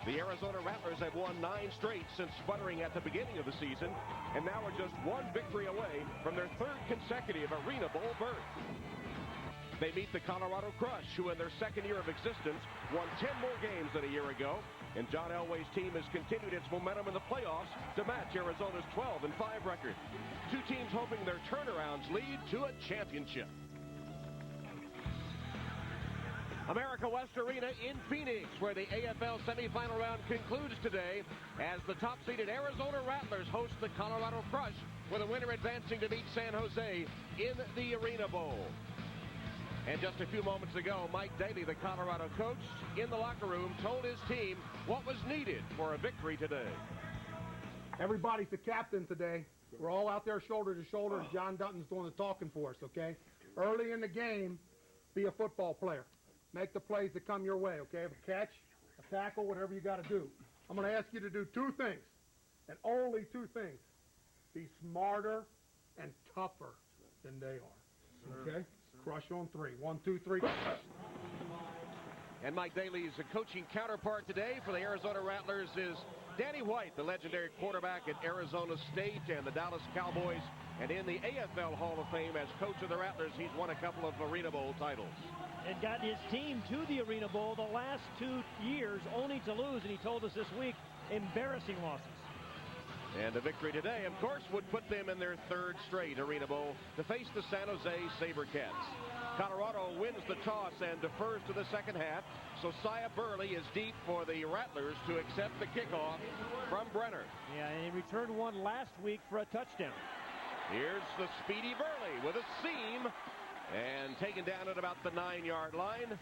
The Arizona Rattlers have won 9 straight since sputtering at the beginning of the season, and now are just 1 victory away from their 3rd consecutive Arena Bowl berth. They meet the Colorado Crush, who in their 2nd year of existence won 10 more games than a year ago, and John Elway's team has continued its momentum in the playoffs to match Arizona's 12-5 record. 2 teams hoping their turnarounds lead to a championship. America West Arena in Phoenix, where the AFL semifinal round concludes today as the top-seeded Arizona Rattlers host the Colorado Crush, with a winner advancing to meet San Jose in the Arena Bowl. And just a few moments ago, Mike Daly, the Colorado coach, in the locker room told his team what was needed for a victory today. Everybody's the captain today. We're all out there shoulder to shoulder. John Dutton's doing the talking for us, okay? Early in the game, be a football player. Make the plays that come your way, okay? A catch, a tackle, whatever you got to do. I'm going to ask you to do 2 things, and only 2 things. Be smarter and tougher than they are, okay? Crush on 3. 1, 2, 3. And Mike Daly's coaching counterpart today for the Arizona Rattlers is Danny White, the legendary quarterback at Arizona State and the Dallas Cowboys, and in the AFL Hall of Fame as coach of the Rattlers, he's won a couple of Arena Bowl titles. And got his team to the Arena Bowl the last 2 years, only to lose, and he told us this week, embarrassing losses. And a victory today, of course, would put them in their 3rd straight Arena Bowl to face the San Jose SaberCats. Colorado wins the toss and defers to the second half, so Sia Burley is deep for the Rattlers to accept the kickoff from Brenner. Yeah, and he returned one last week for a touchdown. Here's the speedy Burley with a seam, and taken down at about the 9-yard line,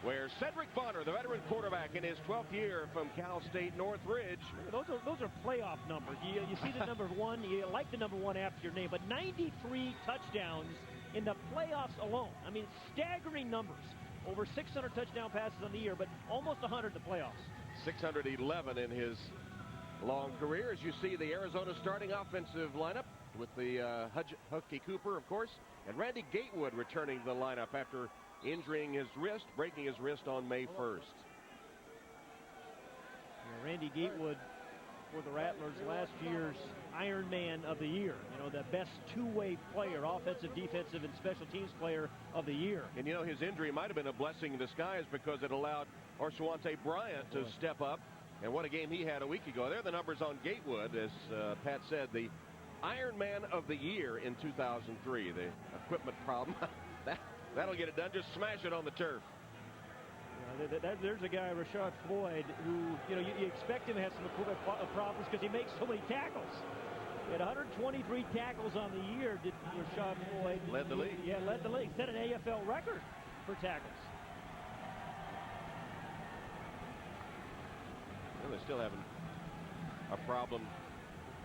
where Cedric Bonner, the veteran quarterback in his 12th year from Cal State Northridge. Those are playoff numbers. You see the number 1, you like the number 1 after your name, but 93 touchdowns in the playoffs alone. I mean, staggering numbers. Over 600 touchdown passes on the year, but almost 100 in the playoffs. 611 in his long career. As you see, the Arizona starting offensive lineup with the Hunky Cooper, of course, and Randy Gatewood returning to the lineup after injuring his wrist, breaking his wrist on May 1st. Yeah, Randy Gatewood for the Rattlers, last year's Iron Man of the year. You know, the best 2-way player, offensive, defensive, and special teams player of the year. And, you know, his injury might have been a blessing in disguise because it allowed Orsawante Bryant to step up. And what a game he had a week ago. There are the numbers on Gatewood, as Pat said, the Iron Man of the year in 2003. The equipment problem, that'll get it done. Just smash it on the turf. There's a guy, Rashad Floyd, who, you know, you expect him to have some equipment problems because he makes so many tackles. He had 123 tackles on the year, did Rashad Floyd. Led the league. Yeah, led the league. Set an AFL record for tackles. Well, they're still having a problem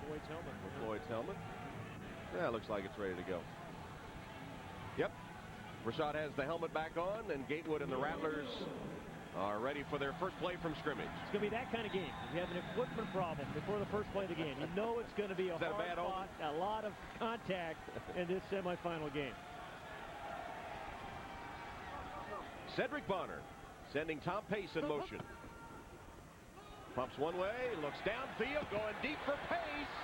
Floyd's helmet. with Floyd's helmet. Yeah, it looks like it's ready to go. Yep. Rashad has the helmet back on, and Gatewood and the Rattlers are ready for their first play from scrimmage. It's going to be that kind of game. If you have an equipment problem before the first play of the game, you know it's going to be a hard fought, a lot of contact in this semifinal game. Cedric Bonner sending Tom Pace in motion. Pumps one way, looks downfield, going deep for Pace.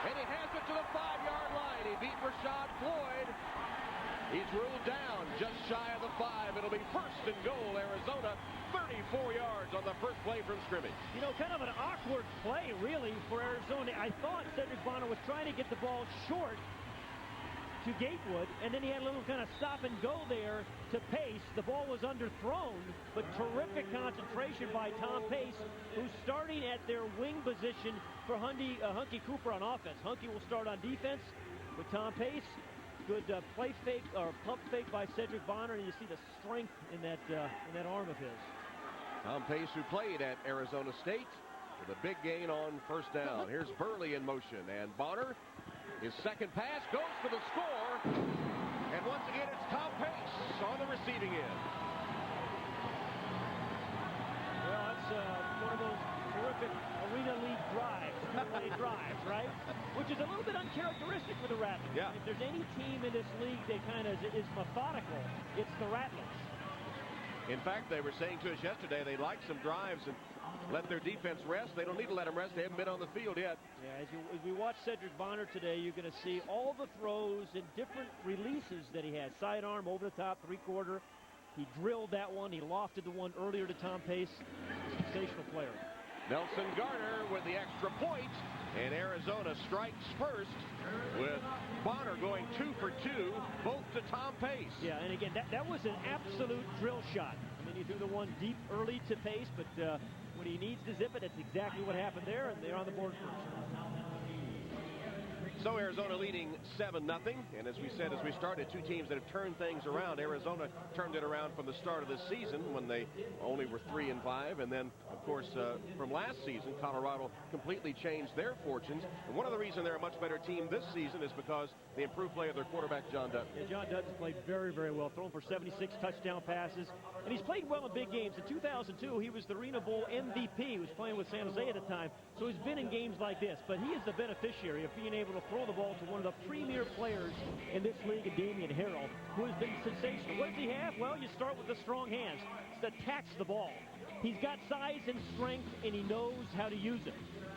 And he has it to the 5-yard line. He beat Rashad Floyd. He's ruled down just shy of the 5. It'll be 1st and goal, Arizona. 34 yards on the first play from scrimmage. You know, kind of an awkward play, really, for Arizona. I thought Cedric Bonner was trying to get the ball short to Gatewood, and then he had a little kind of stop and go there to Pace. The ball was underthrown, but terrific concentration by Tom Pace, who's starting at their wing position for Hunky Cooper on offense. Hunky will start on defense with Tom Pace. Good play fake or pump fake by Cedric Bonner, and you see the strength in that arm of his. Tom Pace, who played at Arizona State, with a big gain on first down. Here's Burley in motion, and Bonner, his second pass, goes for the score. And once again, it's Tom Pace on the receiving end. Well, that's one of those terrific Arena League drives, two-way drives, right? Which is a little bit uncharacteristic for the Rattlers. Yeah. If there's any team in this league that kind of is methodical, it's the Rattlers. In fact, they were saying to us yesterday they like some drives and let their defense rest. They don't need to let them rest. They haven't been on the field yet. Yeah, as we watch Cedric Bonner today, you're going to see all the throws and different releases that he had. Sidearm, over the top, three-quarter. He drilled that one. He lofted the one earlier to Tom Pace. Sensational player. Nelson Garner with the extra point, and Arizona strikes first with Bonner going 2 for 2, both to Tom Pace. Yeah, and again, that was an absolute drill shot. I mean, he threw the one deep early to Pace, but when he needs to zip it, that's exactly what happened there, and they're on the board first. So Arizona leading 7-0, and as we said as we started, two teams that have turned things around. Arizona turned it around from the start of this season when they only were 3-5, and then of course from last season Colorado completely changed their fortunes. And one of the reasons they're a much better team this season is because the improved play of their quarterback John Dutton. Yeah, John Dutton's played very, very well, thrown for 76 touchdown passes, and he's played well in big games. In 2002 he was the Arena Bowl MVP. He was playing with San Jose at the time, so he's been in games like this, but he is the beneficiary of being able to throw the ball to one of the premier players in this league, Damian Harrell, who has been sensational. What does he have? Well, you start with the strong hands. He attacks the ball. He's got size and strength, and he knows how to use it.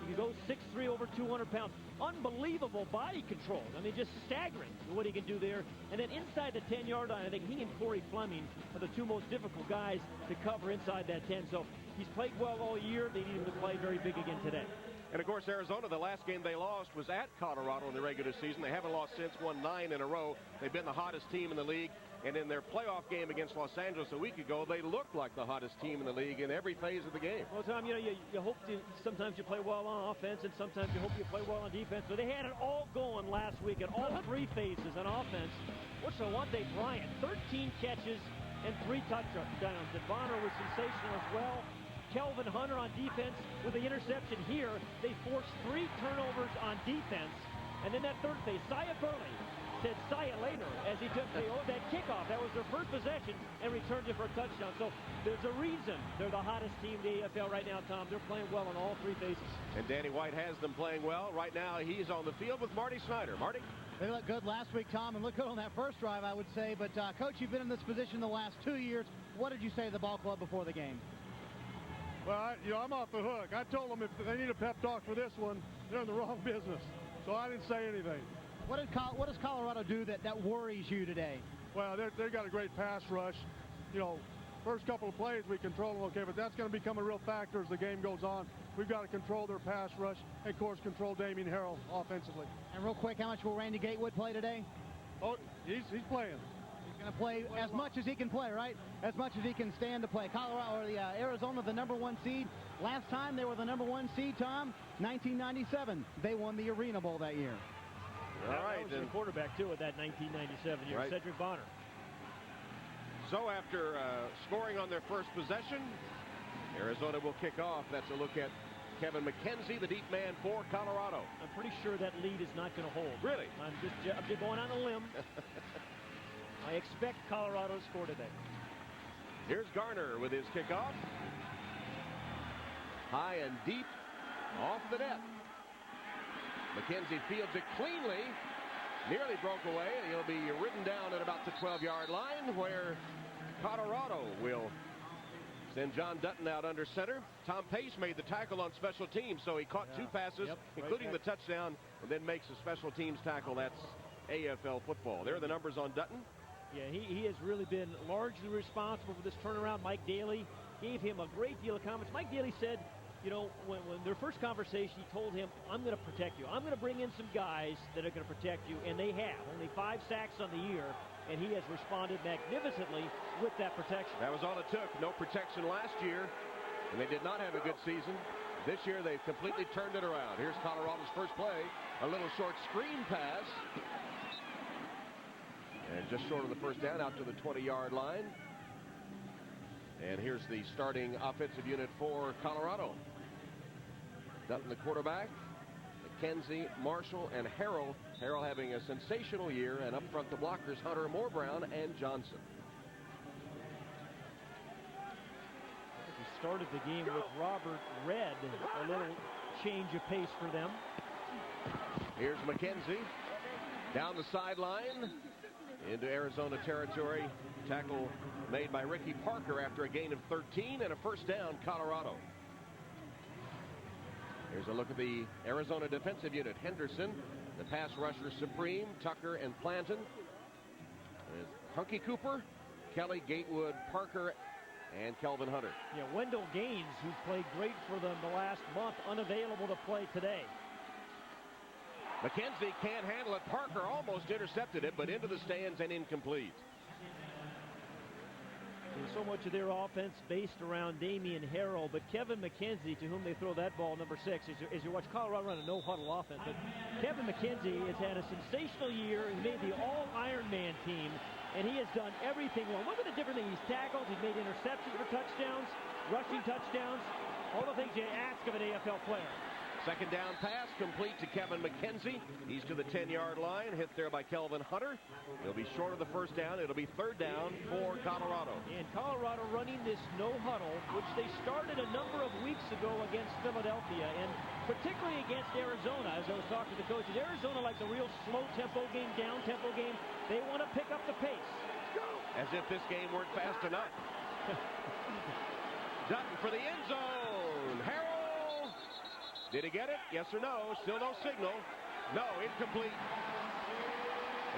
He goes 6'3", over 200 pounds. Unbelievable body control. I mean, just staggering what he can do there. And then inside the 10-yard line, I think he and Corey Fleming are the two most difficult guys to cover inside that 10. So he's played well all year. They need him to play very big again today. And, of course, Arizona, the last game they lost was at Colorado in the regular season. They haven't lost since, won 9 in a row. They've been the hottest team in the league. And in their playoff game against Los Angeles a week ago, they looked like the hottest team in the league in every phase of the game. Well, Tom, you know, you hope sometimes you play well on offense, and sometimes you hope you play well on defense. But they had it all going last week in all three phases on offense. What's Lawante Bryant? 13 catches and 3 touchdowns. And Bonner was sensational as well. Kelvin Hunter on defense with the interception here. They forced 3 turnovers on defense. And then that third phase, Saya Burley said "Saya" later as he took that kickoff. That was their first possession and returned it for a touchdown. So there's a reason they're the hottest team in the AFL right now, Tom. They're playing well on all 3 phases. And Danny White has them playing well. Right now he's on the field with Marty Snyder. Marty? They looked good last week, Tom, and looked good on that first drive, I would say. But, Coach, you've been in this position the last 2 years. What did you say to the ball club before the game? Well, I'm off the hook. I told them if they need a pep talk for this one, they're in the wrong business. So I didn't say anything. What does Colorado do that worries you today? Well, they've got a great pass rush. You know, first couple of plays we control them okay, but that's going to become a real factor as the game goes on. We've got to control their pass rush and, of course, control Damian Harrell offensively. And real quick, how much will Randy Gatewood play today? Oh, he's playing. He's going to play as much as he can play, right? As much as he can stand to play. Colorado, or Arizona, the #1 seed. Last time they were the #1 seed, Tom, 1997. They won the Arena Bowl that year. All right. That was the quarterback, too, at that 1997 year, right. Cedric Bonner. So after scoring on their first possession, Arizona will kick off. That's a look at Kevin McKenzie, the deep man for Colorado. I'm pretty sure that lead is not going to hold. Really? I'm just going on a limb. I expect Colorado to score today. Here's Garner with his kickoff. High and deep off the net. McKenzie fields it cleanly. Nearly broke away, and he'll be ridden down at about the 12-yard line where Colorado will send John Dutton out under center. Tom Pace made the tackle on special teams, so he caught 2 passes, including the touchdown, and then makes a special teams tackle. That's AFL football. There are the numbers on Dutton. Yeah, he has really been largely responsible for this turnaround. Mike Daly gave him a great deal of comments. Mike Daly said, you know, when their first conversation, he told him, I'm going to protect you. I'm going to bring in some guys that are going to protect you, and they have. Only 5 sacks on the year, and he has responded magnificently with that protection. That was all it took. No protection last year, and they did not have a good season. This year, they've completely turned it around. Here's Colorado's first play, a little short screen pass. And just short of the first down, out to the 20-yard line. And here's the starting offensive unit for Colorado. Dutton, the quarterback. McKenzie, Marshall, and Harrell. Harrell having a sensational year. And up front, the blockers, Hunter, Moorbrown, and Johnson. We started the game with Robert Red. A little change of pace for them. Here's McKenzie. Down the sideline. Into Arizona territory. Tackle made by Ricky Parker after a gain of 13 and a first down, Colorado. Here's a look at the Arizona defensive unit. Henderson, the pass rusher supreme, Tucker and Planton. There's Hunky Cooper, Kelly, Gatewood, Parker, and Kelvin Hunter. Yeah, Wendell Gaines, who's played great for them the last month, unavailable to play today. McKenzie can't handle it. Parker almost intercepted it, but into the stands and incomplete. And so much of their offense based around Damian Harrell, but Kevin McKenzie, to whom they throw that ball, number 6, as you watch Colorado run a no-huddle offense. But Kevin McKenzie has had a sensational year. He made the all-Ironman team, and he has done everything well. Look at the different things. He's tackled, he's made interceptions for touchdowns, rushing touchdowns, all the things you ask of an AFL player. Second down pass complete to Kevin McKenzie. He's to the 10-yard line, hit there by Kelvin Hunter. He'll be short of the first down. It'll be third down for Colorado. And Colorado running this no-huddle, which they started a number of weeks ago against Philadelphia, and particularly against Arizona, as I was talking to the coaches. Arizona likes a real slow-tempo game, down-tempo game. They want to pick up the pace. As if this game weren't fast enough. Dutton for the end zone. Harrell. Did he get it? Yes or no? Still no signal. No, incomplete.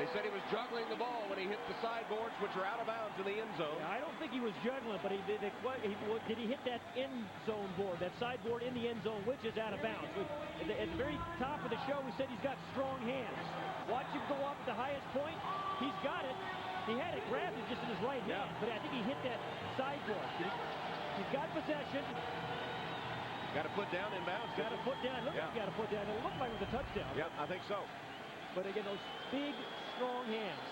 They said he was juggling the ball when he hit the sideboards, which are out of bounds in the end zone. Yeah, I don't think he was juggling, but did he hit that end zone board, that sideboard in the end zone, which is out of bounds. At the very top of the show, we said he's got strong hands. Watch him go up at the highest point. He's got it. He had it grabbed it just in his right hand, but I think he hit that sideboard. He's got possession. Got a foot down in bounds. Got a foot down. Look, got a foot down. It looked like it was a touchdown. Yep, I think so. But again, those big, strong hands.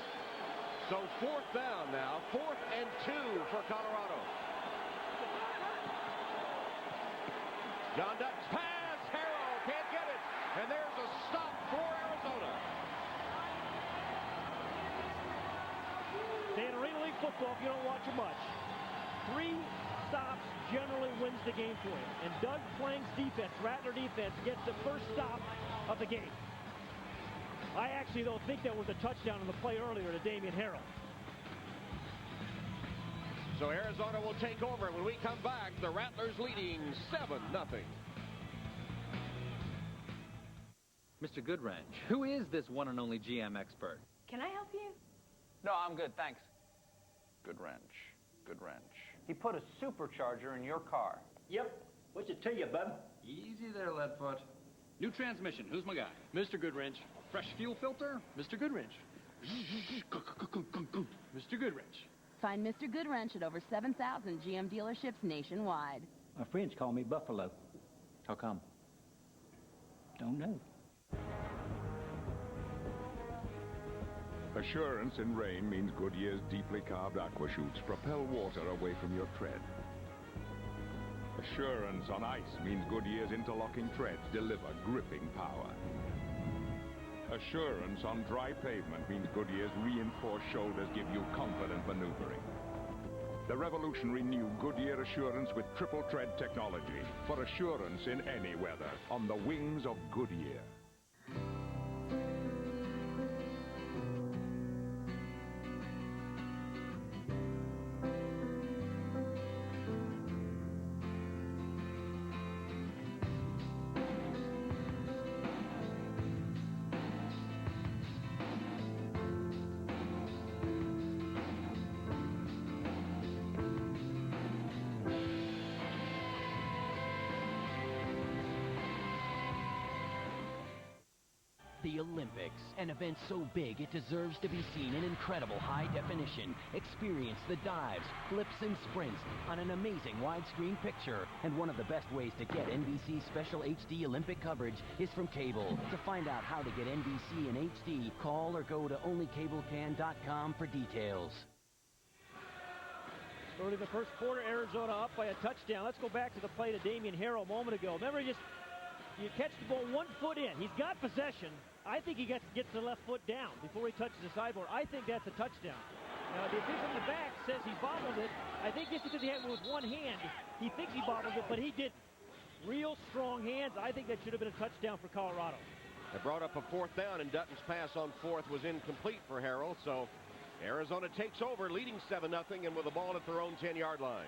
So fourth down now. 4th and 2 for Colorado. John Dutton's pass. Harrell can't get it. And there's a stop for Arizona. In Arena League football, if you don't watch it much, 3 stops generally wins the game for him. And Doug Plang's defense, Rattler defense, gets the first stop of the game. I actually, though, think that was a touchdown on the play earlier to Damian Harrell. So Arizona will take over. When we come back, the Rattlers leading 7-0. Mr. Goodwrench, who is this one and only GM expert? Can I help you? No, I'm good, thanks. Good wrench. He put a supercharger in your car. Yep. What's it to you, bub? Easy there, Leadfoot. New transmission. Who's my guy? Mr. Goodwrench. Fresh fuel filter? Mr. Goodwrench. Mr. Goodwrench. Find Mr. Goodwrench at over 7,000 GM dealerships nationwide. My friends call me Buffalo. How come? Don't know. Assurance in rain means Goodyear's deeply carved aqua chutes propel water away from your tread. Assurance on ice means Goodyear's interlocking treads deliver gripping power. Assurance on dry pavement means Goodyear's reinforced shoulders give you confident maneuvering. The revolutionary new Goodyear Assurance with triple tread technology for assurance in any weather on the wings of Goodyear. The Olympics, an event so big it deserves to be seen in incredible high definition. Experience the dives, flips, and sprints on an amazing widescreen picture. And one of the best ways to get NBC Special HD Olympic coverage is from cable. To find out how to get NBC in HD, call or go to onlycablecan.com for details. Early in the first quarter, Arizona up by a touchdown. Let's go back to the play to Damian Harrell a moment ago. Remember, you catch the ball 1 foot in. He's got possession. I think he gets the left foot down before he touches the sideboard. I think that's a touchdown. Now, the official in the back says he bobbled it. I think just because he had it with one hand, he thinks he bobbled it, but he didn't. Real strong hands. I think that should have been a touchdown for Colorado. They brought up a 4th down, and Dutton's pass on 4th was incomplete for Harrell, so Arizona takes over, leading 7-0, and with the ball at their own 10-yard line.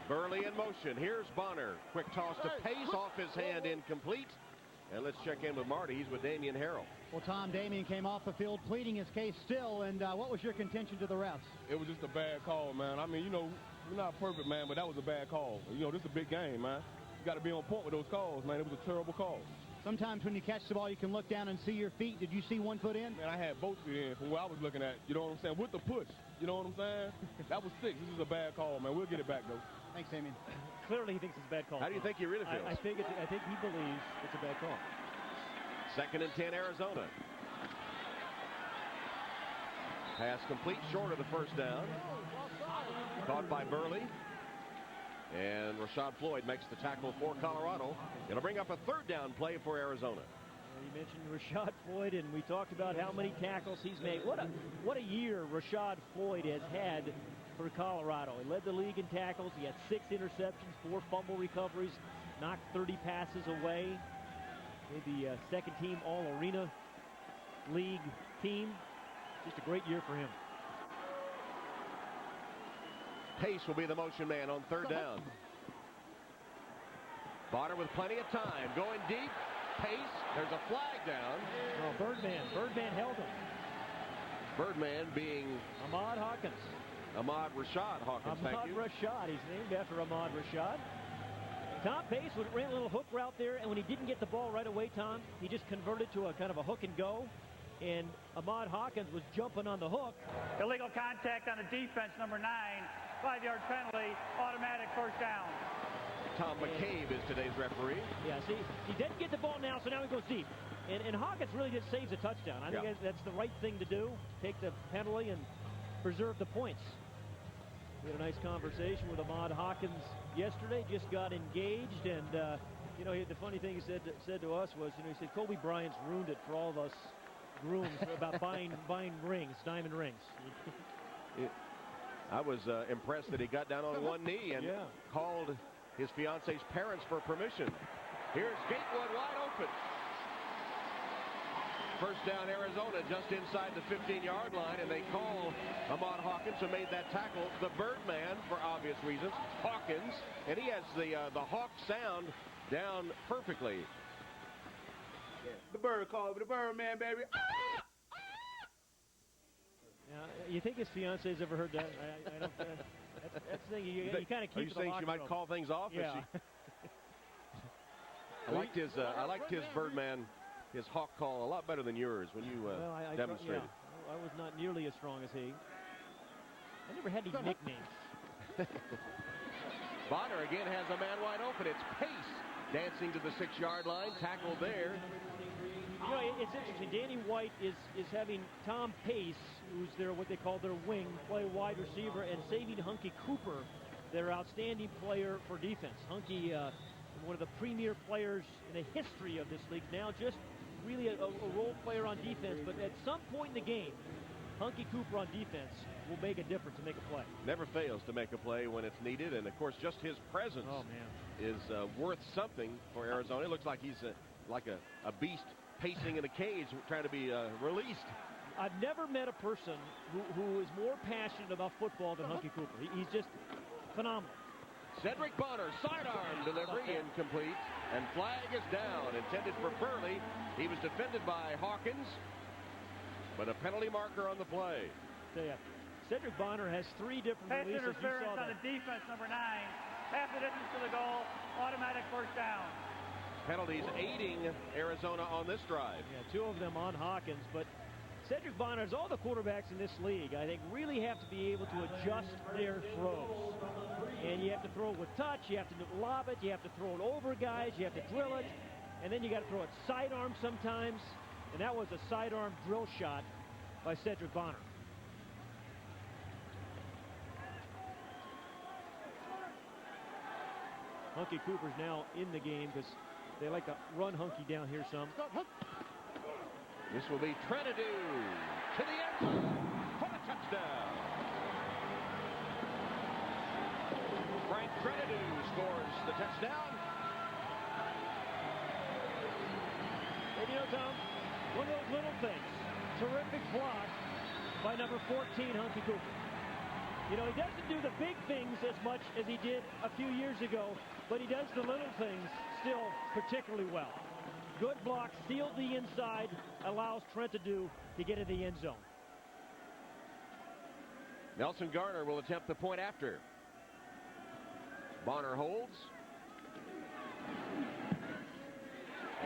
Burley in motion. Here's Bonner. Quick toss to Pace, off his hand, incomplete. And let's check in with Marty. He's with Damian Harrell. Well, Tom, Damian came off the field pleading his case still, and what was your contention to the refs? It was just a bad call, man. I mean, you know, we're not perfect, man, but that was a bad call. You know, this is a big game, man. You got to be on point with those calls, man. It was a terrible call. Sometimes when you catch the ball, you can look down and see your feet. Did you see one foot in? Man, I had both feet in from where I was looking at. You know what I'm saying? With the push. You know what I'm saying? That was 6. This is a bad call, man. We'll get it back, though. Thanks, Damian. Clearly, he thinks it's a bad call. How do you think he really feels? I think he believes it's a bad call. 2nd and 10, Arizona. Pass complete, short of the first down. Caught by Burley. And Rashad Floyd makes the tackle for Colorado. It'll bring up a 3rd down play for Arizona. You mentioned Rashad Floyd, and we talked about how many tackles he's made. What a year Rashad Floyd has had for Colorado. He led the league in tackles. He had 6 interceptions, 4 fumble recoveries, knocked 30 passes away. Made the 2nd team All-Arena League team. Just a great year for him. Pace will be the motion man on 3rd down. Bonner with plenty of time. Going deep. Pace. There's a flag down. Oh, Birdman held him. Birdman being Ahmad Hawkins. Rashad Hawkins, thank you. Rashad. He's named after Ahmad Rashad. Tom Pace ran a little hook route there, and when he didn't get the ball right away, Tom, he just converted to a kind of a hook and go. And Ahmad Hawkins was jumping on the hook. Illegal contact on the defense, number 9. 5-yard penalty, automatic 1st down. Tom McCabe is today's referee. Yeah, see, he didn't get the ball now, so now he goes deep. And Hawkins really just saves a touchdown. I think that's the right thing to do. Take the penalty and preserve the points. We had a nice conversation with Ahmad Hawkins yesterday. Just got engaged, and you know, the funny thing he said to us was, you know, he said Kobe Bryant's ruined it for all of us grooms about buying rings, diamond rings. I was impressed that he got down on one knee and called his fiance's parents for permission. Here's Gatewood wide open. 1st down, Arizona, just inside the 15-yard line, and they call Ahmad Hawkins, who made that tackle, the Birdman for obvious reasons. Hawkins, and he has the Hawk sound down perfectly. The Bird call, the Birdman, baby. Now, you think his fiance's ever heard that? I don't. That's the thing. You kind of keep. Are you saying she might call things off? Yeah. I liked his Birdman, his Hawk call a lot better than yours when you demonstrated. I was not nearly as strong as he. I never had any nicknames. Bonner again has a man wide open. It's Pace dancing to the 6-yard line. Tackled there. You know, it's interesting. Danny White is having Tom Pace, who's what they call their wing, play wide receiver, and saving Hunky Cooper, their outstanding player for defense. Hunky, one of the premier players in the history of this league now, just really a role player on defense. But at some point in the game, Hunky Cooper on defense will make a difference and make a play. Never fails to make a play when it's needed, and of course, just his presence is worth something for Arizona. It looks like he's like a beast pacing in a cage, trying to be released. I've never met a person who is more passionate about football than Hunky Cooper. He's just phenomenal. Cedric Bonner, sidearm delivery, incomplete, and flag is down, intended for Burley. He was defended by Hawkins, but a penalty marker on the play. Cedric Bonner has 3 different pass releases. Interference on the defense, number 9. Half the distance to the goal, automatic 1st down. Penalties aiding Arizona on this drive. Yeah, 2 of them on Hawkins, but Cedric Bonner, as all the quarterbacks in this league, I think really have to be able to adjust their throws. And you have to throw it with touch, you have to lob it, you have to throw it over guys, you have to drill it, and then you got to throw it sidearm sometimes. And that was a sidearm drill shot by Cedric Bonner. Hunky Cooper's now in the game because they like to run Hunky down here some. This will be Trenadu to the end zone for the touchdown. Frank Trenadu scores the touchdown. know, Tom, one of those little things. Terrific block by number 14, Hunky Cooper. You know, he doesn't do the big things as much as he did a few years ago, but he does the little things still particularly well. Good block, sealed the inside, allows Trent to get in the end zone. Nelson Garner will attempt the point after. Bonner holds.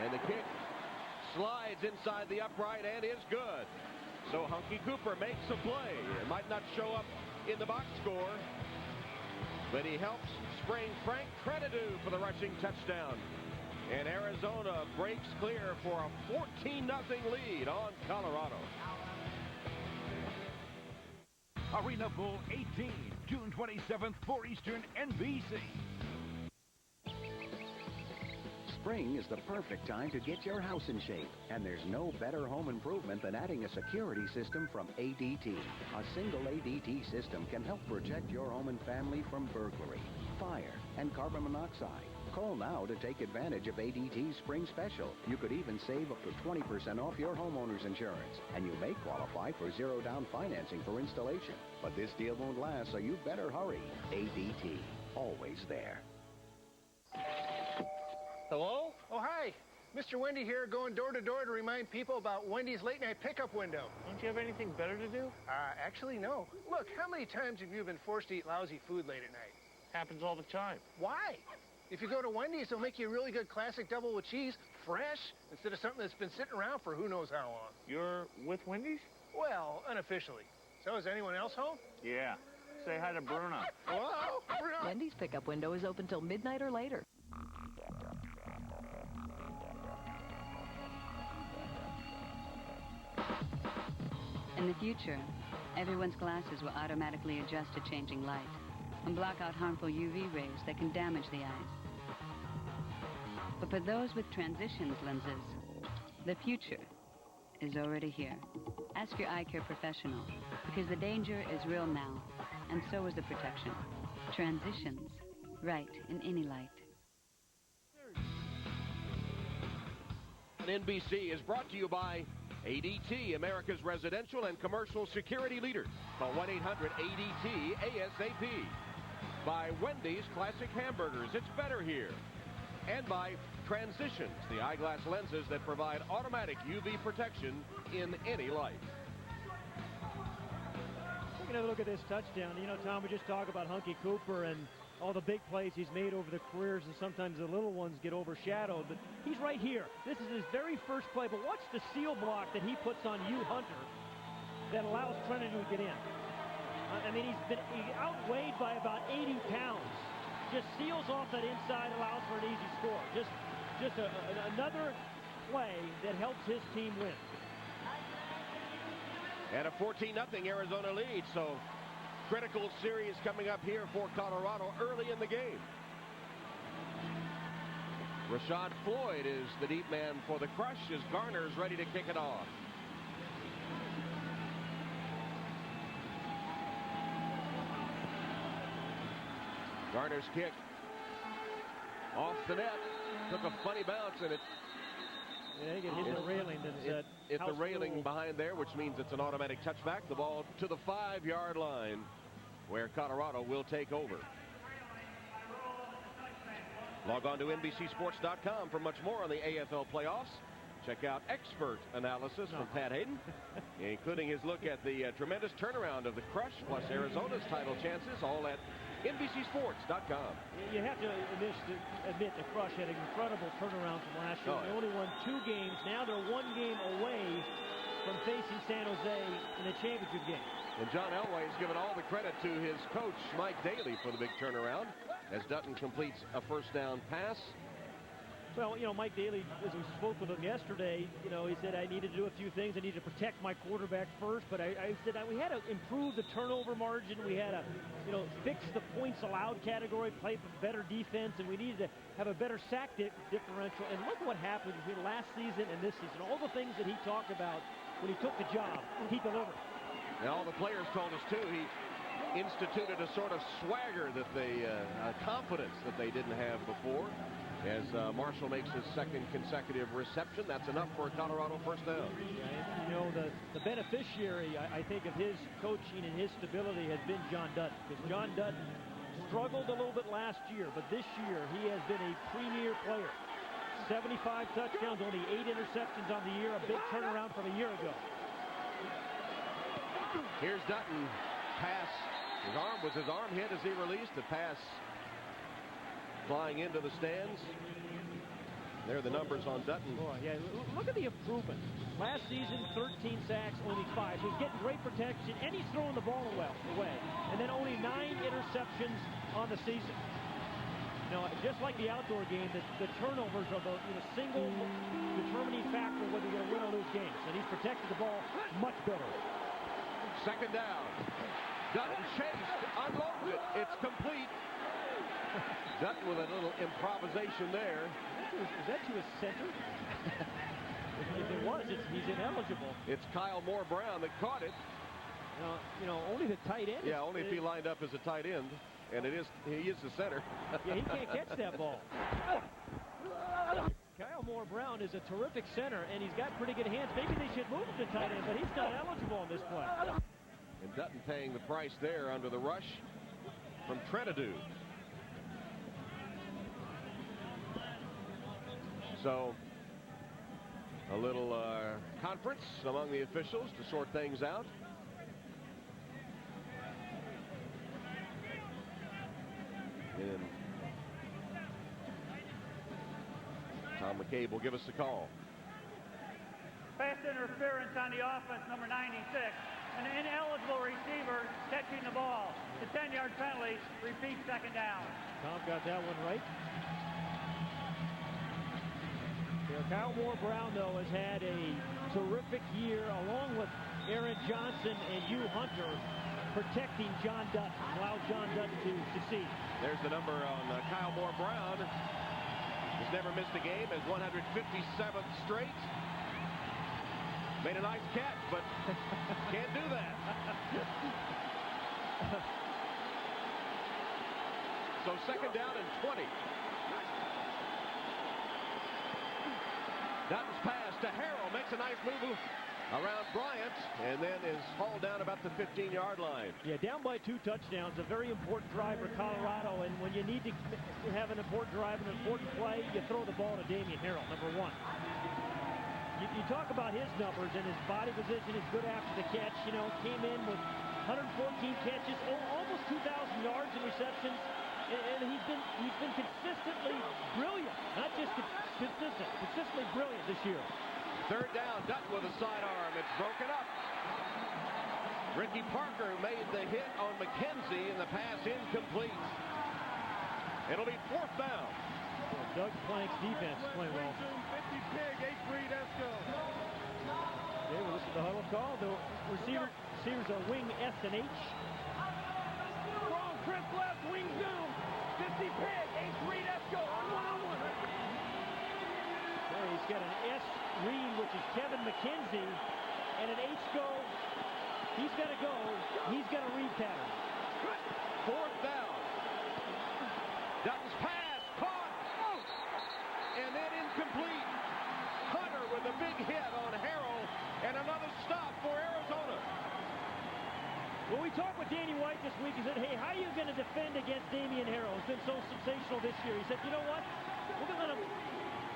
And the kick slides inside the upright and is good. So Hunky Cooper makes a play. It might not show up in the box score, but he helps spring Frank Trenadue for the rushing touchdown. And Arizona breaks clear for a 14-0 lead on Colorado. Arena Bowl 18, June 27th, 4 Eastern, NBC. Spring is the perfect time to get your house in shape, and there's no better home improvement than adding a security system from ADT. A single ADT system can help protect your home and family from burglary, fire, and carbon monoxide. Call now to take advantage of ADT's Spring Special. You could even save up to 20% off your homeowner's insurance, and you may qualify for zero-down financing for installation. But this deal won't last, so you better hurry. ADT, always there. Hello? Oh, hi. Mr. Wendy here, going door to door to remind people about Wendy's late night pickup window. Don't you have anything better to do? Actually, no. Look, how many times have you been forced to eat lousy food late at night? Happens all the time. Why? If you go to Wendy's, they'll make you a really good classic double with cheese, fresh, instead of something that's been sitting around for who knows how long. You're with Wendy's? Well, unofficially. So is anyone else home? Yeah. Say hi to Bruno. Whoa, Bruno. Wendy's pickup window is open till midnight or later. In the future, everyone's glasses will automatically adjust to changing light and block out harmful UV rays that can damage the eyes. But for those with transitions lenses, the future is already here. Ask your eye care professional, because the danger is real now, and so is the protection. Transitions, right in any light. NBC is brought to you by ADT, America's residential and commercial security leader. Call 1-800-ADT-ASAP. By Wendy's Classic Hamburgers, it's better here. And by Transitions, the eyeglass lenses that provide automatic UV protection in any light. Taking a look at this touchdown, you know, Tom, we just talked about Hunky Cooper and all the big plays he's made over the careers, and sometimes the little ones get overshadowed, but he's right here. This is his very first play, but watch the seal block that he puts on Hugh Hunter that allows Trenadue to get in. I mean, he's outweighed by about 80 pounds. Just seals off that inside, allows for an easy score. Just another play that helps his team win. And a 14-0 Arizona lead, so critical series coming up here for Colorado early in the game. Rashad Floyd is the deep man for the crush as Garner's ready to kick it off. Garner's kick off the net, took a funny bounce, and it hit the railing. Hit the railing behind there, which means it's an automatic touchback. The ball to the 5-yard line, where Colorado will take over. Log on to NBCSports.com for much more on the AFL playoffs. Check out expert analysis from Pat Hayden, including his look at the tremendous turnaround of the crush, plus Arizona's title chances, all at NBCSports.com. You have to admit the crush had an incredible turnaround from last year. They only won 2 games. Now they're 1 game away from facing San Jose in the championship game. And John Elway has given all the credit to his coach, Mike Daly, for the big turnaround, as Dutton completes a first down pass. Well, you know, Mike Daly, as we spoke with him yesterday, you know, he said I needed to do a few things. I needed to protect my quarterback first, but I said we had to improve the turnover margin. We had to, you know, fix the points allowed category, play better defense, and we needed to have a better sack differential. And look what happened between last season and this season. All the things that he talked about when he took the job, he delivered. And all the players told us, too, he instituted a sort of swagger that they, confidence that they didn't have before. As Marshall makes his second consecutive reception, that's enough for a Colorado first down. Yeah, you know, the beneficiary, I think, of his coaching and his stability has been John Dutton. Because John Dutton struggled a little bit last year, but this year he has been a premier player. 75 touchdowns, only 8 interceptions on the year, a big turnaround from a year ago. Here's Dutton. Pass. Was his arm hit as he released? The pass flying into the stands. There are the numbers on Dutton. Boy, yeah, look at the improvement. Last season, 13 sacks, only 5. So he's getting great protection, and he's throwing the ball away. And then only 9 interceptions on the season. You know, just like the outdoor game, the turnovers are the single determining factor whether you're going to win or lose games. And he's protected the ball much better. Second down. Dutton chased, unloads it. It's complete. Dutton with a little improvisation there. Is that to his center? If it was, he's ineligible. It's Kyle Moore Brown that caught it. You know, only the tight end. Yeah, only if he lined up as a tight end, and he is the center. Yeah, he can't catch that ball. Kyle Moore Brown is a terrific center, and he's got pretty good hands. Maybe they should move him to tight end, but he's not eligible on this play. And Dutton paying the price there under the rush from Trenadu. So, a little conference among the officials to sort things out. And Tom McCabe will give us a call. Pass interference on the offense, number 96. An ineligible receiver catching the ball. The 10-yard penalty. Repeat, second down. Tom got that one right. Kyle Moore Brown, though, has had a terrific year, along with Aaron Johnson and Hugh Hunter, protecting John Dutton, allowed John Dutton to succeed. There's the number on Kyle Moore Brown. He's never missed a game, has 157th straight. Made a nice catch, but can't do that. So second down and 20. Dutton's pass to Harrell makes a nice move around Bryant, and then is hauled down about the 15-yard line. Yeah, down by 2 touchdowns, a very important drive for Colorado, and when you need to have an important drive, an important play, you throw the ball to Damian Harrell, number 1. You talk about his numbers and his body position is good after the catch. You know, came in with 114 catches, almost 2,000 yards in receptions, and he's been consistently brilliant. Not just consistently brilliant this year. Third down, Dutton with a sidearm. It's broken up. Ricky Parker made the hit on McKenzie, and the pass incomplete. It'll be fourth down. Well, Doug Plank's defense is playing well. 50 pig, 8-3, let's go. Okay, well, this is the huddle call. The receivers are wing S and H. Strong, Chris left, wing zoom. 50 pig, 8-3, let's go. On one. Okay, he's got an S read, which is Kevin McKenzie, and an H go. He's got to go. He's got a read pattern. Fourth down. Dutton's pass caught. And then incomplete. Hunter with a big hit on Harrell, and another stop for Arizona. Well, we talked with Danny White this week. He said, hey, how are you going to defend against Damian Harrell? He's been so sensational this year. He said, you know what? We're going to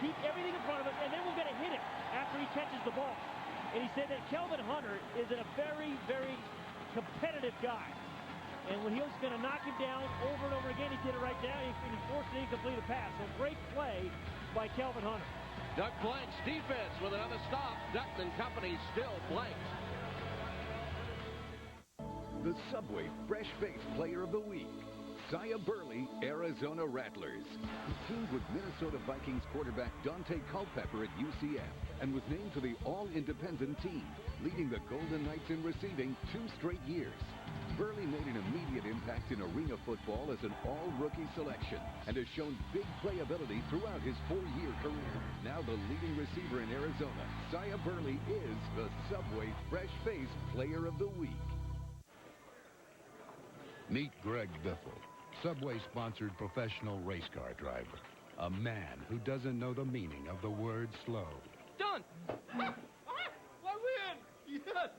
keep everything in front of us, and then we're going to hit him after he catches the ball. And he said that Kelvin Hunter is a very, very competitive guy. And when he was going to knock him down over and over again, he did it right down. He forced an incomplete pass. So great play by Kelvin Hunter. Doug Blank's defense with another stop. Dutton and company still blanked. The Subway Fresh Face Player of the Week, Zaya Burley, Arizona Rattlers. He teamed with Minnesota Vikings quarterback Dante Culpepper at UCF and was named to the All-Independent team, leading the Golden Knights in receiving 2 straight years. Burley made an immediate impact in arena football as an all-rookie selection and has shown big playability throughout his 4-year career. Now the leading receiver in Arizona, Zaya Burley is the Subway Fresh Face Player of the Week. Meet Greg Biffle, Subway-sponsored professional race car driver. A man who doesn't know the meaning of the word slow. Done! I win! Yes!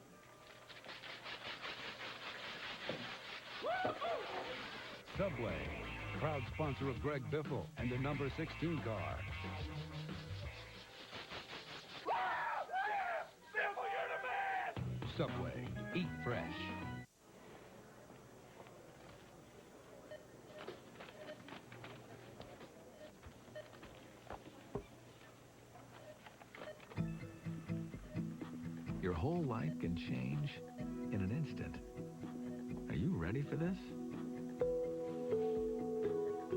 Subway, proud sponsor of Greg Biffle and the number 16 car. Biffle, you're the man! Subway, eat fresh. Your whole life can change in an instant. Are you ready for this?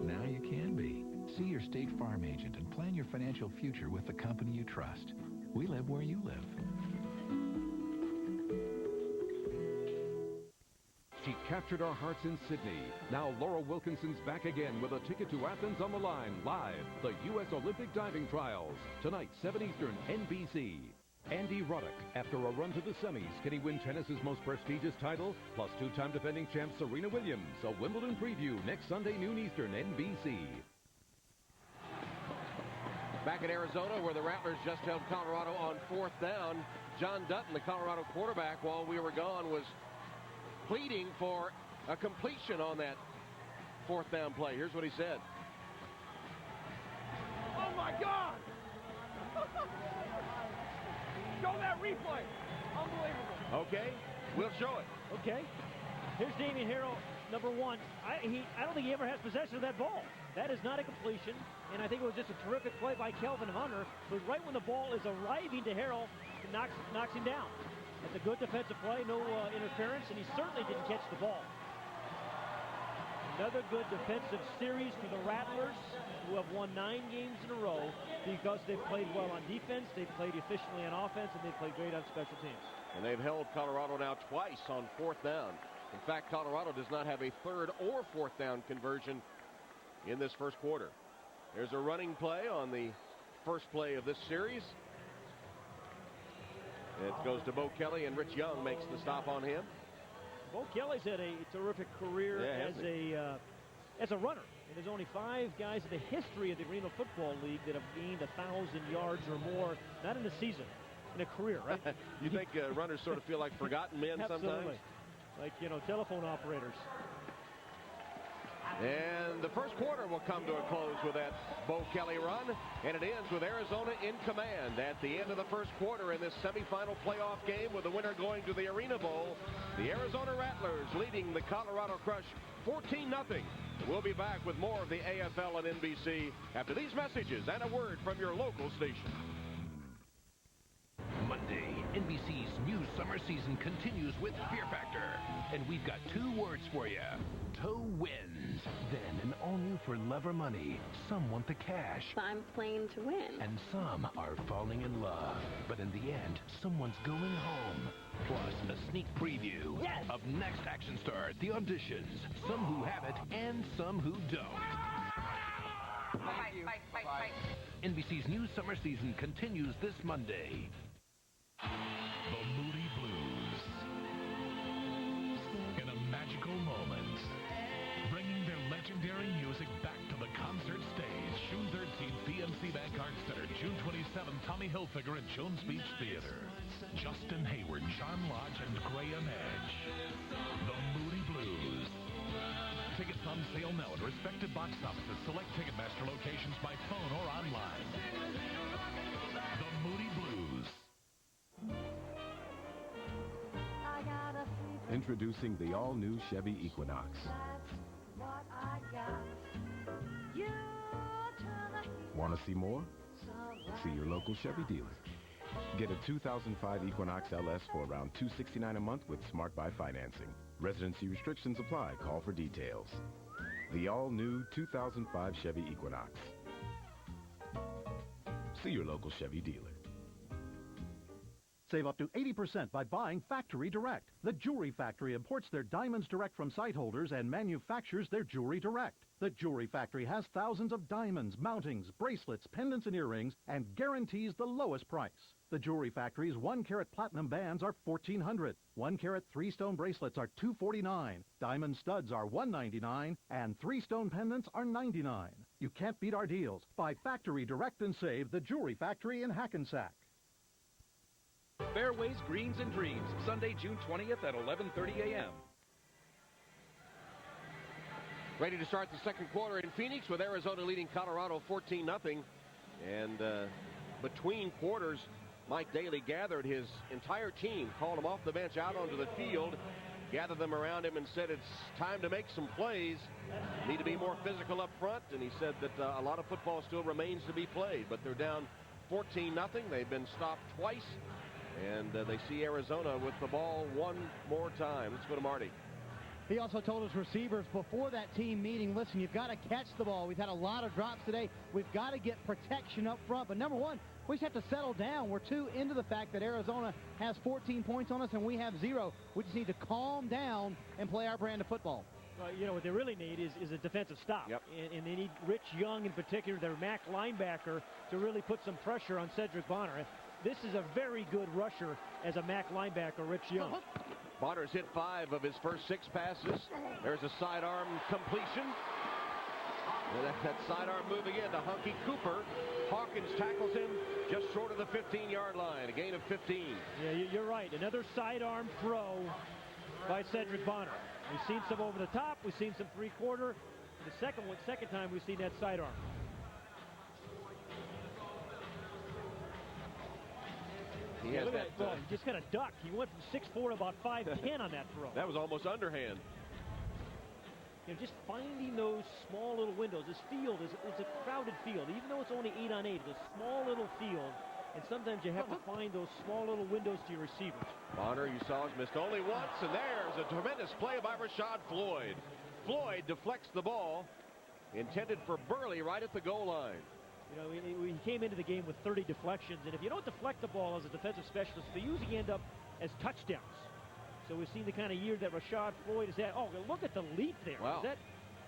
Now you can be. See your State Farm agent and plan your financial future with the company you trust. We live where you live. She captured our hearts in Sydney. Now Laura Wilkinson's back again with a ticket to Athens on the line. Live, the U.S. Olympic Diving Trials. Tonight, 7 Eastern, NBC. Andy Roddick, after a run to the semis, can he win tennis's most prestigious title? Plus two-time defending champ Serena Williams. A Wimbledon preview next Sunday, noon Eastern, NBC. Back in Arizona, where the Rattlers just held Colorado on 4th down, John Dutton, the Colorado quarterback, while we were gone, was pleading for a completion on that 4th down play. Here's what he said. Oh, my God! Show that replay. Unbelievable. Okay, we'll show it. Okay. Here's Damian Harrell, number 1. I don't think he ever has possession of that ball. That is not a completion, and I think it was just a terrific play by Kelvin Hunter, who right when the ball is arriving to Harrell, knocks him down. That's a good defensive play, no interference, and he certainly didn't catch the ball. Another good defensive series for the Rattlers, who have won 9 games in a row because they've played well on defense, they've played efficiently on offense, and they've played great on special teams. And they've held Colorado now twice on 4th down. In fact, Colorado does not have a 3rd or 4th down conversion in this first quarter. There's a running play on the first play of this series. It goes to Bo Kelly, and Rich Young makes the stop on him. Bo Kelly's had a terrific career as a runner. And there's only 5 guys in the history of the Arena Football League that have gained 1,000 yards or more, not in a season, in a career, right? You think runners sort of feel like forgotten men sometimes? Like, telephone operators. And the first quarter will come to a close with that Bo Kelly run, and it ends with Arizona in command at the end of the first quarter in this semifinal playoff game, with the winner going to the Arena Bowl. The Arizona Rattlers leading the Colorado Crush 14-0. We'll be back with more of the AFL on NBC after these messages and a word from your local station. Monday, NBC's new summer season continues with Fear Factor. And we've got 2 words for you. Toe wins. Then an all-new For Love or Money. Some want the cash. I'm playing to win. And some are falling in love. But in the end, someone's going home. Plus, a sneak preview of next action star, The Auditions. Some who have it and some who don't. Fight. NBC's new summer season continues this Monday. The Moody Blues. In a magical moment, bringing their legendary music back to the concert stage. June 13th, PNC Bank Arts Center. June 27th, Tommy Hilfiger at Jones Beach Theater. Justin Hayward, John Lodge, and Graham Edge. The Moody Blues. Tickets on sale now at respective box offices, select Ticketmaster locations by phone or online. The Moody Blues. Introducing the all-new Chevy Equinox. Want to see more? See your local Chevy dealer. Get a 2005 Equinox LS for around $269 a month with Smart Buy financing. Residency restrictions apply. Call for details. The all-new 2005 Chevy Equinox. See your local Chevy dealer. Save up to 80% by buying Factory Direct. The Jewelry Factory imports their diamonds direct from site holders and manufactures their jewelry direct. The Jewelry Factory has thousands of diamonds, mountings, bracelets, pendants, and earrings, and guarantees the lowest price. The Jewelry Factory's 1-carat platinum bands are $1,400. 1-carat 3-stone bracelets are $249. Diamond studs are $199, and 3-stone pendants are $99. You can't beat our deals. Buy factory direct and save. The Jewelry Factory in Hackensack. Fairways, Greens, and Dreams, Sunday, June 20th at 11:30 a.m. Ready to start the second quarter in Phoenix with Arizona leading Colorado 14-0. And between quarters, Mike Daly gathered his entire team, called them off the bench out onto the field, gathered them around him and said it's time to make some plays. Need to be more physical up front. And he said that a lot of football still remains to be played, but they're down 14-0. They've been stopped twice, and they see Arizona with the ball one more time. Let's go to Marty. He also told his receivers before that team meeting, listen, you've got to catch the ball. We've had a lot of drops today. We've got to get protection up front. But number one, we just have to settle down. We're too into the fact that Arizona has 14 points on us and we have 0. We just need to calm down and play our brand of football. You know, what they really need is a defensive stop. Yep. And they need Rich Young in particular, their MAC linebacker, to really put some pressure on Cedric Bonner. This is a very good rusher as a MAC linebacker, Rich Young. Bonner's hit 5 of his first 6 passes. There's a sidearm completion. And that sidearm moving in to Hunky Cooper. Hawkins tackles him just short of the 15-yard line. A gain of 15. Yeah, you're right. Another sidearm throw by Cedric Bonner. We've seen some over the top. We've seen some three-quarter. The second time we've seen that sidearm. He has that. He just got a duck. He went from 6'4" to about 5'10" on that throw. That was almost underhand. You know, just finding those small little windows. This field is a crowded field. Even though it's only 8-on-8, it's a small little field. And sometimes you have to find those small little windows to your receivers. Bonner, you saw, has missed only once. And there's a tremendous play by Rashad Floyd. Floyd deflects the ball, intended for Burley right at the goal line. You know, he came into the game with 30 deflections, and if you don't deflect the ball as a defensive specialist, they usually end up as touchdowns. So we've seen the kind of year that Rashad Floyd has had. Oh, look at the leap there. Wow.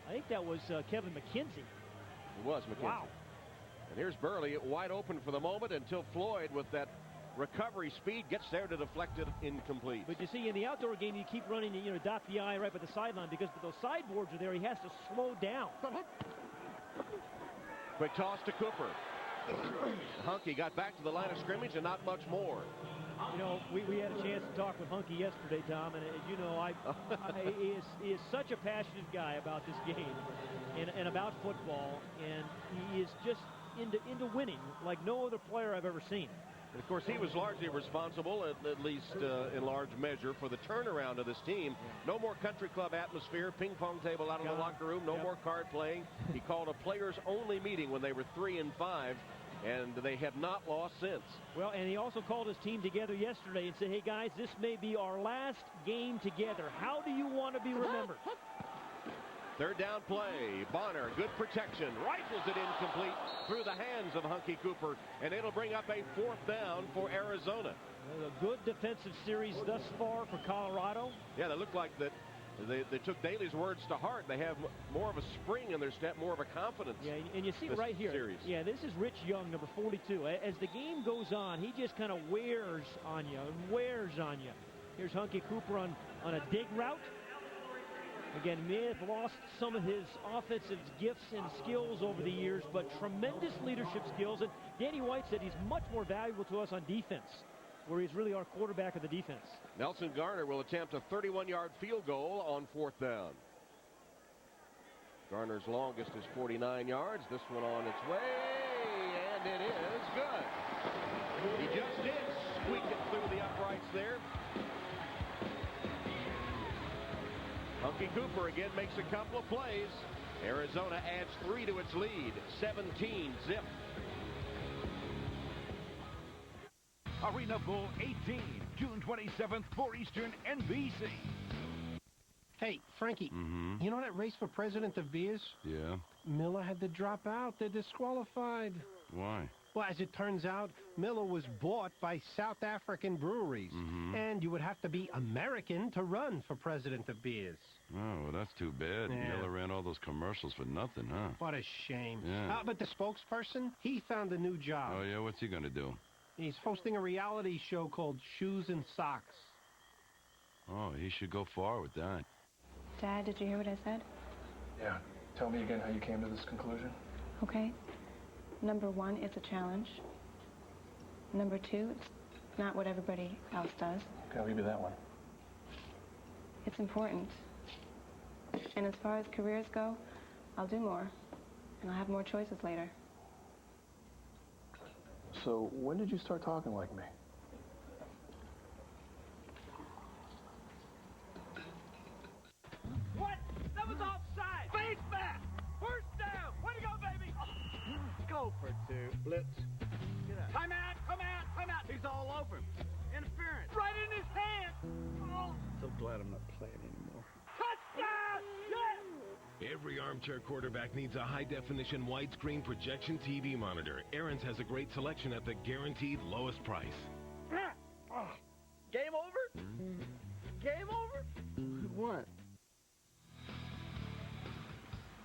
I think that was Kevin McKenzie. It was McKenzie. Wow. And here's Burley wide open for the moment until Floyd, with that recovery speed, gets there to deflect it incomplete. But you see, in the outdoor game, you keep running, dot the I right by the sideline, because with those sideboards are there, he has to slow down. Quick toss to Cooper. Hunky got back to the line of scrimmage and not much more. You know, we had a chance to talk with Hunky yesterday, Tom, and as you know, he is such a passionate guy about this game and about football, and he is just into winning like no other player I've ever seen. And of course, he was largely responsible, at least in large measure, for the turnaround of this team. No more country club atmosphere, ping pong table out of the locker room, no more card playing. He called a players-only meeting when they were 3-5, and they have not lost since. Well, and he also called his team together yesterday and said, hey, guys, this may be our last game together. How do you want to be remembered? Third down play. Bonner, good protection. Rifles it incomplete through the hands of Hunky Cooper, and it'll bring up a 4th down for Arizona. A good defensive series thus far for Colorado. Yeah, they look like that. They took Daly's words to heart. They have more of a spring in their step, more of a confidence. Yeah, and you see it right here. Series. Yeah, this is Rich Young, number 42. As the game goes on, he just kind of wears on you and wears on you. Here's Hunky Cooper on a dig route. Again, may have lost some of his offensive gifts and skills over the years, but tremendous leadership skills. And Danny White said he's much more valuable to us on defense, where he's really our quarterback of the defense. Nelson Garner will attempt a 31-yard field goal on 4th down. Garner's longest is 49 yards. This one on its way, and it is good. He just did squeak it through the uprights there. Hunky Cooper again makes a couple of plays. Arizona adds 3 to its lead, 17-zip. Arena Bowl 18, June 27th, 4 Eastern, NBC. Hey, Frankie, you know that race for president of beers? Yeah. Miller had to drop out. They're disqualified. Why? Well, as it turns out, Miller was bought by South African breweries. And you would have to be American to run for president of beers. Oh, well, that's too bad. Yeah. Miller ran all those commercials for nothing, huh? What a shame. Yeah. But the spokesperson, he found a new job. Oh, yeah? What's he going to do? He's hosting a reality show called Shoes and Socks. Oh, he should go far with that. Dad, did you hear what I said? Yeah. Tell me again how you came to this conclusion. Okay. Number 1, it's a challenge. Number 2, it's not what everybody else does. Okay, I'll give you that one. It's important. And as far as careers go, I'll do more. And I'll have more choices later. So, when did you start talking like me? What? That was offside. Face back. First down. Way to go, baby. Go for 2. Blitz. Get out. Time out. Come out. Come out. He's all over him. Interference. Right in his hand. Oh. So glad I'm not playing anymore. Touchdown. Yes. Every armchair quarterback needs a high-definition widescreen projection TV monitor. Aaron's has a great selection at the guaranteed lowest price. Game over? Game over? What?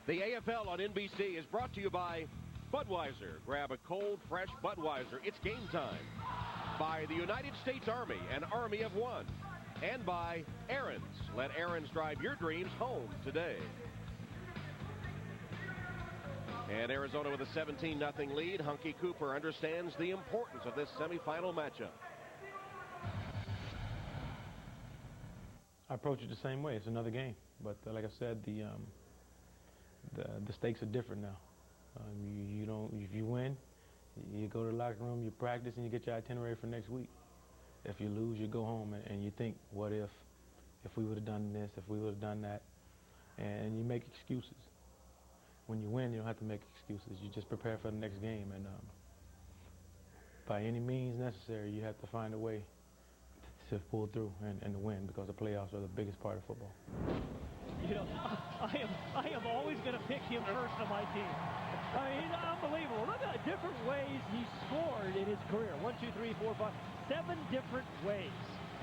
The AFL on NBC is brought to you by Budweiser. Grab a cold, fresh Budweiser. It's game time. By the United States Army, an army of one. And by Aaron's. Let Aaron's drive your dreams home today. And Arizona with a 17-0 lead. Hunky Cooper understands the importance of this semifinal matchup. I approach it the same way. It's another game, but like I said, the stakes are different now. You don't. If you win, you go to the locker room, you practice, and you get your itinerary for next week. If you lose, you go home and you think, what if we would have done this, if we would have done that, and you make excuses. When you win, you don't have to make excuses. You just prepare for the next game, and by any means necessary, you have to find a way to pull through and to win, because the playoffs are the biggest part of football. You know, I am always going to pick him first on my team. I mean, he's unbelievable. Look at the different ways he scored in his career. 1, 2, 3, 4, 5, 7 different ways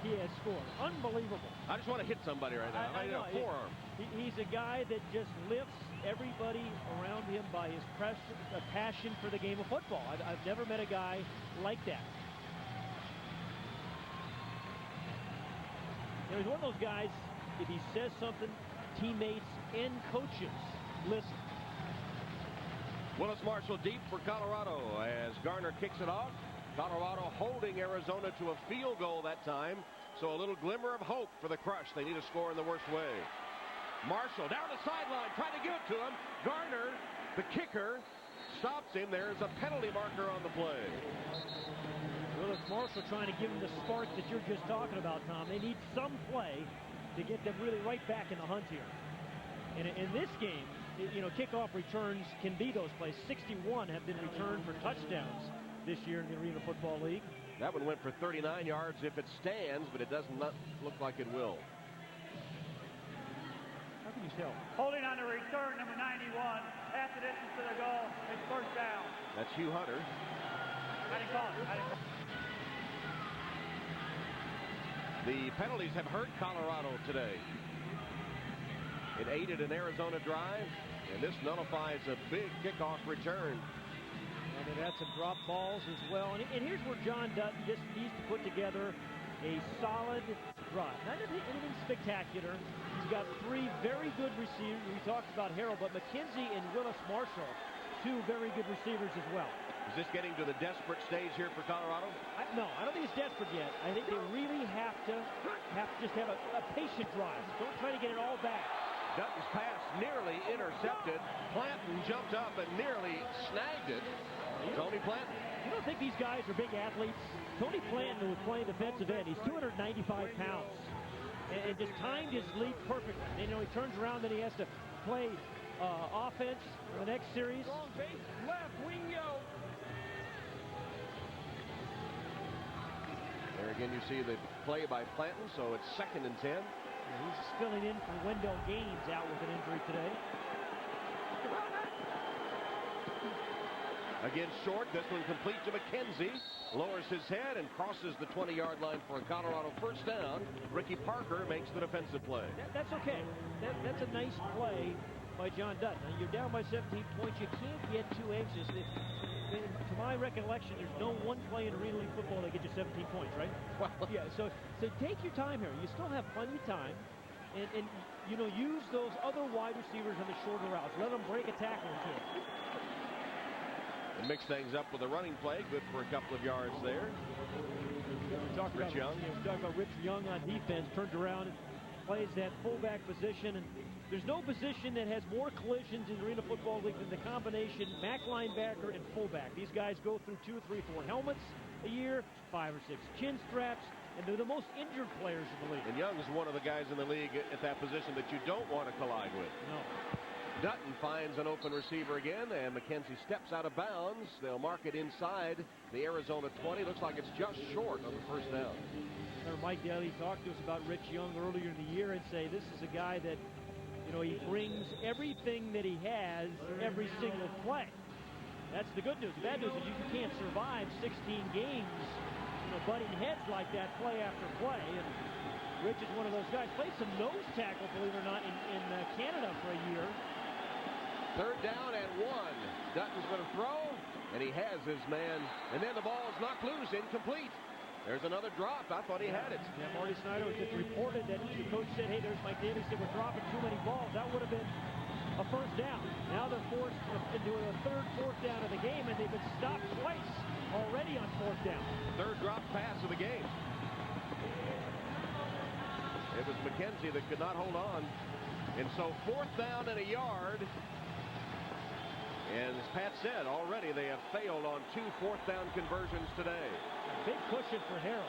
he has scored. Unbelievable. I just want to hit somebody right now. I know. Forearm. He's a guy that just lifts everybody around him by his passion for the game of football. I've never met a guy like that. You know, he's one of those guys, if he says something, teammates and coaches listen. Willis Marshall deep for Colorado as Garner kicks it off. Colorado holding Arizona to a field goal that time. So a little glimmer of hope for the Crush. They need a score in the worst way. Marshall down the sideline, trying to give it to him. Garner, the kicker, stops him. There's a penalty marker on the play. Willis Marshall trying to give him the spark that you're just talking about, Tom. They need some play to get them really right back in the hunt here. And in this game, you know, kickoff returns can be those plays. 61 have been returned for touchdowns this year in the Arena Football League. That one went for 39 yards if it stands, but it does not look like it will. How can you tell? Holding on the return, number 91. Half the distance to the goal. It's first down. That's Hugh Hunter. I didn't call it. The penalties have hurt Colorado today. It aided an Arizona drive, and this nullifies a big kickoff return. And they've had some drop balls as well. And here's where John Dutton just needs to put together a solid drive. Not anything spectacular. He's got 3 very good receivers. We talked about Harrell, but McKenzie and Willis Marshall, 2 very good receivers as well. Is this getting to the desperate stage here for Colorado? No, I don't think it's desperate yet. I think they really have to just have a patient drive. Don't try to get it all back. Dutton's pass nearly intercepted. Planton jumped up and nearly snagged it. Tony Planton. You don't think these guys are big athletes? Tony Planton was playing defensive end. He's 295 pounds. And just timed his leap perfectly. And, you know, he turns around, then he has to play offense in the next series. Long base, left, wing yo. There again you see the play by Planton, so it's 2nd and 10. He's filling in for Wendell Gaines out with an injury today. Again short, this one complete to McKenzie. Lowers his head and crosses the 20-yard line for a Colorado first down. Ricky Parker makes the defensive play. That's okay. That's a nice play by John Dutton. Now, you're down by 17 points. You can't get too anxious. To my recollection, there's no one play in Arena League football that gets you 17 points, right? Well, yeah, so take your time here. You still have plenty of time. And you know, use those other wide receivers on the shorter routes. Let them break a tackle or two. And mix things up with a running play. Good for a couple of yards there. Rich Young. We're talking about Rich Young on defense. Turns around and plays that fullback position. And there's no position that has more collisions in the Arena Football League than the combination Mac linebacker and fullback. These guys go through 2, 3, 4 helmets a year, 5 or 6 chin straps, and they're the most injured players in the league. And Young's one of the guys in the league at that position that you don't want to collide with. No. Dutton finds an open receiver again, and McKenzie steps out of bounds. They'll mark it inside the Arizona 20. Looks like it's just short of the first down. Mike Daly talked to us about Rich Young earlier in the year and say this is a guy that, you know, he brings everything that he has every single play. That's the good news. The bad news is you can't survive 16 games, you know, butting heads like that play after play. And Rich is one of those guys. Played some nose tackle, believe it or not, in Canada for a year. Third down and 1. Dutton's going to throw, and he has his man. And then the ball's knocked loose, incomplete. There's another drop. I thought he had it. Yeah, Marty Snyder just reported that the coach said, hey, there's Mike Daly said we're dropping too many balls. That would have been a first down. Now they're forced into a third, fourth down of the game, and they've been stopped twice already on fourth down. Third drop pass of the game. It was McKenzie that could not hold on. And so fourth down and a yard. And as Pat said, already they have failed on 2 fourth-down conversions today. Big cushion for Harrell.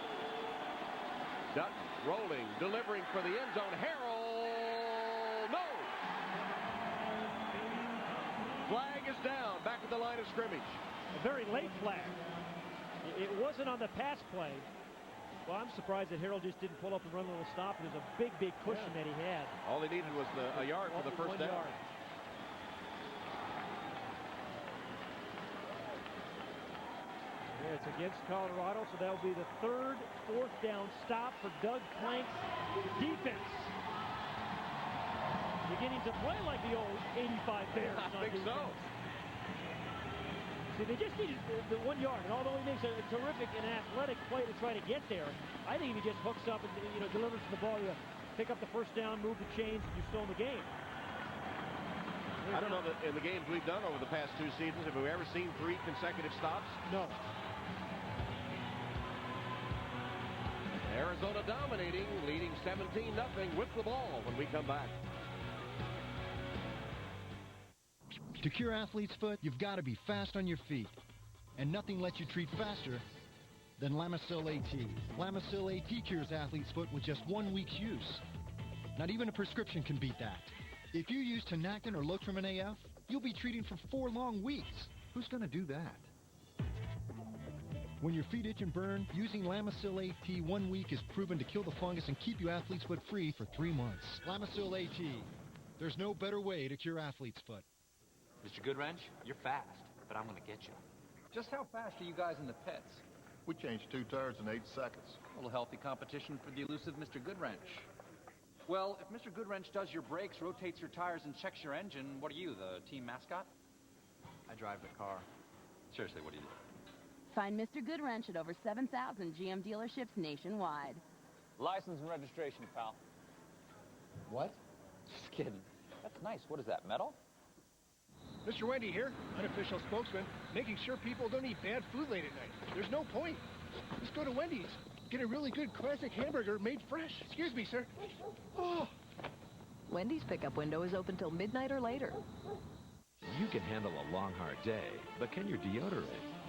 Dutton rolling, delivering for the end zone. Harrell, no! Flag is down, back at the line of scrimmage. A very late flag. It wasn't on the pass play. Well, I'm surprised that Harrell just didn't pull up and run a little stop. It was a big, big cushion that he had. All he needed was a yard for the first down. Yard. It's against Colorado, so that will be the third fourth down stop for Doug Plank's defense. Beginning to play like the old 85 Bears. I think so. See, they just needed the 1 yard, and although he makes a terrific and athletic play to try to get there, I think if he just hooks up and delivers the ball, you pick up the first down, move the chains, and you're still in the game. I don't know that in the games we've done over the past 2 seasons, have we ever seen 3 consecutive stops? No. Arizona dominating, leading 17-0 with the ball when we come back. To cure athlete's foot, you've got to be fast on your feet. And nothing lets you treat faster than Lamisil AT. Lamisil AT cures athlete's foot with just 1 week's use. Not even a prescription can beat that. If you use Tinactin or Lotrimin AF, you'll be treating for 4 long weeks. Who's going to do that? When your feet itch and burn, using Lamisil AT 1 week is proven to kill the fungus and keep you athlete's foot free for 3 months. Lamisil AT. There's no better way to cure athlete's foot. Mr. Goodwrench, you're fast, but I'm going to get you. Just how fast are you guys in the pits? We changed 2 tires in 8 seconds. A little healthy competition for the elusive Mr. Goodwrench. Well, if Mr. Goodwrench does your brakes, rotates your tires, and checks your engine, what are you, the team mascot? I drive the car. Seriously, what do you do? Find Mr. Goodwrench at over 7,000 GM dealerships nationwide. License and registration, pal. What? Just kidding. That's nice. What is that, metal? Mr. Wendy here, unofficial spokesman, making sure people don't eat bad food late at night. There's no point. Just go to Wendy's. Get a really good classic hamburger made fresh. Excuse me, sir. Oh. Wendy's pickup window is open till midnight or later. You can handle a long, hard day, but can your deodorant?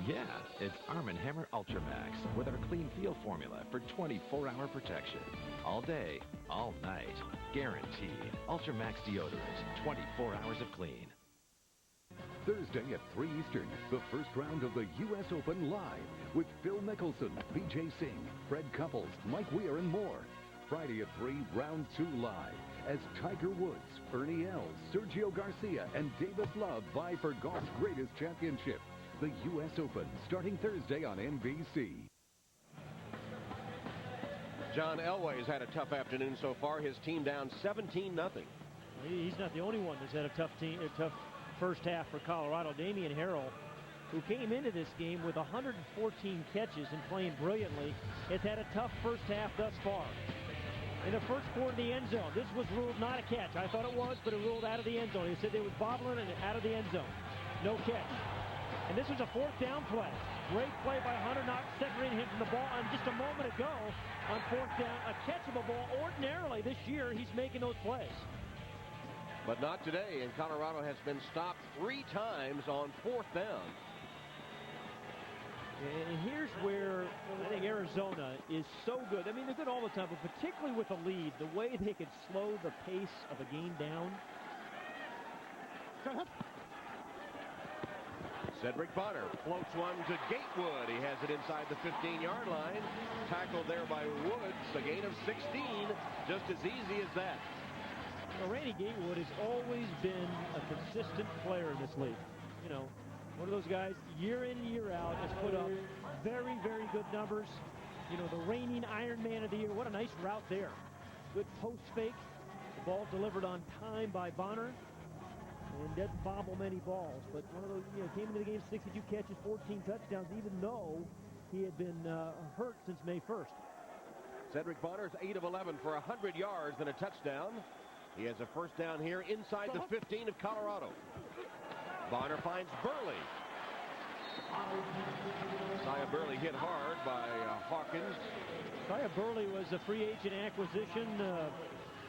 Yeah, it's Arm & Hammer Ultra Max with our Clean Feel formula for 24-hour protection. All day, all night. Guaranteed. Ultra Max deodorant. 24 hours of clean. Thursday at 3 Eastern, the first round of the U.S. Open live with Phil Mickelson, Vijay Singh, Fred Couples, Mike Weir, and more. Friday at 3, round 2 live as Tiger Woods, Ernie Els, Sergio Garcia, and Davis Love vie for golf's greatest championship. The U.S. Open, starting Thursday on NBC. John Elway's had a tough afternoon so far. His team down 17-0. He's not the only one that's had a tough first half for Colorado. Damian Harrell, who came into this game with 114 catches and playing brilliantly, has had a tough first half thus far. In the first quarter, the end zone. This was ruled not a catch. I thought it was, but it ruled out of the end zone. He said they was bobbling and out of the end zone. No catch. And this was a fourth down play. Great play by Hunter, not separating him from the ball. And just a moment ago, on fourth down, a catchable ball. Ordinarily, this year, he's making those plays. But not today, and Colorado has been stopped 3 times on fourth down. And here's where I think Arizona is so good. I mean, they're good all the time, but particularly with the lead, the way they could slow the pace of a game down. Cedric Bonner floats one to Gatewood. He has it inside the 15-yard line. Tackled there by Woods. A gain of 16. Just as easy as that. Well, Randy Gatewood has always been a consistent player in this league. You know, one of those guys, year in, year out, has put up very, very good numbers. You know, the reigning Iron Man of the year. What a nice route there. Good post fake. The ball delivered on time by Bonner. And doesn't bobble many balls. But one of those, you know, came into the game 62 catches, 14 touchdowns, even though he had been hurt since May 1st. Cedric Bonner's 8 of 11 for 100 yards and a touchdown. He has a first down here inside the 15 of Colorado. Bonner finds Burley. Isaiah Burley hit hard by Hawkins. Isaiah Burley was a free agent acquisition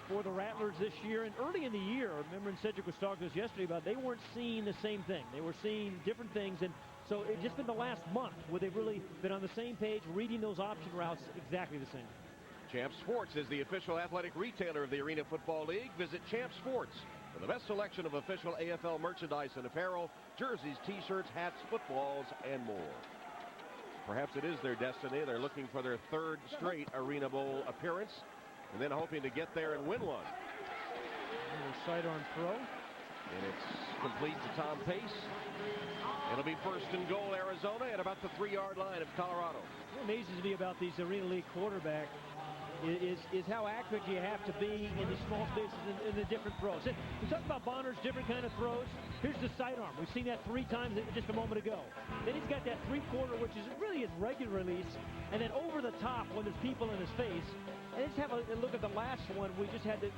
for the Rattlers this year. And early in the year, remember, Cedric was talking to us yesterday about they weren't seeing the same thing. They were seeing different things. And so it's just been the last month where they've really been on the same page, reading those option routes exactly the same. Champ Sports is the official athletic retailer of the Arena Football League. Visit Champ Sports for the best selection of official AFL merchandise and apparel, jerseys, t-shirts, hats, footballs, and more. Perhaps it is their destiny. They're looking for their 3rd straight Arena Bowl appearance, and then hoping to get there and win one. Sidearm throw. And it's complete to Tom Pace. It'll be first and goal, Arizona, at about the 3-yard line of Colorado. What amazes me about these Arena League quarterbacks is how accurate you have to be in these small spaces in the different throws. We talked about Bonner's different kind of throws. Here's the sidearm. We've seen that 3 times just a moment ago. Then he's got that 3-quarter, which is really his regular release, and then over the top when there's people in his face. And let's have a look at the last one. We just had the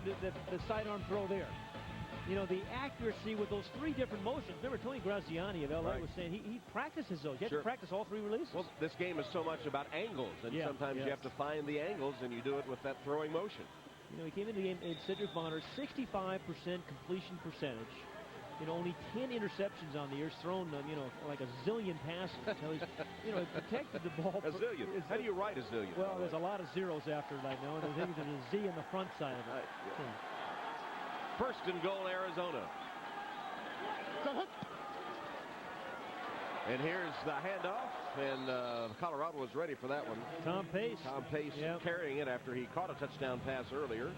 sidearm throw there. You know, the accuracy with those 3 different motions. Remember, Tony Graziani of LA was saying he practices those. You have to practice all 3 releases. Well, this game is so much about angles, and sometimes you have to find the angles, and you do it with that throwing motion. You know, he came into the game in Cedric Bonner, 65% completion percentage. You know, only 10 interceptions on the year. He's thrown, you know, like a zillion passes. So he's, you know, he protected the ball. A zillion. How do you write a zillion? Well, there's a lot of zeros after it, I know, and I think there's a Z on the front side of it. First and goal, Arizona. And here's the handoff, and Colorado was ready for that one. Tom Pace. Tom Pace carrying it after he caught a touchdown pass earlier.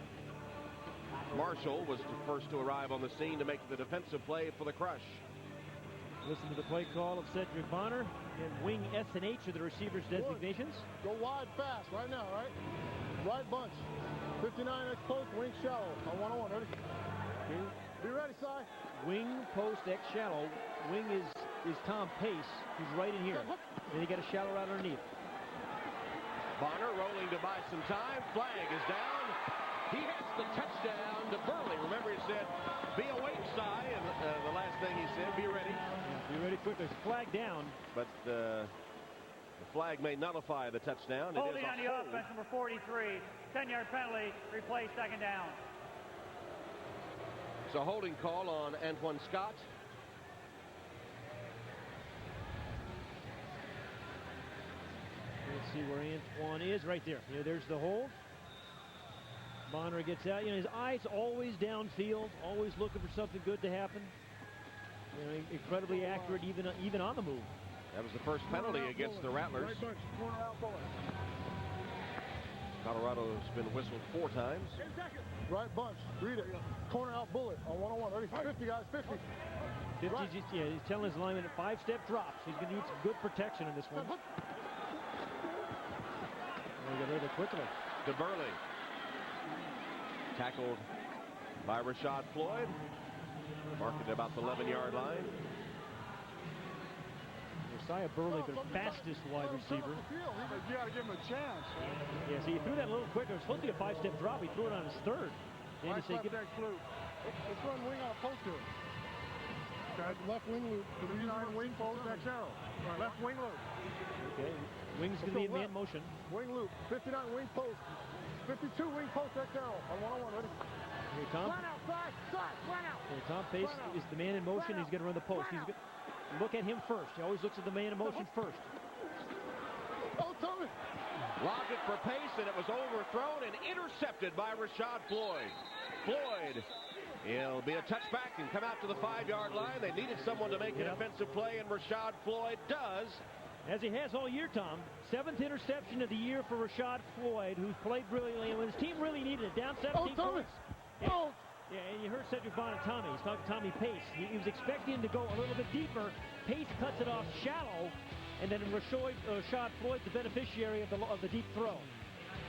Marshall was the first to arrive on the scene to make the defensive play for the crush. Listen to the play call of Cedric Bonner, and wing S and H are the receivers' designations. Go wide fast right now, right? Right bunch. 59 X post, wing shallow on 101. Ready? Okay. Be ready, Si. Wing post X shallow. Wing is Tom Pace, who's right in here. Then you got a shallow route underneath. Bonner rolling to buy some time. Flag is down. He has the touchdown to Burley. Remember, he said, be awake, Si, and the last thing he said, be ready. Be ready quickly. There's a flag down. But the flag may nullify the touchdown. Holding on the offense, number 43. 10-yard penalty, replay 2nd down. It's a holding call on Antoine Scott. Let's see where Antoine is. Right there. Yeah, there's the hold. Bonner gets out. You know, his eyes always downfield, always looking for something good to happen. You know, incredibly accurate even on the move. That was the first penalty against the Rattlers. Right bunch, corner out bullet. Colorado's been whistled 4 times. Right bunch, read it. Corner out bullet on 101. Ready? 50, guys, 50. 50, right. Yeah, he's telling his lineman 5-step drops. He's going to need some good protection in this one. We'll get rid of it quickly. To Burley. Tackled by Rashad Floyd. Marked at about the 11-yard line. Josiah Burley, the fastest wide receiver. You got to give him a chance. Yeah, see, he threw that a little quicker. It was supposed to be a 5-step drop. He threw it on his third. Nice left leg fluke. Let's run wing on a post here. Okay, left wing loop. 39 wing post, next arrow. Right, left wing loop. Okay, wing's going to be in man motion. Wing loop, 59 wing post. 52 wing post, next arrow. On one-on-one, ready? Here, Tom. Line out, side, line out. Okay, Tom Pace is the man in motion. He's going to run the post. He's going to look at him first. He always looks at the man in motion first. Oh, Tommy. Lobbed it for Pace, and it was overthrown and intercepted by Rashad Floyd. Floyd, it'll be a touchback and come out to the 5-yard line. They needed someone to make an offensive play, and Rashad Floyd does. As he has all year, Tom. 7th interception of the year for Rashad Floyd, who's played brilliantly. And when his team really needed it, down 17 points. Yeah, and you heard Cedric Bonner, Tommy. He's talking to Tommy Pace. He was expecting to go a little bit deeper. Pace cuts it off shallow, and then Rashad Floyd's the beneficiary of the deep throw.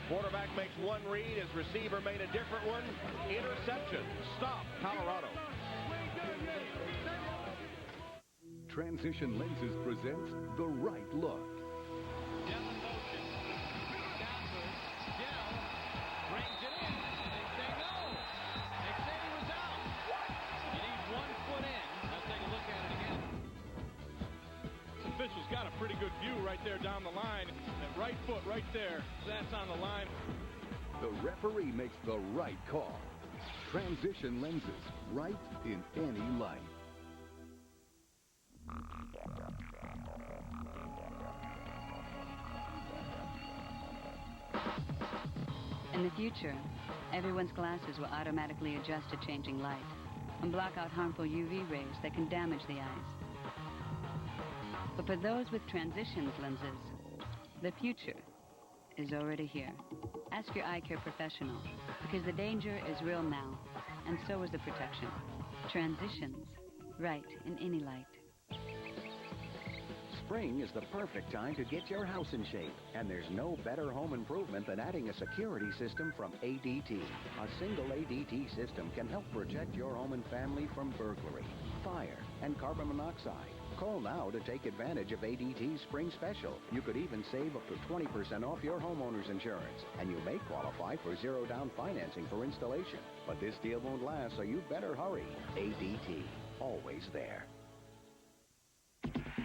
Quarterback makes one read. His receiver made a different one. Interception. Stop, Colorado. Transition Lenses presents The Right Look. Official's got a pretty good view right there down the line. That right foot right there, that's on the line. The referee makes the right call. Transition Lenses, right in any light. In the future, everyone's glasses will automatically adjust to changing light and block out harmful UV rays that can damage the eyes. But for those with transitions lenses, the future is already here. Ask your eye care professional, because the danger is real now, and so is the protection. Transitions, right in any light. Spring is the perfect time to get your house in shape, and there's no better home improvement than adding a security system from ADT. A single ADT system can help protect your home and family from burglary, fire, and carbon monoxide. Call now to take advantage of ADT's Spring Special. You could even save up to 20% off your homeowner's insurance, and you may qualify for zero-down financing for installation. But this deal won't last, so you'd better hurry. ADT, always there.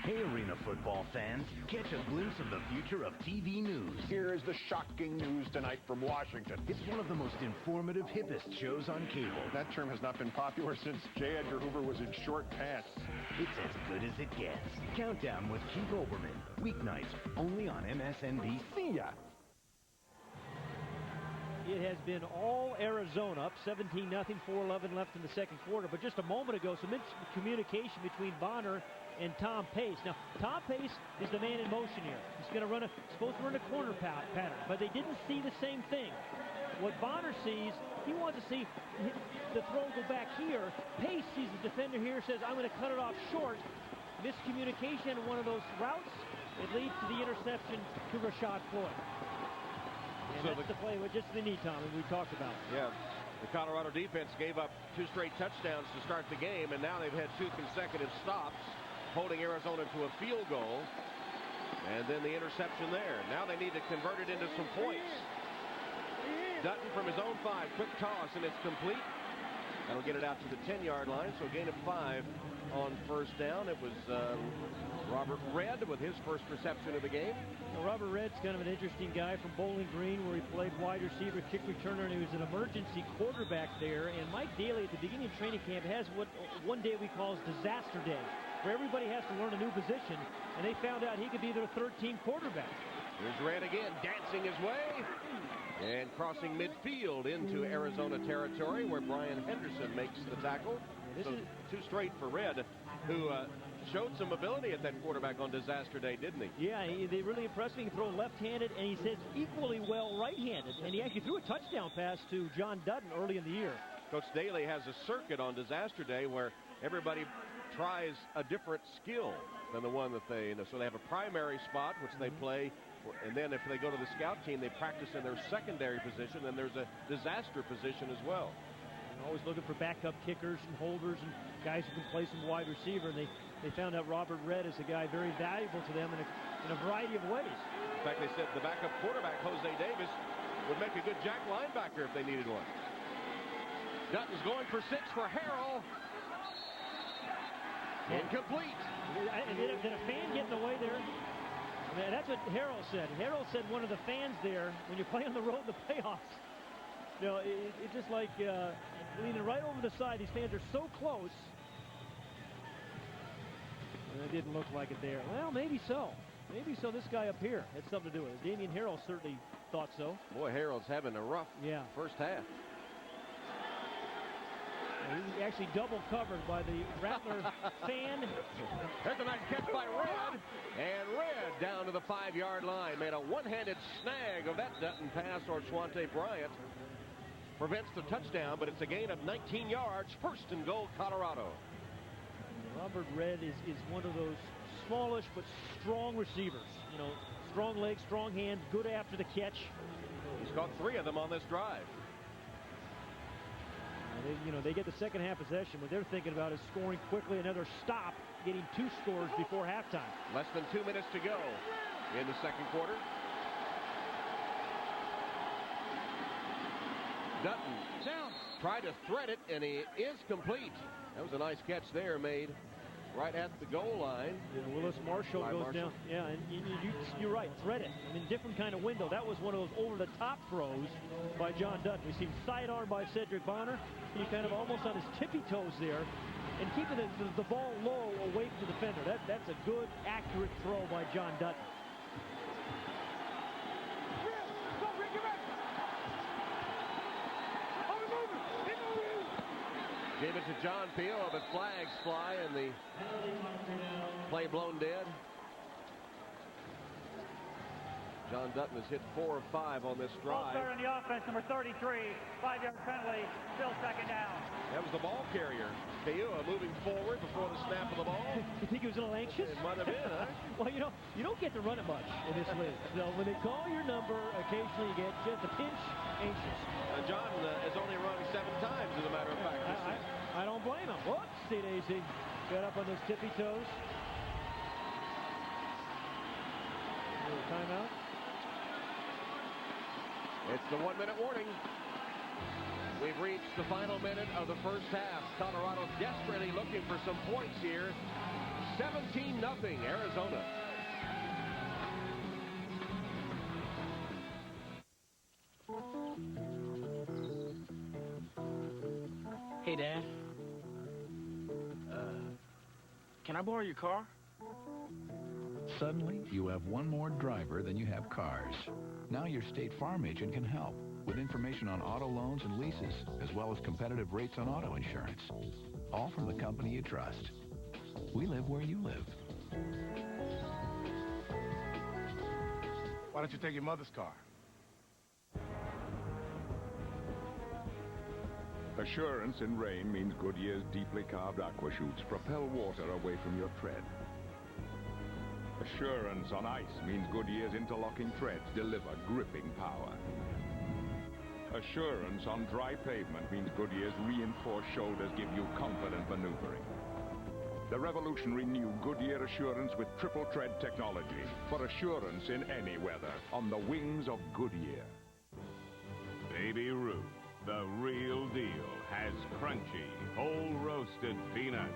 Hey, Arena football fans, catch a glimpse of the future of TV news. Here is the shocking news tonight from Washington. It's one of the most informative, hippest shows on cable. That term has not been popular since J. Edgar Hoover was in short pants. It's as good as it gets. Countdown with Keith Olbermann. Weeknights, only on MSNBC. See ya! It has been all Arizona, up 17-0, 4:11 left in the second quarter. But just a moment ago, some communication between Bonner and Tom Pace. Now, Tom Pace is the man in motion here. He's going to supposed to run a corner pattern, but they didn't see the same thing. What Bonner sees, he wants to see the throw go back here. Pace sees the defender here, says, I'm going to cut it off short. Miscommunication in one of those routes. It leads to the interception to Rashad Floyd. And so that's the play with just the knee, Tommy, we talked about. Yeah. The Colorado defense gave up 2 straight touchdowns to start the game, and now they've had 2 consecutive stops, holding Arizona to a field goal, and then the interception there. Now they need to convert it into some points. Dutton from his own 5, quick toss, and it's complete. That'll get it out to the 10-yard line, so a gain of 5 on first down. It was Robert Redd with his first reception of the game. Now, Robert Redd's kind of an interesting guy from Bowling Green, where he played wide receiver, kick returner, and he was an emergency quarterback there. And Mike Daly at the beginning of training camp has what one day we call disaster day, where everybody has to learn a new position, and they found out he could be their third-team quarterback. Here's Redd again, dancing his way, and crossing midfield into Arizona territory, where Brian Henderson makes the tackle. So 2 straight for Redd, who showed some ability at that quarterback on disaster day, didn't he? Yeah, they really impressed me. He can throw left-handed, and he says equally well right-handed. And he actually threw a touchdown pass to John Dutton early in the year. Coach Daly has a circuit on disaster day where everybody tries a different skill than the one that they, so they have a primary spot, which they play, and then if they go to the scout team, they practice in their secondary position, and there's a disaster position as well. always looking for backup kickers and holders and guys who can play some wide receiver. And they found out Robert Red is a guy very valuable to them in a variety of ways. In fact, they said the backup quarterback, Jose Davis, would make a good jack linebacker if they needed one. Dutton's going for 6 for Harrell. Incomplete. And did a fan get in the way there? I mean, that's what Harrell said. Harrell said one of the fans there, when you play on the road in the playoffs, you know, it's just like leaning right over the side. These fans are so close. And it didn't look like it there. Well, maybe so. Maybe so. This guy up here had something to do with it. Damian Harrell certainly thought so. Boy, Harrell's having a rough first half. He's actually double covered by the Rattler fan. There's a nice catch by Red. And Red down to the 5-yard line. Made a one-handed snag of that Dutton pass, or Schwante Bryant prevents the touchdown, but it's a gain of 19 yards. First and goal, Colorado. Robert Red is one of those smallish but strong receivers. You know, strong legs, strong hands, good after the catch. He's caught 3 of them on this drive. They get the second half possession. What they're thinking about is scoring quickly, another stop, getting 2 scores before halftime. Less than 2 minutes to go in the second quarter. Dutton tried to thread it, and he is complete. That was a nice catch there, made right at the goal line. And Willis Marshall goes down. Yeah, and you're right, thread it. I mean, different kind of window. That was one of those over-the-top throws by John Dutton. We see him sidearm by Cedric Bonner. He kind of almost on his tippy toes there, and keeping the ball low away from the defender. That's a good, accurate throw by John Dutton. Gave it to John Peel, but flags fly and the play blown dead. John Dutton has hit 4 of 5 on this drive. Ball in the offense, number 33, 5-yard penalty, still second down. That was the ball carrier. Peel moving forward before the snap of the ball. You think he was a little anxious? It might have been, huh? Well, you don't get to run it much in this league. So when they call your number, occasionally you get just a pinch anxious. John has only run 7 times, as a matter of fact. I don't blame him. Whoopsie daisy. Got up on those tippy toes. Timeout. It's the 1-minute warning. We've reached the final minute of the first half. Colorado desperately looking for some points here. 17-0 Arizona. Hey, Dad. Can I borrow your car? Suddenly, you have one more driver than you have cars. Now your State Farm agent can help with information on auto loans and leases, as well as competitive rates on auto insurance. All from the company you trust. We live where you live. Why don't you take your mother's car? Assurance in rain means Goodyear's deeply carved aqua chutes propel water away from your tread. Assurance on ice means Goodyear's interlocking threads deliver gripping power. Assurance on dry pavement means Goodyear's reinforced shoulders give you confident maneuvering. The revolutionary new Goodyear Assurance with triple tread technology for assurance in any weather on the wings of Goodyear. Baby Ruth, the real deal, has crunchy, whole roasted peanuts.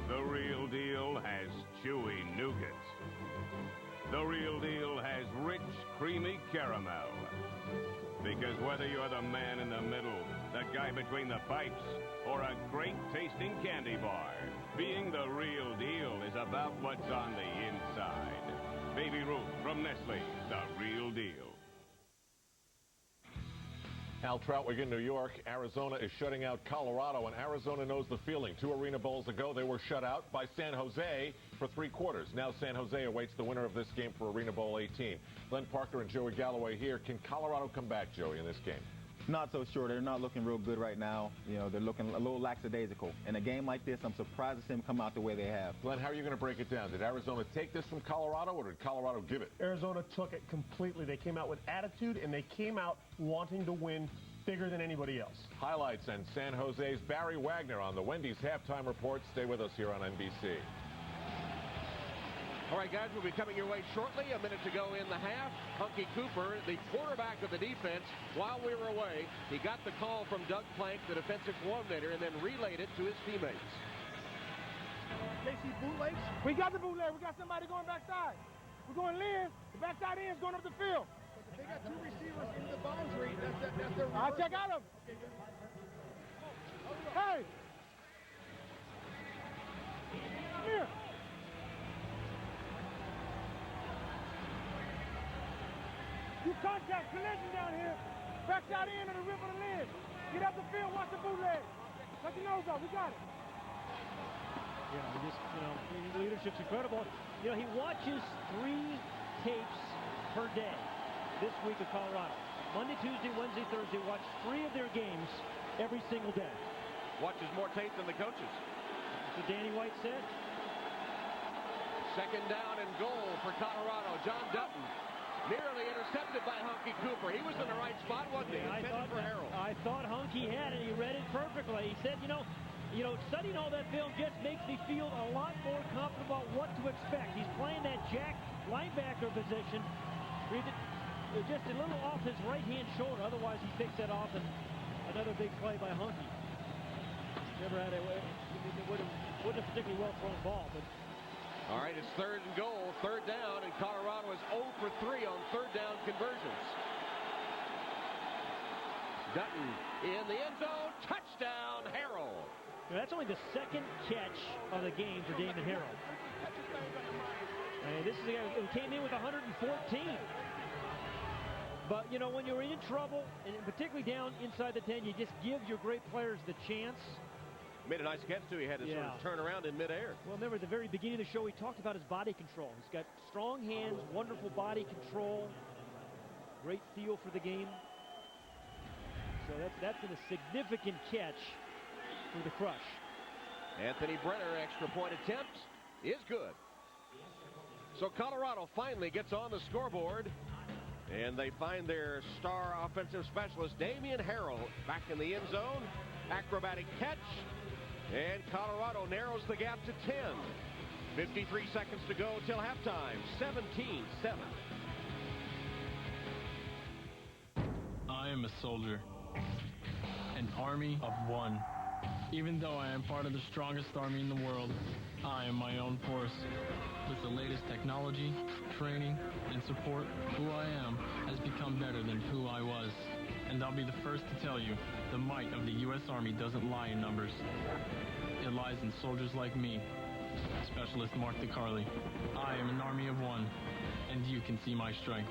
The real deal has chewy nougat. The real deal has rich, creamy caramel. Because whether you're the man in the middle, the guy between the pipes, or a great-tasting candy bar, being the real deal is about what's on the inside. Baby Ruth from Nestle, the real deal. Al Troutwig in New York. Arizona is shutting out Colorado, and Arizona knows the feeling. 2 Arena Bowls ago, they were shut out by San Jose for 3 quarters. Now San Jose awaits the winner of this game for Arena Bowl 18. Glenn Parker and Joey Galloway here. Can Colorado come back, Joey, in this game? Not so sure. They're not looking real good right now. You know, they're looking a little lackadaisical. In a game like this, I'm surprised to see them come out the way they have. Glenn, how are you going to break it down? Did Arizona take this from Colorado, or did Colorado give it? Arizona took it completely. They came out with attitude, and they came out wanting to win bigger than anybody else. Highlights and San Jose's Barry Wagner on the Wendy's halftime report. Stay with us here on NBC. All right, guys, we'll be coming your way shortly. A minute to go in the half. Hunky Cooper, the quarterback of the defense, while we were away, he got the call from Doug Plank, the defensive coordinator, and then relayed it to his teammates. They see bootlegs? We got the bootleg. We got somebody going backside. We're going in. The backside end's going up the field. If they got two receivers in the boundary, that's their reverse. I'll check out of them. Hey! Come here. You contact collision down here. Backside end of the rip of the lid. Get up the field, watch the bootleg. Let your nose out. We got it. Yeah, leadership's incredible. He watches 3 tapes per day this week of Colorado. Monday, Tuesday, Wednesday, Thursday. Watch 3 of their games every single day. Watches more tape than the coaches. That's what Danny White said. Second down and goal for Colorado. John Dutton nearly intercepted by Hunky Cooper. He was in the right spot, wasn't he? I thought Hunky had it. He read it perfectly. He said, studying all that film just makes me feel a lot more confident about what to expect. He's playing that jack linebacker position. Just a little off his right-hand shoulder. Otherwise, he takes that off, and another big play by Hunky. Never had wouldn't have particularly well thrown ball, but. All right, it's third and goal, third down, and Colorado is 0 for 3 on third down conversions. Dutton in the end zone, touchdown, Harrell. That's only the second catch of the game for Damon Harrell. This is a guy who came in with 114. But, when you're in trouble, and particularly down inside the 10, you just give your great players the chance. Made a nice catch, too. He had to sort of turn around in midair. Well, remember, at the very beginning of the show, he talked about his body control. He's got strong hands, wonderful body control, great feel for the game. So that's been a significant catch for the Crush. Anthony Brenner, extra point attempt, is good. So Colorado finally gets on the scoreboard, and they find their star offensive specialist, Damian Harrell, back in the end zone. Acrobatic catch. And Colorado narrows the gap to 10. 53 seconds to go till halftime. 17-7. I am a soldier. An army of one. Even though I am part of the strongest army in the world, I am my own force. With the latest technology, training, and support, who I am has become better than who I was. And I'll be the first to tell you, the might of the U.S. Army doesn't lie in numbers. It lies in soldiers like me, Specialist Mark DeCarly. I am an army of one, and you can see my strength.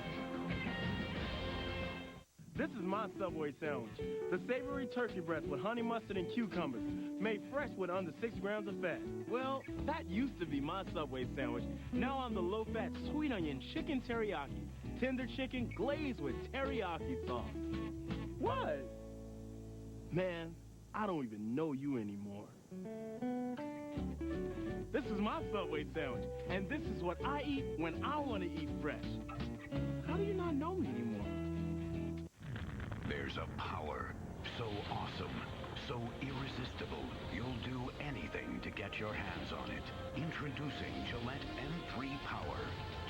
This is my Subway sandwich. The savory turkey breast with honey mustard and cucumbers, made fresh with under 6 grams of fat. Well, that used to be my Subway sandwich. Now I'm the low-fat sweet onion chicken teriyaki. Tender chicken glazed with teriyaki sauce. What? Man, I don't even know you anymore. This is my Subway sandwich, and this is what I eat when I want to eat fresh. How do you not know me anymore? There's a power so awesome, so irresistible, you'll do anything to get your hands on it. Introducing Gillette M3 Power.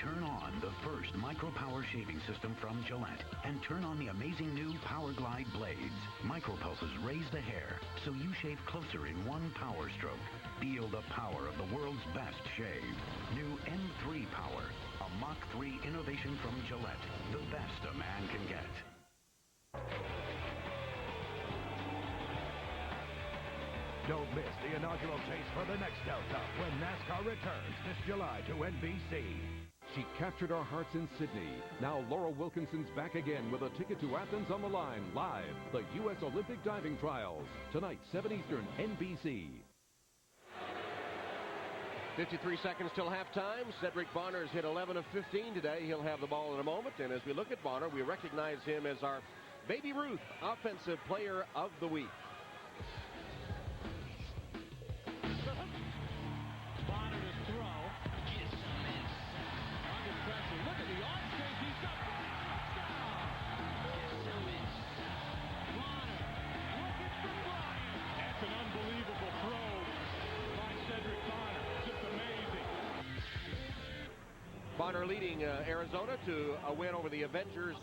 Turn on the first micro power shaving system from Gillette and turn on the amazing new Power Glide blades. Micropulses raise the hair so you shave closer in one power stroke. Feel the power of the world's best shave. New M3 Power, a Mach 3 innovation from Gillette. The best a man can get. Don't miss the inaugural chase for the next Delta when NASCAR returns this July to NBC. She captured our hearts in Sydney. Now Laura Wilkinson's back again with a ticket to Athens on the line. Live, the U.S. Olympic Diving Trials. Tonight, 7 Eastern, NBC. 53 seconds till halftime. Cedric Bonner's hit 11 of 15 today. He'll have the ball in a moment. And as we look at Bonner, we recognize him as our Baby Ruth Offensive Player of the Week. Look at the arm strength he's got. Touchdown! Hunter leading Arizona to a win over the Avengers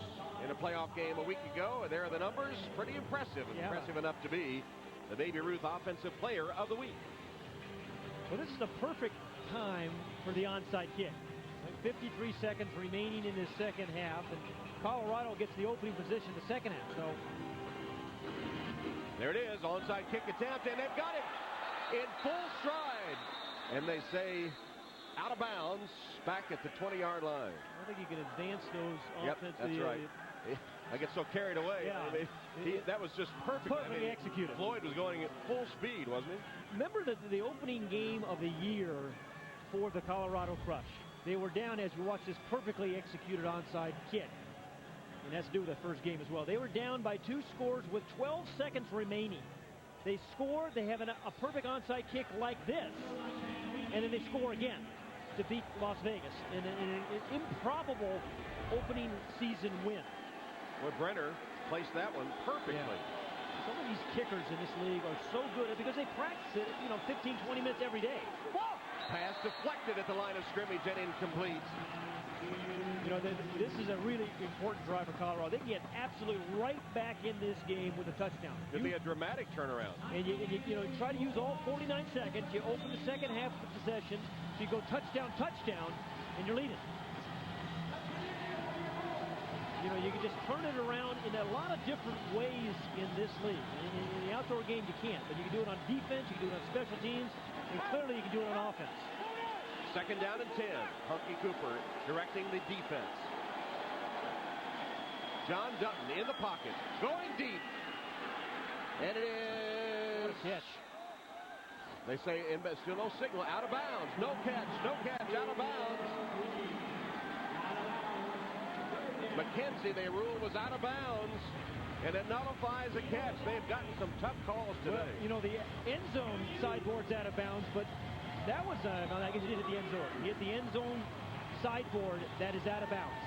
in a playoff game a week ago. And there are the numbers. Pretty impressive. Yeah. Impressive enough to be the Baby Ruth Offensive Player of the Week. Well, this is the perfect time for the onside kick. Like 53 seconds remaining in this second half, and Colorado gets the opening position the second half. So there it is, onside kick attempt, and they've got it in full stride. And they say out of bounds back at the 20-yard line. I think you can advance those offensive. That's right. I get so carried away. Yeah. I mean, that was just perfect. Perfectly executed. Floyd was going at full speed, wasn't he? Remember the opening game of the year for the Colorado Crush. They were down, as we watched this perfectly executed onside kick. And that's due to the first game as well. They were down by 2 scores with 12 seconds remaining. They score, they have a perfect onside kick like this, and then they score again to beat Las Vegas in an improbable opening season win. Well, Brenner placed that one perfectly. Yeah. Some of these kickers in this league are so good because they practice it, 15, 20 minutes every day. Whoa! Pass deflected at the line of scrimmage and incomplete. This is a really important drive for Colorado. They can get absolutely right back in this game with a touchdown. Could be a dramatic turnaround. And you try to use all 49 seconds. You open the second half of the possession. So you go touchdown, and you're leading. You can just turn it around in a lot of different ways in this league. In the outdoor game, you can't. But you can do it on defense, you can do it on special teams, and clearly you can do it on offense. Second down and 10. Hunky Cooper directing the defense. John Dutton in the pocket, going deep. And it is... What a catch. They say, still no signal, out of bounds. No catch, out of bounds. McKenzie, they ruled, was out of bounds. And it nullifies a catch. They've gotten some tough calls today. Well, the end zone sideboard's out of bounds, but that was, I guess he did hit the end zone. He hit the end zone sideboard that is out of bounds.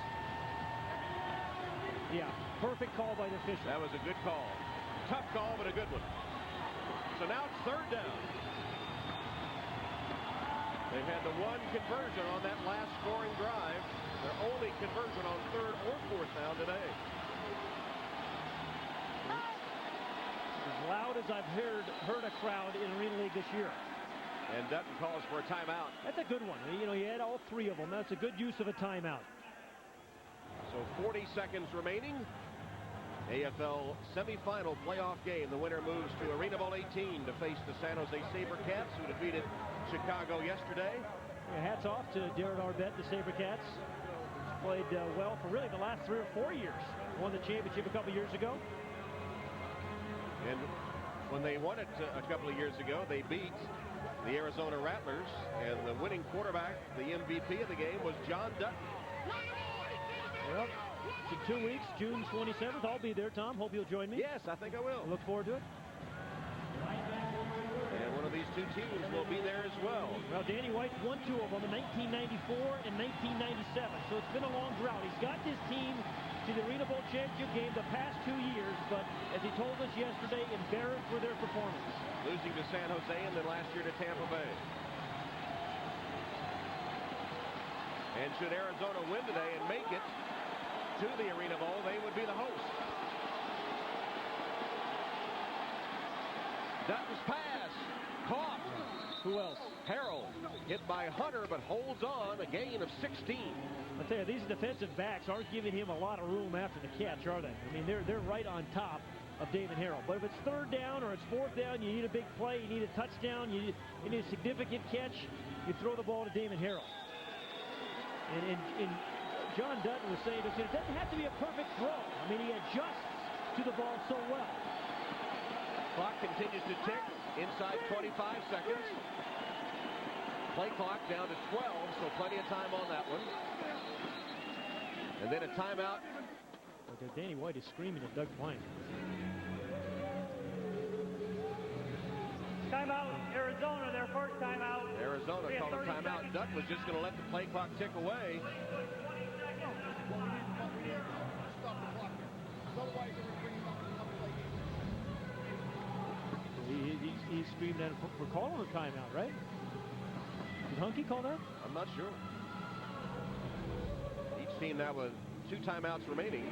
Yeah, perfect call by the official. That was a good call. Tough call, but a good one. So now it's third down. They've had the one conversion on that last scoring drive. Their only conversion on third or fourth down today. As loud as I've heard a crowd in Arena League this year. And Dutton calls for a timeout. That's a good one. He had all 3 of them. That's a good use of a timeout. So 40 seconds remaining. AFL semifinal playoff game. The winner moves to Arena Bowl 18 to face the San Jose SaberCats, who defeated Chicago yesterday. Yeah, hats off to Darren Arbette, the SaberCats. Played well for really the last 3 or 4 years. Won the championship a couple years ago. And when they won it a couple of years ago, they beat the Arizona Rattlers, and the winning quarterback, the MVP of the game, was John Dutton. Well, in 2 weeks, June 27th, I'll be there, Tom. Hope you'll join me. Yes, I think I will. Look forward to it. And one of these 2 teams will be there as well. Well, Danny White won 2 of them in 1994 and 1997, so it's been a long drought. He's got this team to the Arena Bowl championship game the past 2 years, but as he told us yesterday, embarrassed for their performance. Losing to San Jose and then last year to Tampa Bay. And should Arizona win today and make it to the Arena Bowl, they would be the host. Dutton's pass, caught. Who else? Harrell, hit by Hunter, but holds on, a gain of 16. I tell you, these defensive backs aren't giving him a lot of room after the catch, are they? I mean, they're right on top of David Harrell. But if it's third down or it's fourth down, you need a big play, you need a touchdown, you need a significant catch, you throw the ball to David Harrell. And John Dutton was saying this, it doesn't have to be a perfect throw. I mean, he adjusts to the ball so well. Clock continues to tick inside 25 seconds. Play clock down to 12, so plenty of time on that one. And then a timeout. Okay, Danny White is screaming at Doug Plank. Timeout, Arizona, their first timeout. Arizona called a timeout. Dutton was just going to let the play clock tick away. He screamed at him for calling a timeout, right? Did Hunky call that? I'm not sure. team now with 2 timeouts remaining.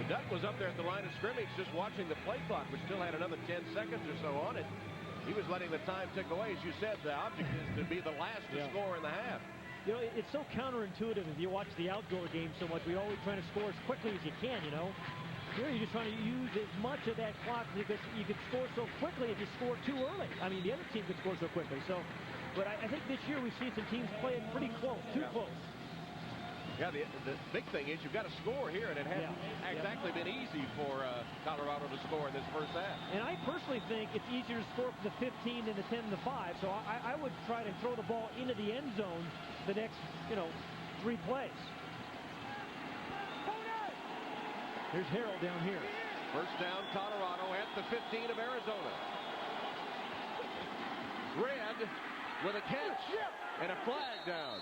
Dutton was up there at the line of scrimmage just watching the play clock, which still had another 10 seconds or so on it. He was letting the time tick away. As you said, the object is to be the last to score in the half. You know, it's so counterintuitive if you watch the outdoor game so much. We're always trying to score as quickly as you can, you know. Here you're just trying to use as much of that clock because you could score so quickly if you score too early. I mean, the other team could score so quickly. So, but I think this year we've seen some teams play it pretty close, too close. Yeah, the big thing is you've got to score here, and it hasn't exactly been easy for Colorado to score in this first half. And I personally think it's easier to score from the 15 than the 10 and the 5, so I would try to throw the ball into the end zone the next, 3 plays. Here's Harrell down here. First down, Colorado at the 15 of Arizona. Red with a catch and a flag down.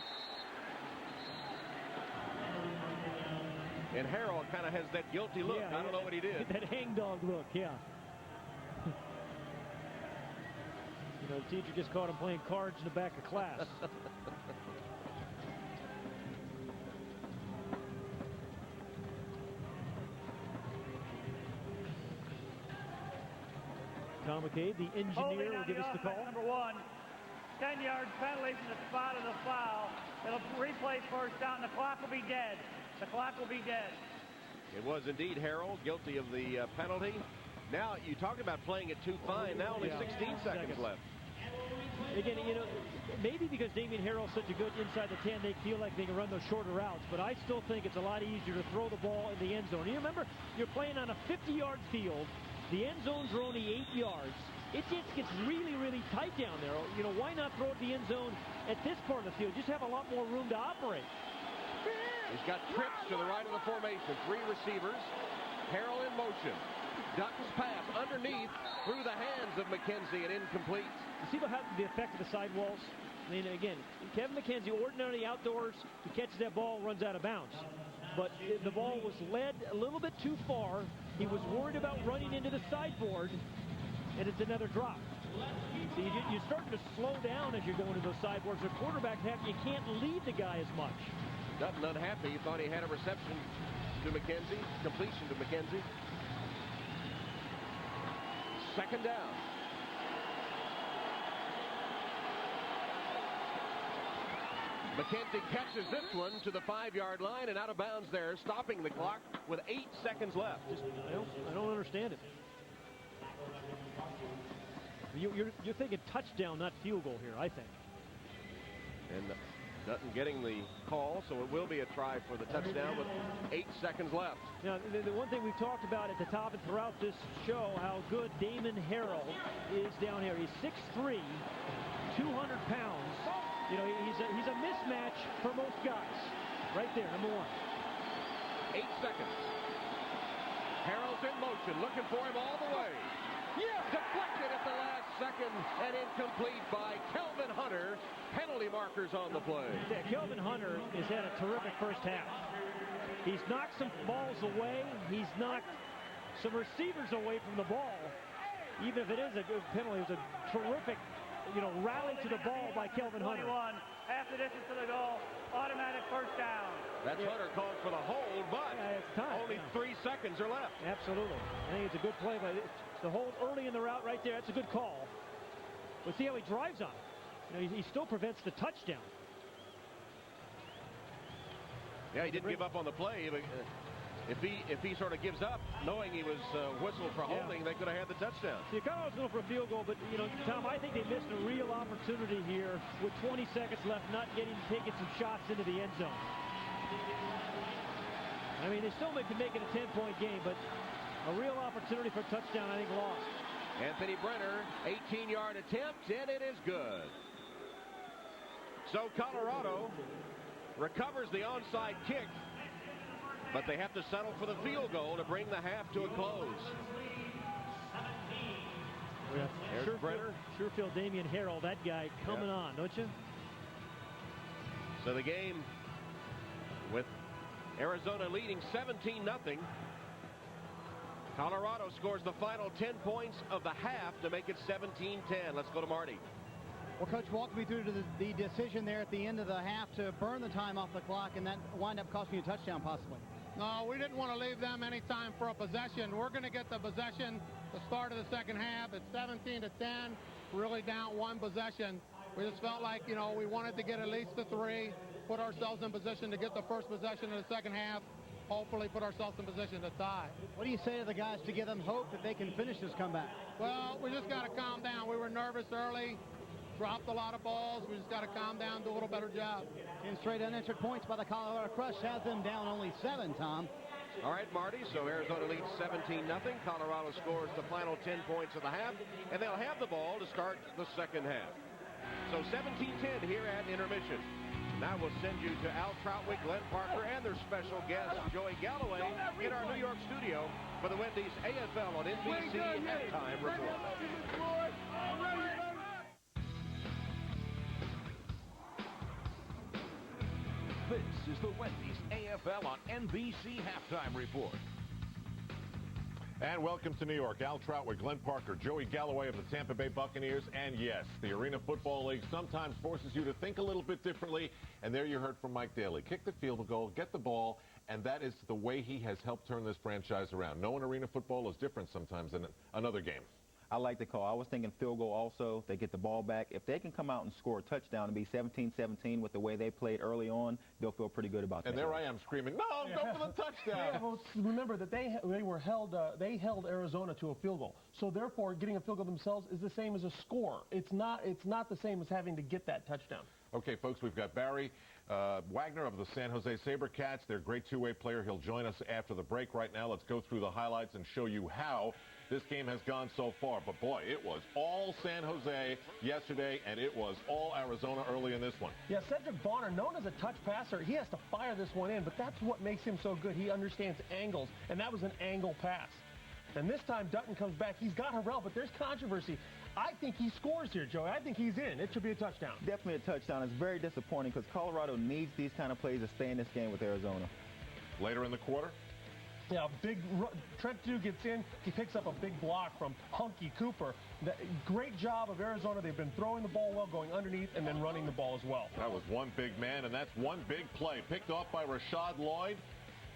And Harrell kind of has that guilty look. I don't know what he did. That hangdog look, yeah. The teacher just caught him playing cards in the back of class. Tom McCabe, the engineer, will give us the call. Number 1, 10-yard penalty from the spot of the foul. It'll replay first down. The clock will be dead. The clock will be dead. It was indeed Harrell guilty of the penalty. Now, you talked about playing it too fine. Now only 16 seconds left. Again, maybe because Damian Harrell's such a good inside the 10, they feel like they can run those shorter routes. But I still think it's a lot easier to throw the ball in the end zone. You remember, you're playing on a 50-yard field. The end zones are only 8 yards. It just gets really, really tight down there. Why not throw it to the end zone at this part of the field? Just have a lot more room to operate. He's got trips to the right of the formation. 3 receivers. Harrell in motion. Dutton's pass underneath through the hands of McKenzie and incomplete. You see the effect of the sidewalls? I mean, again, Kevin McKenzie, ordinarily outdoors, he catches that ball, runs out of bounds. But the ball was led a little bit too far. He was worried about running into the sideboard, and it's another drop. See, you're starting to slow down as you're going to those sideboards. The quarterback, you can't lead the guy as much. Dutton unhappy. He thought he had a reception to McKenzie. Completion to McKenzie. Second down. McKenzie catches this one to the 5-yard line and out of bounds there, stopping the clock with 8 seconds left. I don't understand it. You're thinking touchdown, not field goal here, I think. And Dutton getting the call, so it will be a try for the touchdown with 8 seconds left. Now, the one thing we've talked about at the top and throughout this show, how good Damon Harrell is down here. He's 6'3", 200 pounds. He's a mismatch for most guys. Right there, number 1. 8 seconds. Harrell's in motion, looking for him all the way. Deflected at the last second and incomplete by Kelvin Hunter. Penalty markers on the play. Yeah, Kelvin Hunter has had a terrific first half. He's knocked some balls away. He's knocked some receivers away from the ball. Even if it is a good penalty, it was a terrific, rally to the ball by Kelvin Hunter. 21, half the distance to the goal, automatic first down. That's Hunter called for the hold, but it's time. Only 3 seconds are left. Absolutely. I think it's a good play by the hold early in the route right there. That's a good call. But see how he drives on it. He still prevents the touchdown. Yeah, he didn't give up on the play. But, if he sort of gives up, knowing he was whistled for holding, they could have had the touchdown. The Cardinals going for a field goal, but Tom, I think they missed a real opportunity here with 20 seconds left, not taking some shots into the end zone. I mean, they still can make it a 10-point game, but a real opportunity for a touchdown, I think, lost. Anthony Brenner, 18-yard attempt, and it is good. So Colorado recovers the onside kick, but they have to settle for the field goal to bring the half to a close. There's Brenner. Sure feel Damian Harrell, that guy coming on, don't you? So the game with Arizona leading 17-0. Colorado scores the final 10 points of the half to make it 17-10. Let's go to Marty. Well, Coach, walk me through the decision there at the end of the half to burn the time off the clock and that wind up costing you a touchdown possibly. No, we didn't want to leave them any time for a possession. We're going to get the possession the start of the second half. It's 17-10, really down one possession. We just felt like, you know, we wanted to get at least the 3, put ourselves in position to get the first possession of the second half, hopefully put ourselves in position to tie. What do you say to the guys to give them hope that they can finish this comeback? Well, we just got to calm down. We were nervous early, dropped a lot of balls. We just got to calm down, do a little better job. 10 straight unanswered points by the Colorado Crush has them down only 7, Tom. All right, Marty, so Arizona leads 17-0. Colorado scores the final 10 points of the half, and they'll have the ball to start the second half. So 17-10 here at intermission. Now we'll send you to Al Troutwig, Glenn Parker, and their special guest, Joey Galloway, in our New York studio for the Wendy's AFL on NBC halftime report. This is the Wendy's AFL on NBC halftime report. And welcome to New York. Al Troutwig, Glenn Parker, Joey Galloway of the Tampa Bay Buccaneers. And yes, the Arena Football League sometimes forces you to think a little bit differently. And there you heard from Mike Daly. Kick the field goal, get the ball, and that is the way he has helped turn this franchise around. Knowing Arena Football is different sometimes than another game. I like the call. I was thinking field goal also. They get the ball back. If they can come out and score a touchdown and be 17-17 with the way they played early on, they'll feel pretty good about that. And there I am screaming, no, go for the touchdown. Yeah, well, remember that they were held. They held Arizona to a field goal. So therefore, getting a field goal themselves is the same as a score. It's not the same as having to get that touchdown. Okay, folks, we've got Barry Wagner of the San Jose SaberCats. They're a great two-way player. He'll join us after the break. Right now, let's go through the highlights and show you how this game has gone so far. But boy, it was all San Jose yesterday, and it was all Arizona early in this one. Yeah, Cedric Bonner, known as a touch passer, he has to fire this one in, but that's what makes him so good. He understands angles, and that was an angle pass. And this time, Dutton comes back. He's got Harrell, but there's controversy. I think he scores here, Joey. I think he's in. It should be a touchdown. Definitely a touchdown. It's very disappointing because Colorado needs these kind of plays to stay in this game with Arizona. Later in the quarter? Yeah, Trent Dew gets in. He picks up a big block from Hunky Cooper. Great job of Arizona. They've been throwing the ball well, going underneath, and then running the ball as well. That was one big man, and that's one big play. Picked off by Rashad Lloyd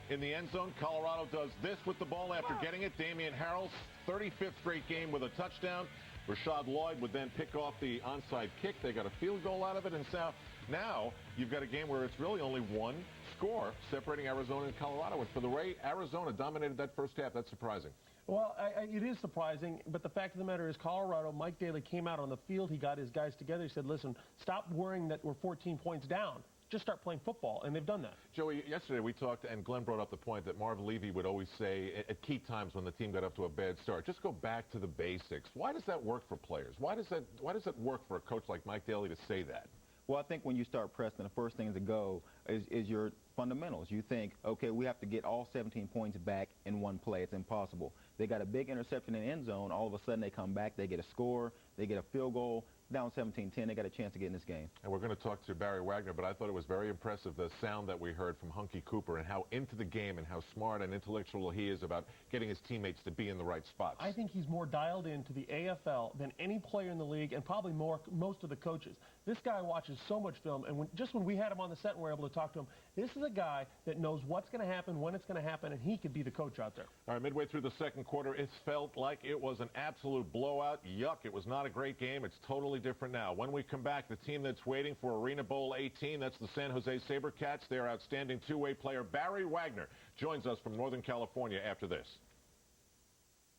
in the end zone. Colorado does this with the ball after getting it. Damian Harrell's 35th straight game with a touchdown. Rashad Lloyd would then pick off the onside kick. They got a field goal out of it, and so now you've got a game where it's really only one score separating Arizona and Colorado. And for the way Arizona dominated that first half, that's surprising. Well, it is surprising, but the fact of the matter is Colorado, Mike Daly came out on the field. He got his guys together. He said, listen, stop worrying that we're 14 points down. Just start playing football, and they've done that. Joey, yesterday we talked, and Glenn brought up the point that Marv Levy would always say at key times when the team got up to a bad start, just go back to the basics. Why does that work for players? Why does it work for a coach like Mike Daly to say that? Well, I think when you start pressing, the first thing to go is your fundamentals. You think, okay, we have to get all 17 points back in one play. It's impossible. They got a big interception in the end zone. All of a sudden they come back, they get a score, they get a field goal. Down 17-10, they got a chance to get in this game. And we're going to talk to Barry Wagner, but I thought it was very impressive, the sound that we heard from Hunky Cooper and how into the game and how smart and intellectual he is about getting his teammates to be in the right spots. I think he's more dialed into the AFL than any player in the league and probably most of the coaches. This guy watches so much film, and when we had him on the set and we were able to talk to him, this is a guy that knows what's going to happen, when it's going to happen, and he could be the coach out there. All right, midway through the second quarter, it felt like it was an absolute blowout. Yuck, it was not a great game. It's totally different now. When we come back, the team that's waiting for Arena Bowl 18, that's the San Jose SaberCats. Their outstanding two-way player, Barry Wagner, joins us from Northern California after this.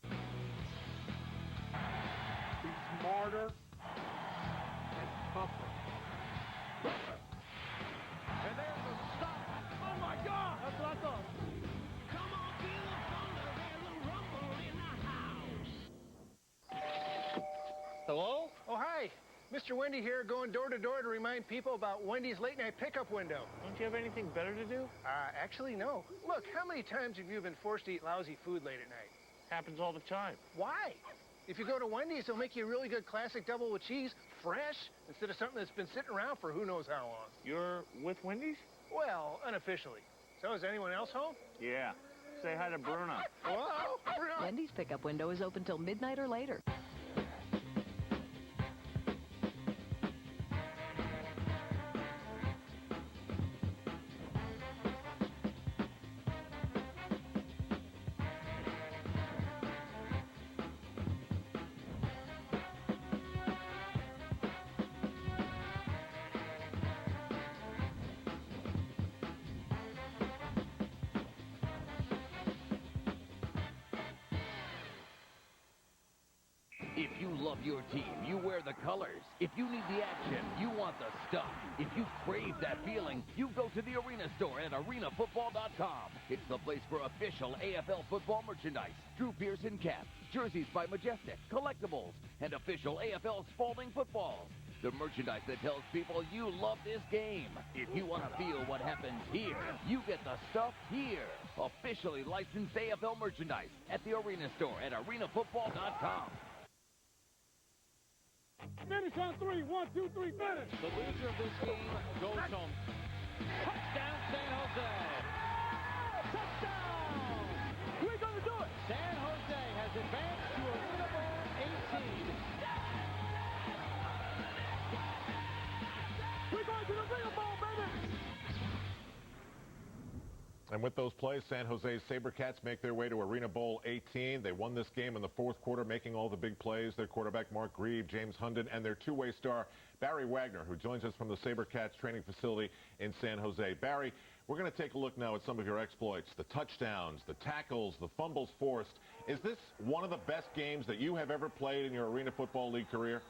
Be smarter and tougher. And there's a stop. Oh, my God. That's what I thought. Come on, feel the thunder. There's a rumble in the house. Hello? Oh, hi. Mr. Wendy here, going door to door to remind people about Wendy's late night pickup window. Don't you have anything better to do? Actually, no. Look, how many times have you been forced to eat lousy food late at night? Happens all the time. Why? If you go to Wendy's, they'll make you a really good classic double with cheese, fresh, instead of something that's been sitting around for who knows how long. You're with Wendy's? Well, unofficially. So is anyone else home? Yeah. Say hi to Bruna. Whoa, Bruna. Wendy's pickup window is open till midnight or later. If you love your team, you wear the colors. If you need the action, you want the stuff. If you crave that feeling, you go to the Arena Store at arenafootball.com. It's the place for official AFL football merchandise, Drew Pearson caps, jerseys by Majestic, collectibles, and official AFL Spalding footballs. The merchandise that tells people you love this game. If you want to feel what happens here, you get the stuff here. Officially licensed AFL merchandise at the Arena Store at arenafootball.com. Finish on 3. 1, 2, 3, finish. The loser of this game goes home. Touchdown, San Jose. Touchdown! We're going to do it. San Jose has advanced to Arena Bowl 18. We're going to the Arena Bowl, baby. And with those plays, San Jose's SaberCats make their way to Arena Bowl 18. They won this game in the fourth quarter, making all the big plays. Their quarterback, Mark Grieve, James Hunden, and their two-way star, Barry Wagner, who joins us from the SaberCats training facility in San Jose. Barry, we're going to take a look now at some of your exploits, the touchdowns, the tackles, the fumbles forced. Is this one of the best games that you have ever played in your Arena Football League career?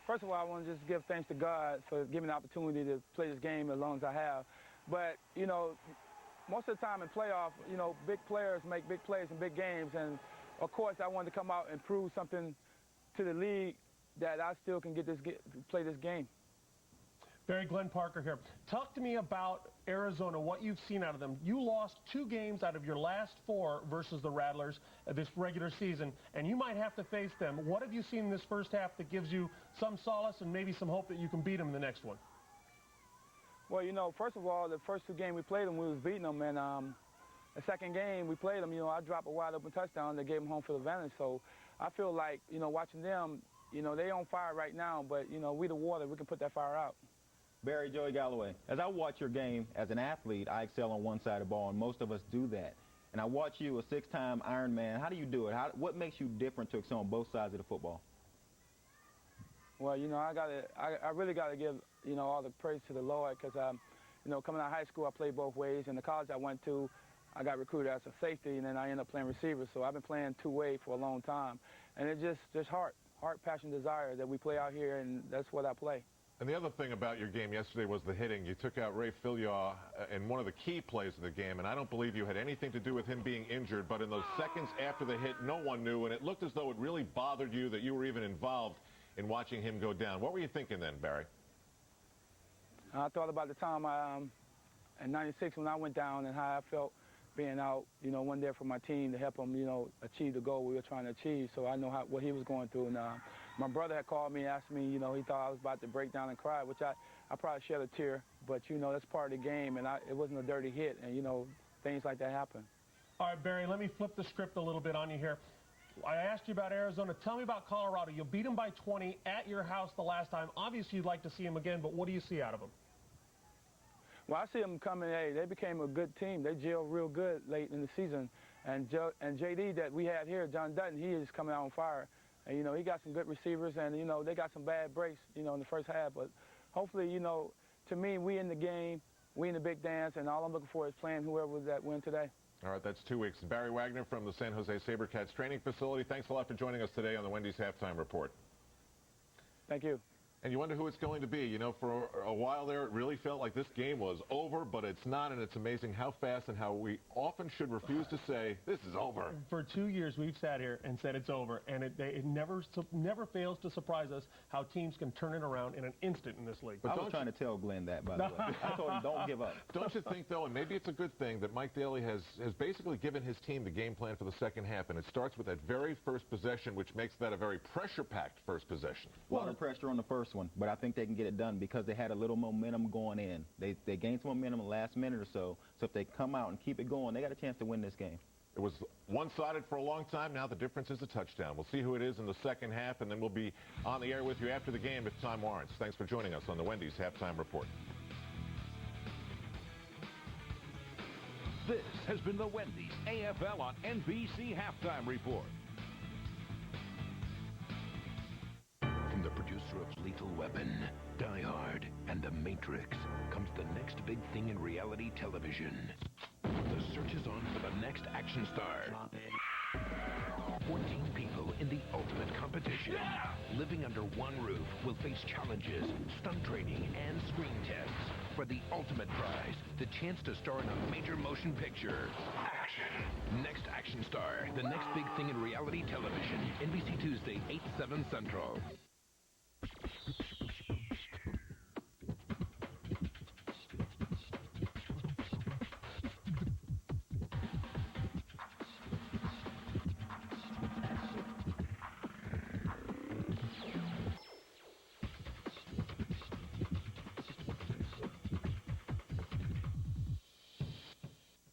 First of all, I want to just give thanks to God for giving me the opportunity to play this game as long as I have. But, you know, most of the time in playoff, you know, big players make big plays in big games. And, of course, I wanted to come out and prove something to the league that I still can play this game. Barry, Glenn Parker here. Talk to me about Arizona, what you've seen out of them. You lost 2 games out of your last 4 versus the Rattlers this regular season, and you might have to face them. What have you seen in this first half that gives you some solace and maybe some hope that you can beat them in the next one? Well, you know, first of all, the first 2 games we played them, we was beating them, and the second game we played them, you know, I dropped a wide open touchdown. They gave them home field advantage. So I feel like, you know, watching them, you know, they on fire right now, but, you know, we the water, we can put that fire out. Barry, Joey Galloway, as I watch your game as an athlete, I excel on one side of the ball, and most of us do that. And I watch you, a 6-time Ironman. How do you do it? What makes you different to excel on both sides of the football? Well, you know, I really got to give, you know, all the praise to the Lord because, you know, coming out of high school, I played both ways. And the college I went to, I got recruited as a safety, and then I ended up playing receiver. So I've been playing two-way for a long time. And it's just heart, passion, desire that we play out here, and that's what I play. And the other thing about your game yesterday was the hitting. You took out Ray Filyaw in one of the key plays of the game, and I don't believe you had anything to do with him being injured, but in those seconds after the hit, no one knew, and it looked as though it really bothered you that you were even involved in watching him go down. What were you thinking then, Barry? I thought about the time in '96 when I went down and how I felt being out, you know, one there for my team to help them, you know, achieve the goal we were trying to achieve. So I know what he was going through. And my brother had called me and asked me, you know, he thought I was about to break down and cry, which I probably shed a tear. But, you know, that's part of the game, and it wasn't a dirty hit. And, you know, things like that happen. All right, Barry, let me flip the script a little bit on you here. I asked you about Arizona. Tell me about Colorado. You beat them by 20 at your house the last time. Obviously, you'd like to see them again, but what do you see out of them? Well, I see them coming. Hey, they became a good team. They gelled real good late in the season. And JD that we had here, John Dutton, he is coming out on fire. And, you know, he got some good receivers, and, you know, they got some bad breaks, you know, in the first half. But hopefully, you know, to me, we in the game, we in the big dance, and all I'm looking for is playing whoever that win today. All right, that's 2 weeks. Barry Wagner from the San Jose SaberCats training facility. Thanks a lot for joining us today on the Wendy's Halftime Report. Thank you. And you wonder who it's going to be. You know, for a while there, it really felt like this game was over, but it's not, and it's amazing how fast and how we often should refuse to say, this is over. For 2 years, we've sat here and said it's over, and it never fails to surprise us how teams can turn it around in an instant in this league. But I was trying to tell Glenn that, by the way. I told him, don't give up. Don't you think, though, and maybe it's a good thing, that Mike Daly has basically given his team the game plan for the second half, and it starts with that very first possession, which makes that a very pressure-packed first possession. A lot of pressure on the first one, but I think they can get it done because they had a little momentum going in. They gained some momentum in the last minute or so, so if they come out and keep it going, they got a chance to win this game. It was one-sided for a long time. Now the difference is a touchdown. We'll see who it is in the second half, and then we'll be on the air with you after the game if time warrants. Thanks for joining us on the Wendy's Halftime Report. This has been the Wendy's AFL on NBC Halftime Report. From the producer of Lethal Weapon, Die Hard, and The Matrix comes the next big thing in reality television. The search is on for the next action star. 14 people in the ultimate competition. Living under one roof will face challenges, stunt training, and screen tests. For the ultimate prize, the chance to star in a major motion picture. Action. Next Action Star, the next big thing in reality television. NBC Tuesday, 8, 7 Central.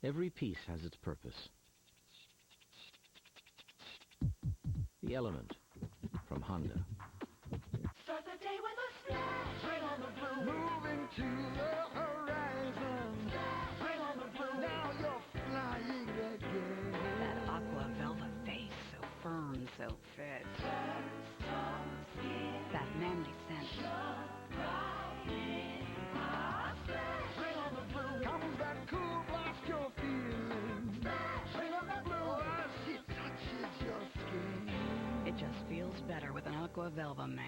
Every piece has its purpose. The Element from Honda. Start the day with a splash. Bring on the blue. Moving to the horizon. Bring on the blue. Now you're flying again. That aqua velvet face, so firm, so fit. That manly scent. Bring on the blue. Comes that cool blast you're feeling. Bring on the blue. As it touches your skin. It just feels better with an aqua velva man.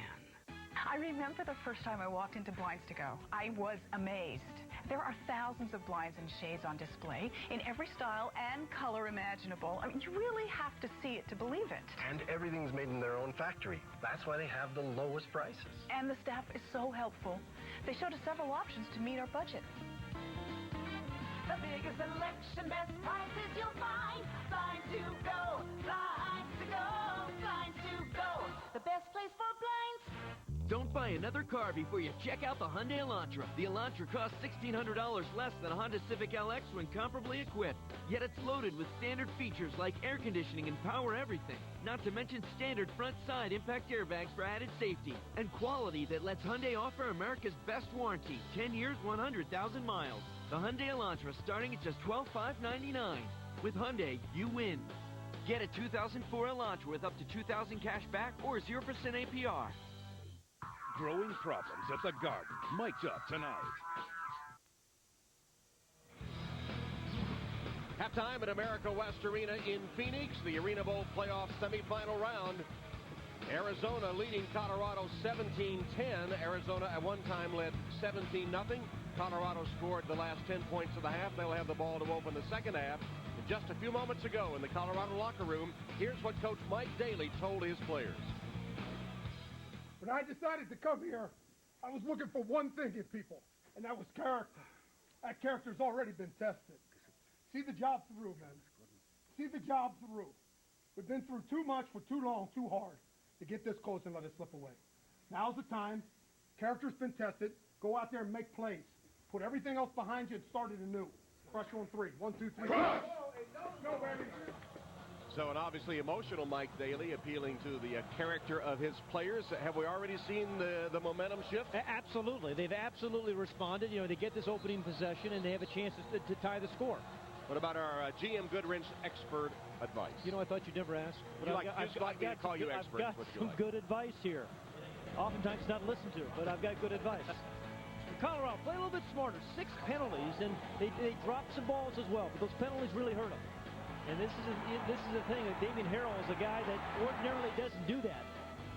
I remember the first time I walked into Blinds to Go. I was amazed. There are thousands of blinds and shades on display in every style and color imaginable. I mean, you really have to see it to believe it. And everything's made in their own factory. That's why they have the lowest prices. And the staff is so helpful. They showed us several options to meet our budget. The biggest selection, best prices you'll find. Blinds to go, blinds to go, blinds to go. The best place for blinds. Don't buy another car before you check out the Hyundai Elantra. The Elantra costs $1,600 less than a Honda Civic LX when comparably equipped. Yet it's loaded with standard features like air conditioning and power everything. Not to mention standard front side impact airbags for added safety. And quality that lets Hyundai offer America's best warranty. 10 years, 100,000 miles. The Hyundai Elantra starting at just $12,599. With Hyundai, you win. Get a 2004 Elantra with up to $2,000 cash back or 0% APR. Growing problems at the Garden. Mic'd up tonight. Halftime at America West Arena in Phoenix, the Arena Bowl playoff semifinal round. Arizona leading Colorado 17-10. Arizona at one time led 17-0. Colorado scored the last 10 points of the half. They'll have the ball to open the second half. And just a few moments ago in the Colorado locker room, here's what Coach Mike Daly told his players. When I decided to come here, I was looking for one thing in people, and that was character. That character's already been tested. See the job through, man. See the job through. We've been through too much for too long, too hard to get this close and let it slip away. Now's the time. Character's been tested. Go out there and make plays. Put everything else behind you and start it anew. Pressure on 3. 1, 2, 3. Go, baby. So an obviously emotional Mike Daly appealing to the character of his players. Have we already seen the momentum shift? Absolutely. They've absolutely responded. You know, they get this opening possession and they have a chance to tie the score. What about our GM Goodwrench expert advice? You know, I thought you'd never ask. But I've got some good advice here. Oftentimes it's not listened to, but I've got good advice. Colorado, play a little bit smarter. 6 penalties, and they dropped some balls as well, but those penalties really hurt them. And this is the thing, that Damian Harrell is a guy that ordinarily doesn't do that.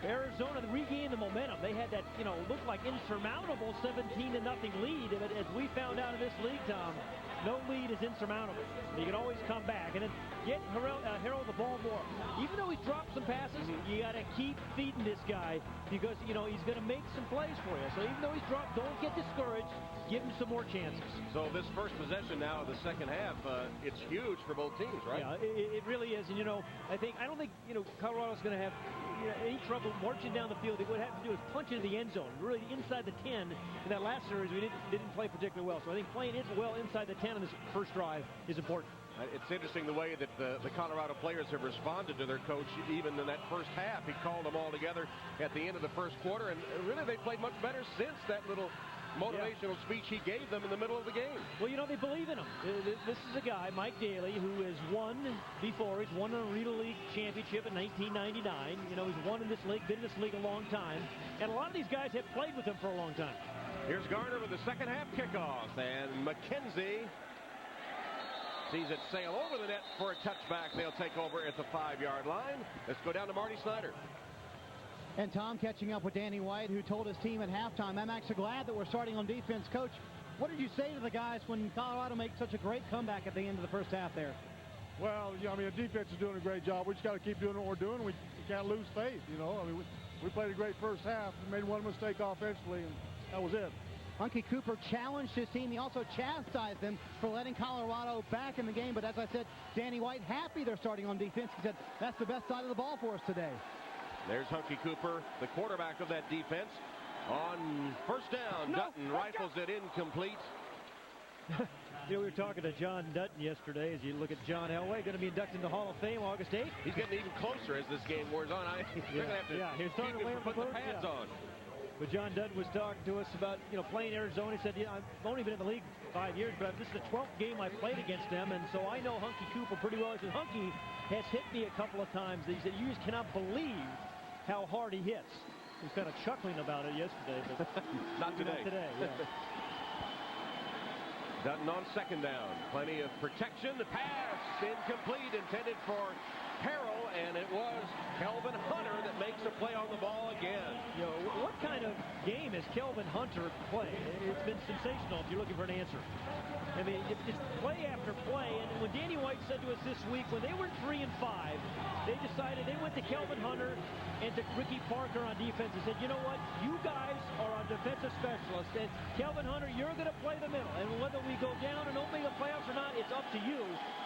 Arizona regained the momentum. They had that, looked like insurmountable 17-0 lead. But as we found out in this league, Tom, no lead is insurmountable. You can always come back. And then get Harrell the ball more. Even though he's dropped some passes, you got to keep feeding this guy because, he's going to make some plays for you. So even though he's dropped, don't get discouraged. Give him some more chances. So this first possession now of the second half, it's huge for both teams, right? Yeah, it really is. And, I don't think, Colorado's going to have any trouble marching down the field. What they have to do is punch into the end zone, really inside the 10. In that last series, we didn't play particularly well. So I think playing it well inside the 10 on this first drive is important. It's interesting the way that the Colorado players have responded to their coach even in that first half. He called them all together at the end of the first quarter, and really they played much better since that little motivational speech he gave them in the middle of the game. Well, they believe in him. This is a guy, Mike Daly, who has won before. He's won an Arena League championship in 1999. He's won in this league, been in this league a long time. And a lot of these guys have played with him for a long time. Here's Garner with the second half kickoff, and McKenzie Sees it sail over the net for a touchback. They'll take over at the 5-yard line. Let's go down to Marty Snyder. And Tom catching up with Danny White, who told his team at halftime, I'm actually glad that we're starting on defense. Coach, what did you say to the guys when Colorado makes such a great comeback at the end of the first half there? Well, yeah, I mean, the defense is doing a great job. We just got to keep doing what we're doing. We can't lose faith, you know. I mean, we played a great first half. We made one mistake offensively, and that was it. Hunky Cooper challenged his team. He also chastised them for letting Colorado back in the game. But as I said, Danny White happy they're starting on defense. He said, that's the best side of the ball for us today. There's Hunky Cooper, the quarterback of that defense. On first down, Dutton rifles it incomplete. You know, we were talking to John Dutton yesterday. As you look at John Elway, going to be inducted into the Hall of Fame August 8th. He's getting even closer as this game wears on. They're going to have to he's starting to wear put the pads on. But John Dutton was talking to us about, you know, playing Arizona. He said, I've only been in the league 5 years, but this is the 12th game I played against them, and so I know Hunky Cooper pretty well. He said, Hunky has hit me a couple of times. He said, you just cannot believe how hard he hits. He was kind of chuckling about it yesterday, but not today. Not today, yeah. Dutton on second down. Plenty of protection. The pass incomplete, intended for Harrell, and it was Kelvin Hunter that makes a play on the ball again. You know, what kind of game has Kelvin Hunter played? It's been sensational if you're looking for an answer. I mean, it's play after play, and when Danny White said to us this week, when they were 3-5, they decided they went to Kelvin Hunter and to Ricky Parker on defense and said, you know what, you guys are our defensive specialists, and Kelvin Hunter, you're going to play the middle, and whether we go down and don't make the playoffs or not, it's up to you.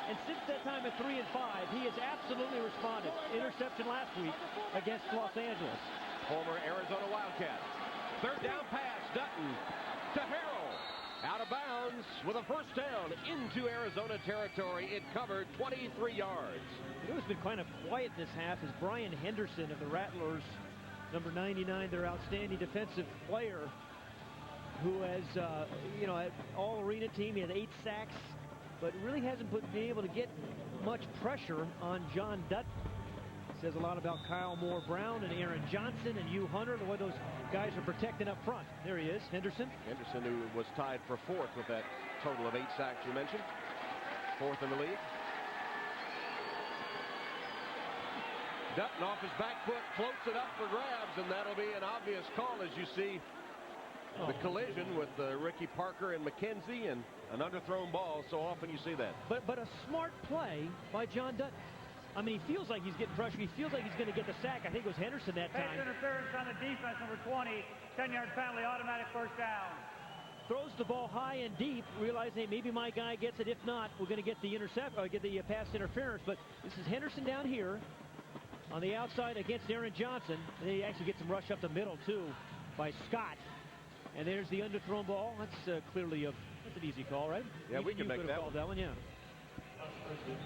And since that time at 3-5, he has absolutely responded. Interception last week against Los Angeles. Former Arizona Wildcat. Third down pass, Dutton to Harrell. Out of bounds with a first down into Arizona territory. It covered 23 yards. You know who's been kind of quiet this half is Brian Henderson of the Rattlers, number 99, their outstanding defensive player, who has, you know, all-arena team. He had 8 sacks, but really hasn't been able to get much pressure on John Dutton. Says a lot about Kyle Moore-Brown and Aaron Johnson and Hugh Hunter, the way those guys are protecting up front. There he is, Henderson. Henderson, who was tied for 4th with that total of 8 sacks you mentioned. 4th in the league. Dutton off his back foot, floats it up for grabs, and that'll be an obvious call as you see the collision with Ricky Parker and McKenzie, and an underthrown ball. So often you see that. But a smart play by John Dutton. I mean, he feels like he's getting pressure. He feels like he's going to get the sack. I think it was Henderson that time. Pass interference on the defense, number 20. 10-yard penalty, automatic first down. Throws the ball high and deep, realizing maybe my guy gets it. If not, we're going to get the intercept or get the pass interference. But this is Henderson down here on the outside against Aaron Johnson. And he actually gets some rush up the middle too by Scott. And there's the underthrown ball. That's clearly that's an easy call, right? Yeah, we can make that one. That one, yeah.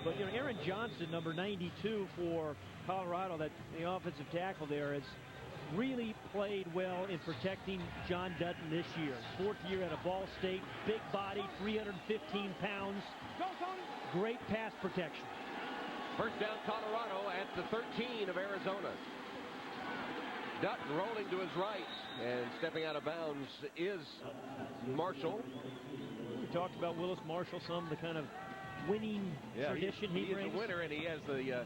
But you know, Aaron Johnson, number 92 for Colorado, that the offensive tackle there, has really played well in protecting John Dutton this year. 4th year at a Ball State, big body, 315 pounds. Great pass protection. First down, Colorado at the 13 of Arizona. Dutton rolling to his right, and stepping out of bounds is Marshall. We talked about Willis Marshall, some of the kind of winning tradition he brings. He's a winner, and he has the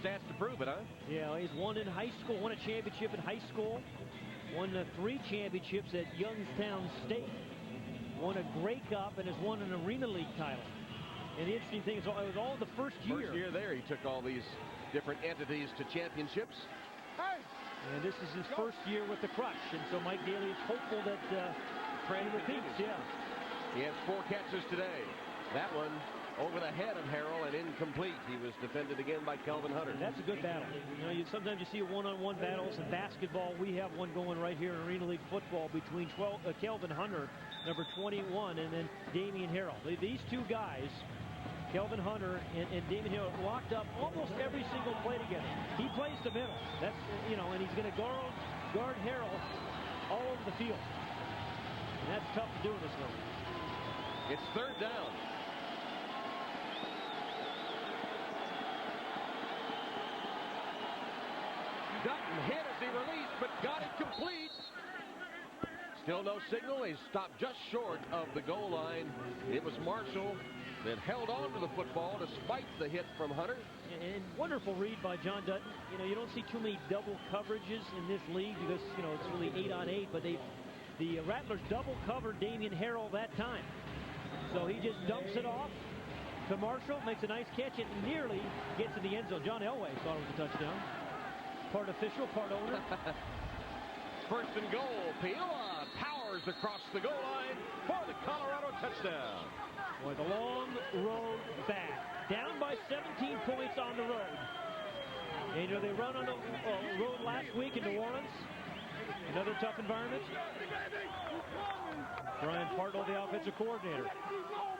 stats to prove it, huh? Yeah, he's won in high school, won a championship in high school, won 3 championships at Youngstown State, won a Grey Cup, and has won an Arena League title. And the interesting thing is, it was all the first year. First year there, he took all these different entities to championships. And this is his first year with the Crush, and so Mike Daly is hopeful that trend repeats. Yeah. He has 4 catches today. That one over the head of Harrell and incomplete. He was defended again by Kelvin Hunter. That's a good battle. You know, sometimes you see one-on-one battles in basketball. We have one going right here in Arena League football between Kelvin Hunter, number 21, and then Damian Harrell. These two guys, Kelvin Hunter and Damian Harrell, locked up almost every single play together. He plays the middle. That's, you know, and he's going to guard Harrell all over the field. And that's tough to do in this level. It's third down. Dutton hit as he released, but got it complete. Still no signal. He stopped just short of the goal line. It was Marshall that held on to the football despite the hit from Hunter. And wonderful read by John Dutton. You know, you don't see too many double coverages in this league because, you know, it's really 8-on-8, but the Rattlers double covered Damian Harrell that time. So he just dumps it off to Marshall, makes a nice catch, and nearly gets in the end zone. John Elway thought it was a touchdown. Part official, part owner. First and goal. Piola powers across the goal line for the Colorado touchdown. Boy, the long road back. Down by 17 points on the road. And, you know, they run on the road last week in New Orleans. Another tough environment. Brian Partlow, the offensive coordinator.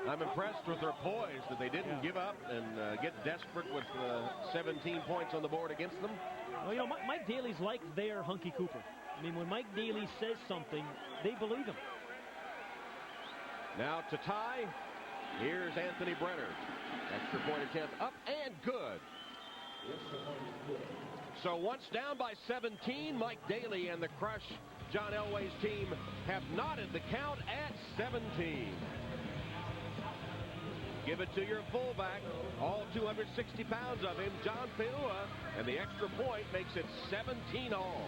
I'm impressed with their poise that they didn't give up and get desperate with 17 points on the board against them. Well, you know, Mike Daly's like their Hunky Cooper. I mean, when Mike Daly says something, they believe him. Now to tie, here's Anthony Brenner. Extra point attempt up and good. So once down by 17, Mike Daly and the Crush, John Elway's team, have knotted the count at 17. Give it to your fullback, all 260 pounds of him, John Peua, and the extra point makes it 17 all.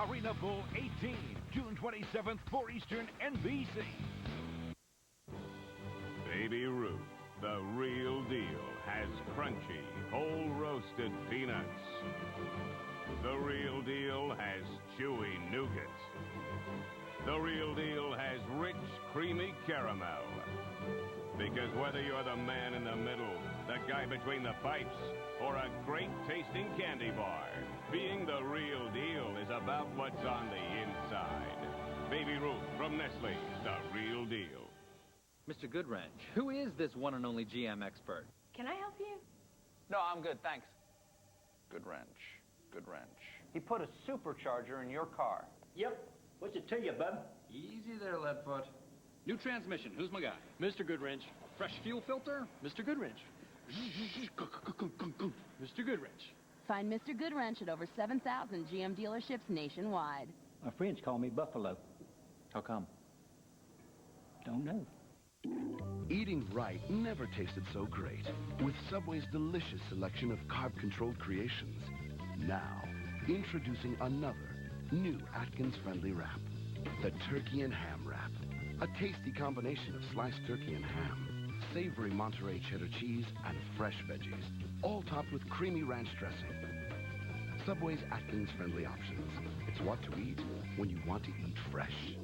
Arena Bowl 18, June 27th, 4 Eastern, NBC. Baby Ruth, the real deal, has crunchy, whole roasted peanuts. The real deal has chewy nougat. The real deal has rich, creamy caramel. Because whether you're the man in the middle, the guy between the pipes, or a great tasting candy bar, being the real deal is about what's on the inside. Baby Ruth from Nestle, the real deal. Mr. Goodwrench, who is this one and only GM expert? Can I help you? No, I'm good, thanks. Good wrench. He put a supercharger in your car. Yep. What's it to you, bub? Easy there, Leadfoot. New transmission. Who's my guy? Mr. Goodwrench. Fresh fuel filter? Mr. Goodwrench. Mr. Goodwrench. Find Mr. Goodwrench at over 7,000 GM dealerships nationwide. My friends call me Buffalo. How come? Don't know. Eating right never tasted so great. With Subway's delicious selection of carb-controlled creations. Now, introducing another new Atkins-friendly wrap. The Turkey and Ham Wrap. A tasty combination of sliced turkey and ham, savory Monterey cheddar cheese, and fresh veggies. All topped with creamy ranch dressing. Subway's Atkins-friendly options. It's what to eat when you want to eat fresh.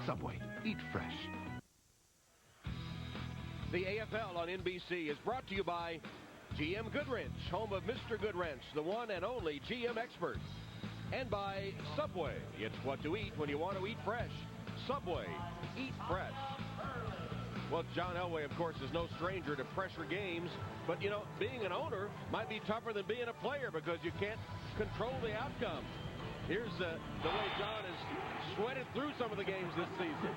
Subway. Eat fresh. The AFL on NBC is brought to you by GM Goodwrench, home of Mr. Goodwrench, the one and only GM expert. And by Subway. It's what to eat when you want to eat fresh. Subway. Eat fresh. Well, John Elway, of course, is no stranger to pressure games. But, you know, being an owner might be tougher than being a player because you can't control the outcome. Here's the way John has sweated through some of the games this season.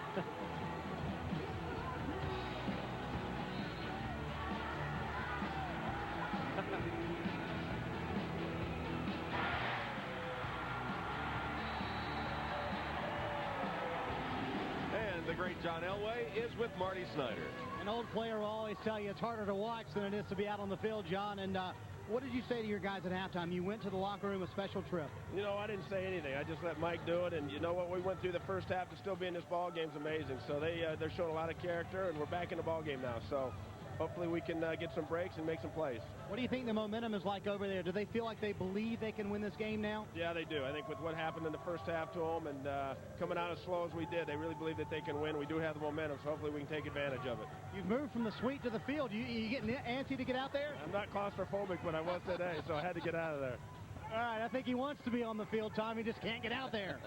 And the great John Elway is with Marty Snyder. An old player will always tell you it's harder to watch than it is to be out on the field, John. And what did you say to your guys at halftime? You went to the locker room, a special trip. You know, I didn't say anything. I just let Mike do it. And you know what we went through the first half to still be in this ball game is amazing. So they're showing a lot of character, and we're back in the ball game now. So hopefully we can get some breaks and make some plays. What do you think the momentum is like over there? Do they feel like they believe they can win this game now? Yeah, they do. I think with what happened in the first half to them and coming out as slow as we did, they really believe that they can win. We do have the momentum, so hopefully we can take advantage of it. You've moved from the suite to the field. You getting antsy to get out there? I'm not claustrophobic, but I was today, so I had to get out of there. All right, I think he wants to be on the field, Tom. He just can't get out there.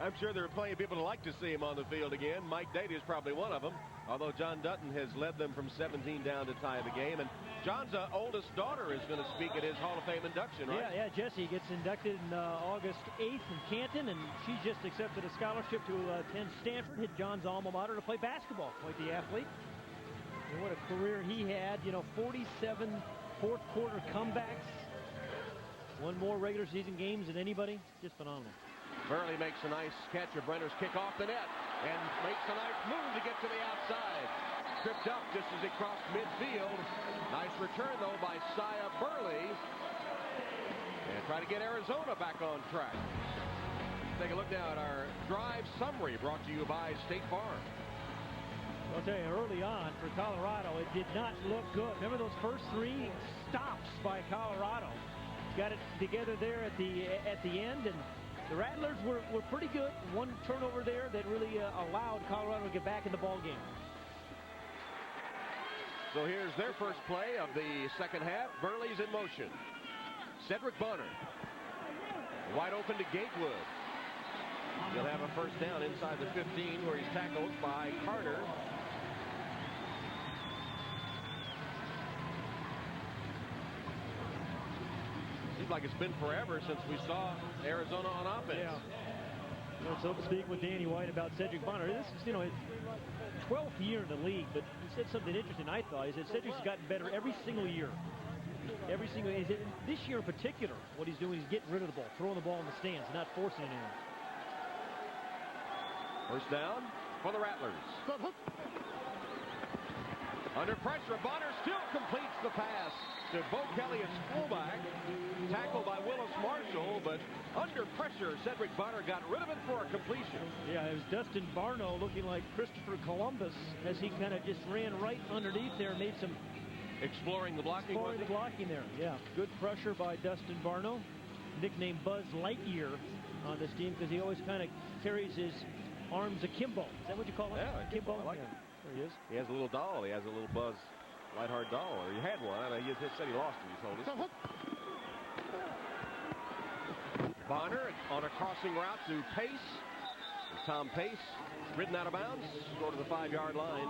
I'm sure there are plenty of people who like to see him on the field again. Mike Daly is probably one of them, although John Dutton has led them from 17 down to tie the game. And John's oldest daughter is going to speak at his Hall of Fame induction, right? Yeah, Jessie gets inducted in August 8th in Canton, and she's just accepted a scholarship to attend Stanford, hit John's alma mater, to play basketball. Quite the athlete. And what a career he had. You know, 47 fourth-quarter comebacks. One more regular season games than anybody. Just phenomenal. Burley makes a nice catch of Brenner's kick off the net. and makes a nice move to get to the outside. Tripped up just as he crossed midfield. Nice return, though, by Sia Burley. And try to get Arizona back on track. Take a look now at our drive summary brought to you by State Farm. I'll tell you, early on for Colorado, it did not look good. Remember those first 3 stops by Colorado? Got it together there at the end, and the Rattlers were pretty good. One turnover there that really allowed Colorado to get back in the ball game. So here's their first play of the second half. Burley's in motion. Cedric Bonner. Wide open to Gatewood. He'll have a first down inside the 15 where he's tackled by Carter. Seems like it's been forever since we saw Arizona on offense. Yeah. Well, so to speak with Danny White about Cedric Bonner. This is, his 12th year in the league, but he said something interesting, I thought. He said Cedric's gotten better every single year. Every single year. This year in particular, what he's doing is getting rid of the ball, throwing the ball in the stands, not forcing it in. First down for the Rattlers. Under pressure, Bonner still completes the pass to Bo Kelly's fullback. Tackled by Willis Marshall, but under pressure, Cedric Bonner got rid of it for a completion. Yeah, it was Dustin Barno looking like Christopher Columbus as he kind of just ran right underneath there and made some... Exploring the blocking. Exploring the blocking there, yeah. Good pressure by Dustin Barno, nicknamed Buzz Lightyear on this team because he always kind of carries his arms akimbo. Is that what you call it? Yeah, akimbo. I like it. There he is. He has a little doll. He has a little Buzz Lightheart doll. Or he had one. He said he lost it, he told us. Bonner on a crossing route to Pace. Tom Pace ridden out of bounds. Go to the 5-yard line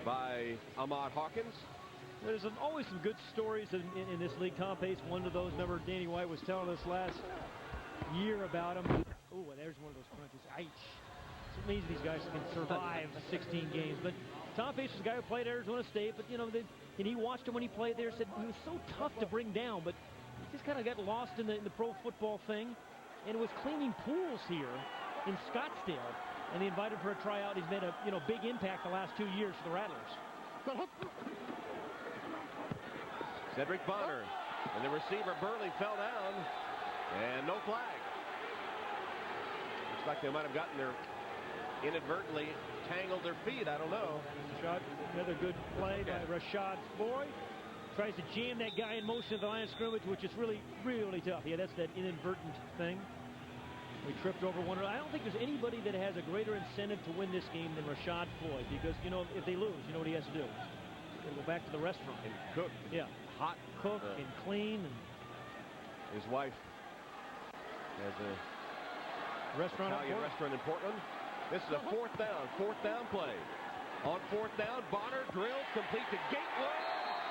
by Ahmad Hawkins. There's always some good stories in this league. Tom Pace, one of those. Remember, Danny White was telling us last year about him. Oh, and there's one of those crunches. It's amazing these guys can survive 16 games. But Tom Pace was a guy who played Arizona State. But, and he watched him when he played there. Said he was so tough to bring down. But he just kind of got lost in the pro football thing. And was cleaning pools here in Scottsdale. And they invited him for a tryout. He's made a big impact the last 2 years for the Rattlers. Cedric Bonner, and the receiver Burley fell down, and no flag. Looks like they might have gotten their inadvertently tangled their feet. I don't know. Another good play by Rashad Floyd. Tries to jam that guy in motion at the line of scrimmage, which is really, really tough. Yeah, that's that inadvertent thing. We tripped over one. I don't think there's anybody that has a greater incentive to win this game than Rashad Floyd, because if they lose, you know what he has to do. He'll go back to the restaurant and cook. Yeah. Hot, cook and clean. And his wife has a restaurant in Portland. This is a fourth down play. On fourth down, Bonner drills complete to Gatewood.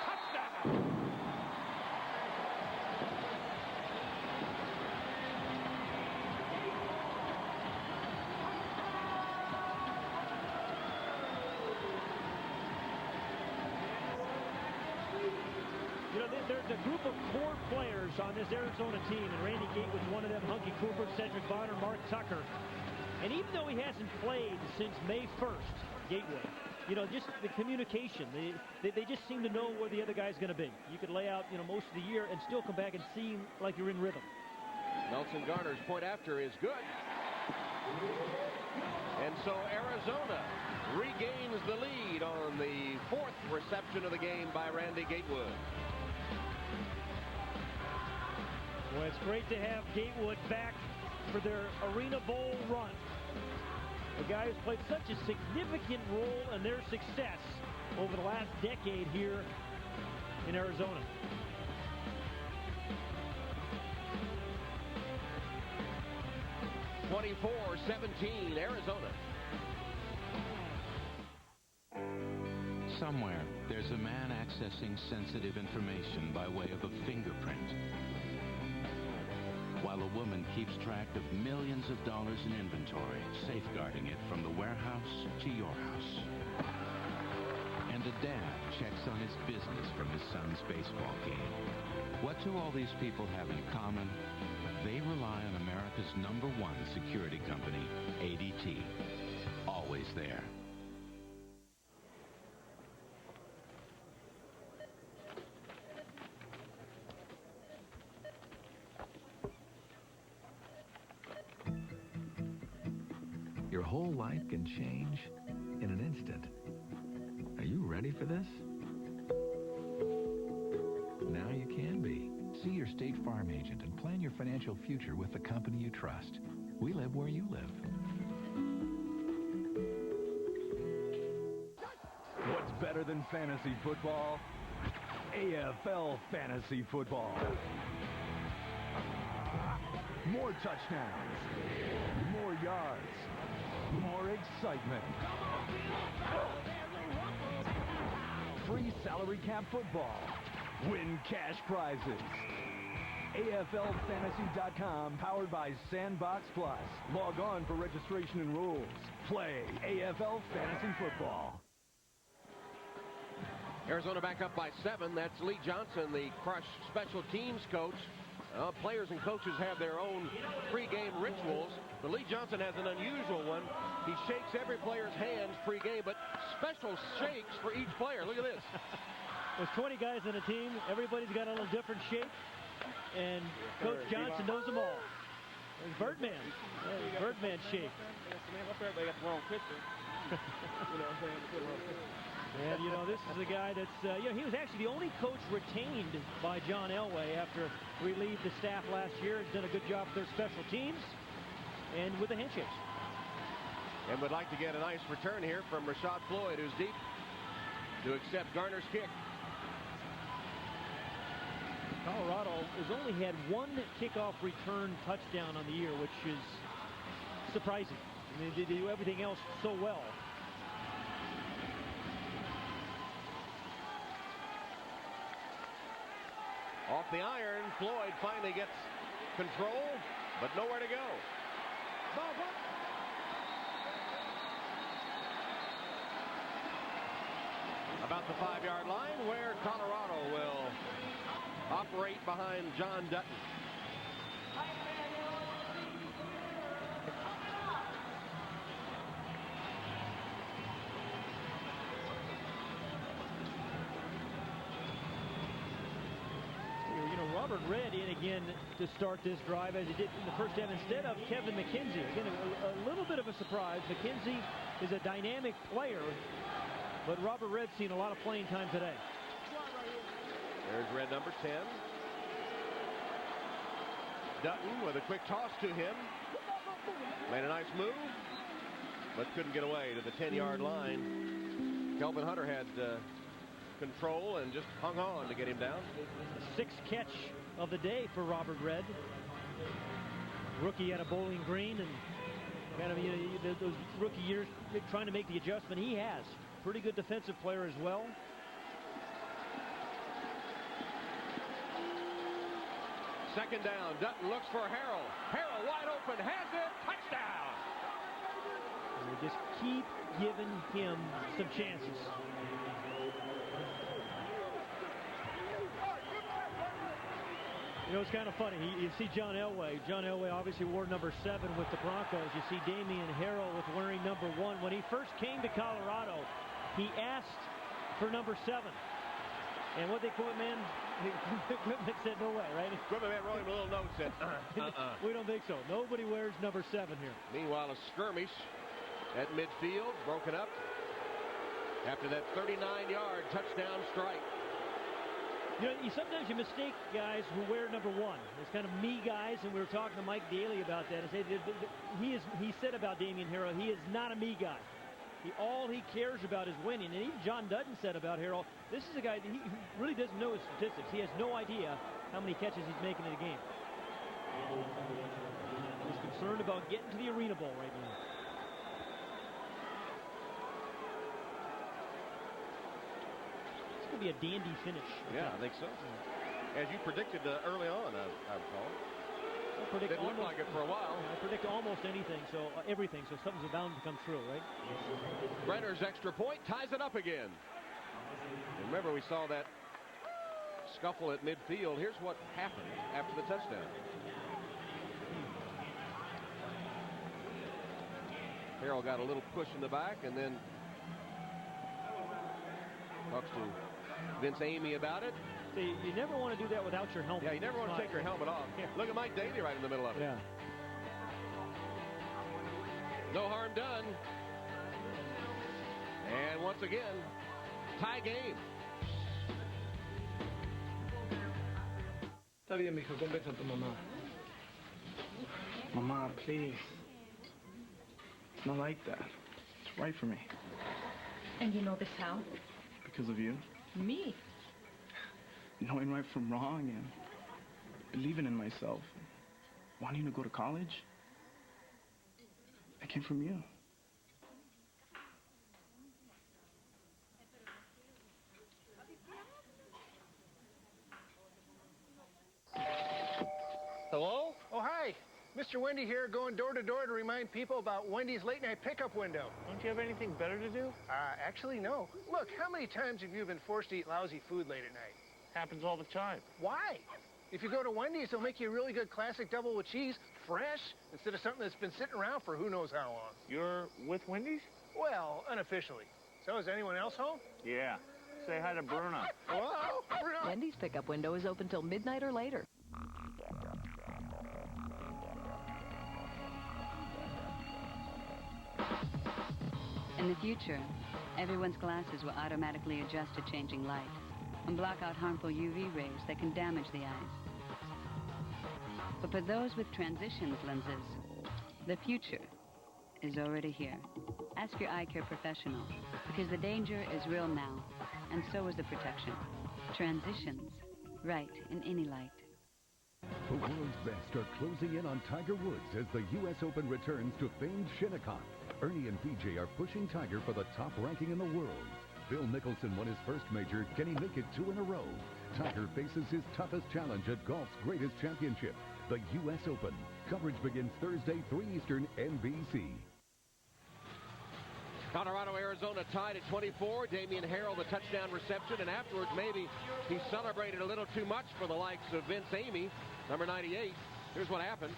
Touchdown! There's a group of core players on this Arizona team, and Randy Gatewood's one of them. Hunky Cooper, Cedric Bonner, Mark Tucker. And even though he hasn't played since May 1st, Gatewood, just the communication, they just seem to know where the other guy's going to be. You could lay out, most of the year and still come back and seem like you're in rhythm. Nelson Garner's point after is good. And so Arizona regains the lead on the fourth reception of the game by Randy Gatewood. Well, it's great to have Gatewood back for their Arena Bowl run. A guy who's played such a significant role in their success over the last decade here in Arizona. (24-17) Arizona. Somewhere, there's a man accessing sensitive information by way of a fingerprint, while a woman keeps track of millions of dollars in inventory, safeguarding it from the warehouse to your house. And a dad checks on his business from his son's baseball game. What do all these people have in common? They rely on America's #1 security company, ADT. Always. always there. Your whole life can change in an instant. Are you ready for this? Now you can be. See your State Farm agent and plan your financial future with the company you trust. We live where you live. What's better than fantasy football? AFL Fantasy Football. More touchdowns, more yards, more excitement. Free salary cap football. Win cash prizes. AFLFantasy.com, powered by Sandbox Plus. Log on for registration and rules. Play AFL Fantasy Football. Arizona back up by 7. That's Lee Johnson, the Crush special teams coach. Players and coaches have their own pregame rituals, but Lee Johnson has an unusual one. He shakes every player's hands pregame, but special shakes for each player. Look at this. There's 20 guys on a team. Everybody's got a little different shake, and Coach Johnson knows them all. There's Birdman. Yeah, Birdman shake. Everybody got the wrong picture. You know what I'm saying? And, you know, this is a guy that's, you know, he was actually the only coach retained by John Elway after relieved the staff last year. He's done a good job with their special teams and with the handshakes. And would like to get a nice return here from Rashad Floyd, who's deep to accept Garner's kick. Colorado has only had one kickoff return touchdown on the year, which is surprising. I mean, they do everything else so well. Off the iron, Floyd finally gets control, but nowhere to go. About the 5-yard line, where Colorado will operate behind John Dutton. Robert Red in again to start this drive as he did in the first half instead of Kevin McKenzie. Again, a little bit of a surprise. McKenzie is a dynamic player, but Robert Red's seen a lot of playing time today. There's red number 10. Dutton with a quick toss to him. Made a nice move, but couldn't get away to the 10-yard line. Kelvin Hunter had control and just hung on to get him down. Sixth catch of the day for Robert Red. Rookie out of Bowling Green, and kind of, you know, those rookie years trying to make the adjustment. He has. Pretty good defensive player as well. Second down. Dutton looks for Harrell. Harrell wide open, has it, touchdown. And we just keep giving him some chances. You know, it's kind of funny. You see John Elway. John Elway obviously wore number 7 with the Broncos. You see Damian Harrell with wearing number 1. When he first came to Colorado, he asked for number 7. And what the equipment man said, no way, right? Equipment man wrote him a little note, said, We don't think so. Nobody wears number 7 here. Meanwhile, a skirmish at midfield, broken up after that 39-yard touchdown strike. You know, sometimes you mistake guys who wear number 1. It's kind of me guys, and we were talking to Mike Daly about that. And he said about Damian Harrell, he is not a me guy. All he cares about is winning. And even John Dutton said about Harrell, this is a guy that he really doesn't know his statistics. He has no idea how many catches he's making in a game. He's concerned about getting to the Arena Bowl right now. Be a dandy finish. Yeah, I think so. As you predicted early on, I recall. It looked like it for a while. I predict almost anything, so everything, so something's bound to come true, right? Brenner's extra point ties it up again. And remember, we saw that scuffle at midfield. Here's what happened after the touchdown. Harrell got a little push in the back and then talks to Vince Amy about it. See, you never want to do that without your helmet. Yeah, you never want to take your helmet off. Yeah. Look at Mike Daly right in the middle of it. Yeah. No harm done. And once again, tie game. Está bien, mijo, conversa a tu mamá. Mama, please. It's not like that. It's right for me. And you know this how? Because of you. Me? Knowing right from wrong and believing in myself. Wanting to go to college. That came from you. Hello? Oh, hi. Mr. Wendy here, going door to door to remind people about Wendy's late night pickup window. Don't you have anything better to do? Actually, no. Look, how many times have you been forced to eat lousy food late at night? Happens all the time. Why? If you go to Wendy's, they'll make you a really good classic double with cheese, fresh, instead of something that's been sitting around for who knows how long. You're with Wendy's? Well, unofficially. So is anyone else home? Yeah. Say hi to Bruno. Whoa, Bruno. Wendy's pickup window is open till midnight or later. In the future, everyone's glasses will automatically adjust to changing light and block out harmful UV rays that can damage the eyes. But for those with transitions lenses, the future is already here. Ask your eye care professional, because the danger is real now, and so is the protection. Transitions, right in any light. The world's best are closing in on Tiger Woods as the U.S. Open returns to famed Shinnecock. Ernie and PJ are pushing Tiger for the top ranking in the world. Phil Mickelson won his first major. Can he make it 2 in a row? Tiger faces his toughest challenge at golf's greatest championship, the U.S. Open. Coverage begins Thursday, 3 Eastern, NBC. Colorado, Arizona tied at 24. Damian Harrell, the touchdown reception, and afterwards maybe he celebrated a little too much for the likes of Vince Amy, number 98. Here's what happened.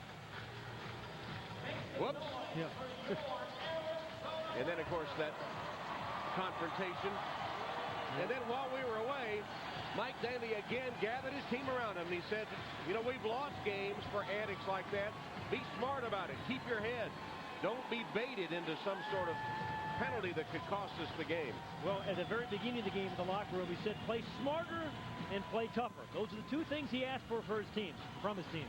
Whoops. Yeah. And then, of course, that confrontation. And then while we were away, Mike Daly again gathered his team around him, and he said, you know, we've lost games for antics like that. Be smart about it. Keep your head. Don't be baited into some sort of penalty that could cost us the game. Well, at the very beginning of the game in the locker room, he said play smarter and play tougher. Those are the two things he asked for his team, from his team.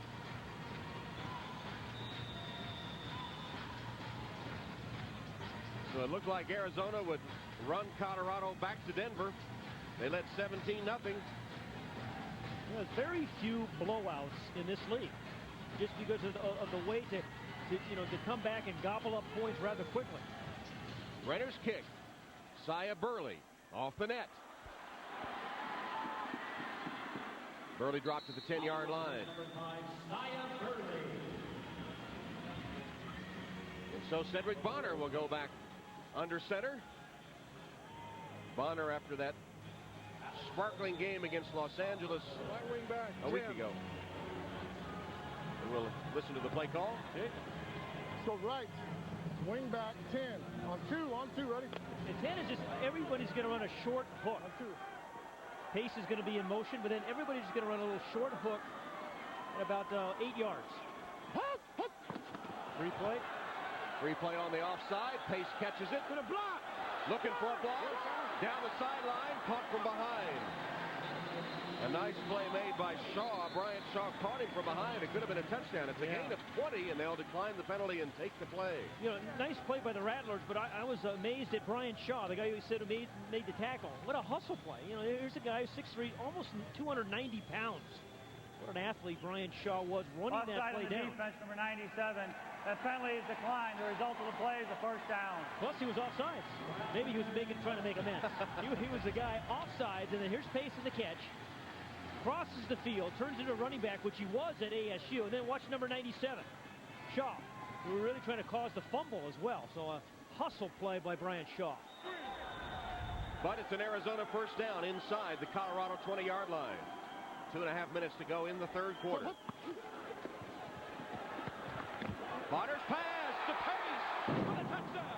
So it looked like Arizona would run Colorado back to Denver. They led 17-0. There's very few blowouts in this league, just because of the way to come back and gobble up points rather quickly. Renner's kick. Sia Burley off the net. Burley dropped to the 10-yard line. And so Cedric Bonner will go back under center. Bonner, after that sparkling game against Los Angeles a week ago. And we'll listen to the play call. Okay. So right. Wing back 10. On two, ready? And 10 is just, everybody's going to run a short hook. On 2. Pace is going to be in motion, but then everybody's going to run a little short hook at about 8 yards. Replay. Replay on the offside. Pace catches it. With a block. Looking for a block. Down the sideline. Caught from behind. A nice play made by Shaw. Bryant Shaw caught him from behind. It could have been a touchdown. It's a gain of 20, and they'll decline the penalty and take the play. You know, nice play by the Rattlers, but I was amazed at Bryant Shaw, the guy who said who made the tackle. What a hustle play. You know, here's a guy who's 6'3", almost 290 pounds. What an athlete Bryant Shaw was running that play down. Defense, number 97. That penalty is declined. The result of the play is a first down. Plus, he was offsides. Maybe he was trying to make amends. he was the guy offsides, and then here's Pace in the catch. Crosses the field, turns into a running back, which he was at ASU, and then watch number 97, Shaw, who were really trying to cause the fumble as well. So a hustle play by Bryant Shaw. But it's an Arizona first down inside the Colorado 20-yard line. 2.5 minutes to go in the third quarter. Bonner's pass, to Pace for the touchdown.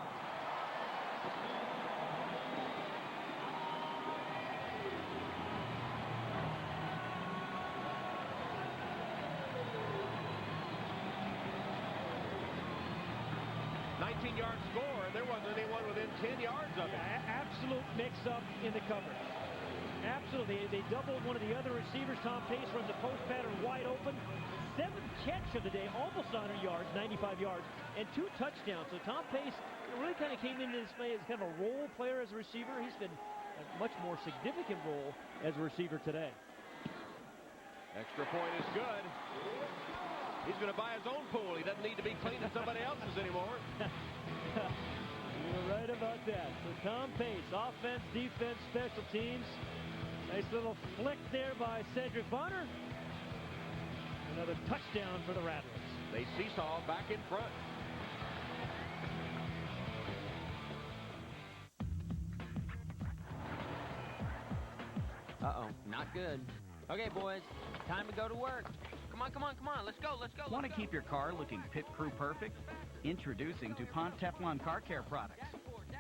Yard score, and there wasn't anyone within 10 yards of it. Absolute mix-up in the coverage. Absolutely. They doubled one of the other receivers. Tom Pace runs a post pattern wide open. 7th catch of the day, almost 100 yards, 95 yards, and 2 touchdowns. So Tom Pace really kind of came into this play as kind of a role player as a receiver. He's been a much more significant role as a receiver today. Extra point is good. He's going to buy his own pool. He doesn't need to be cleaning somebody else's anymore. You're right about that. So Tom Pace, offense, defense, special teams. Nice little flick there by Cedric Bonner. Another touchdown for the Rattlers. They seesaw back in front. Uh-oh, not good. Okay, boys, time to go to work. Come on, come on, come on. Let's go, let's go. Want to keep your car looking pit crew perfect? Introducing DuPont Teflon Car Care products.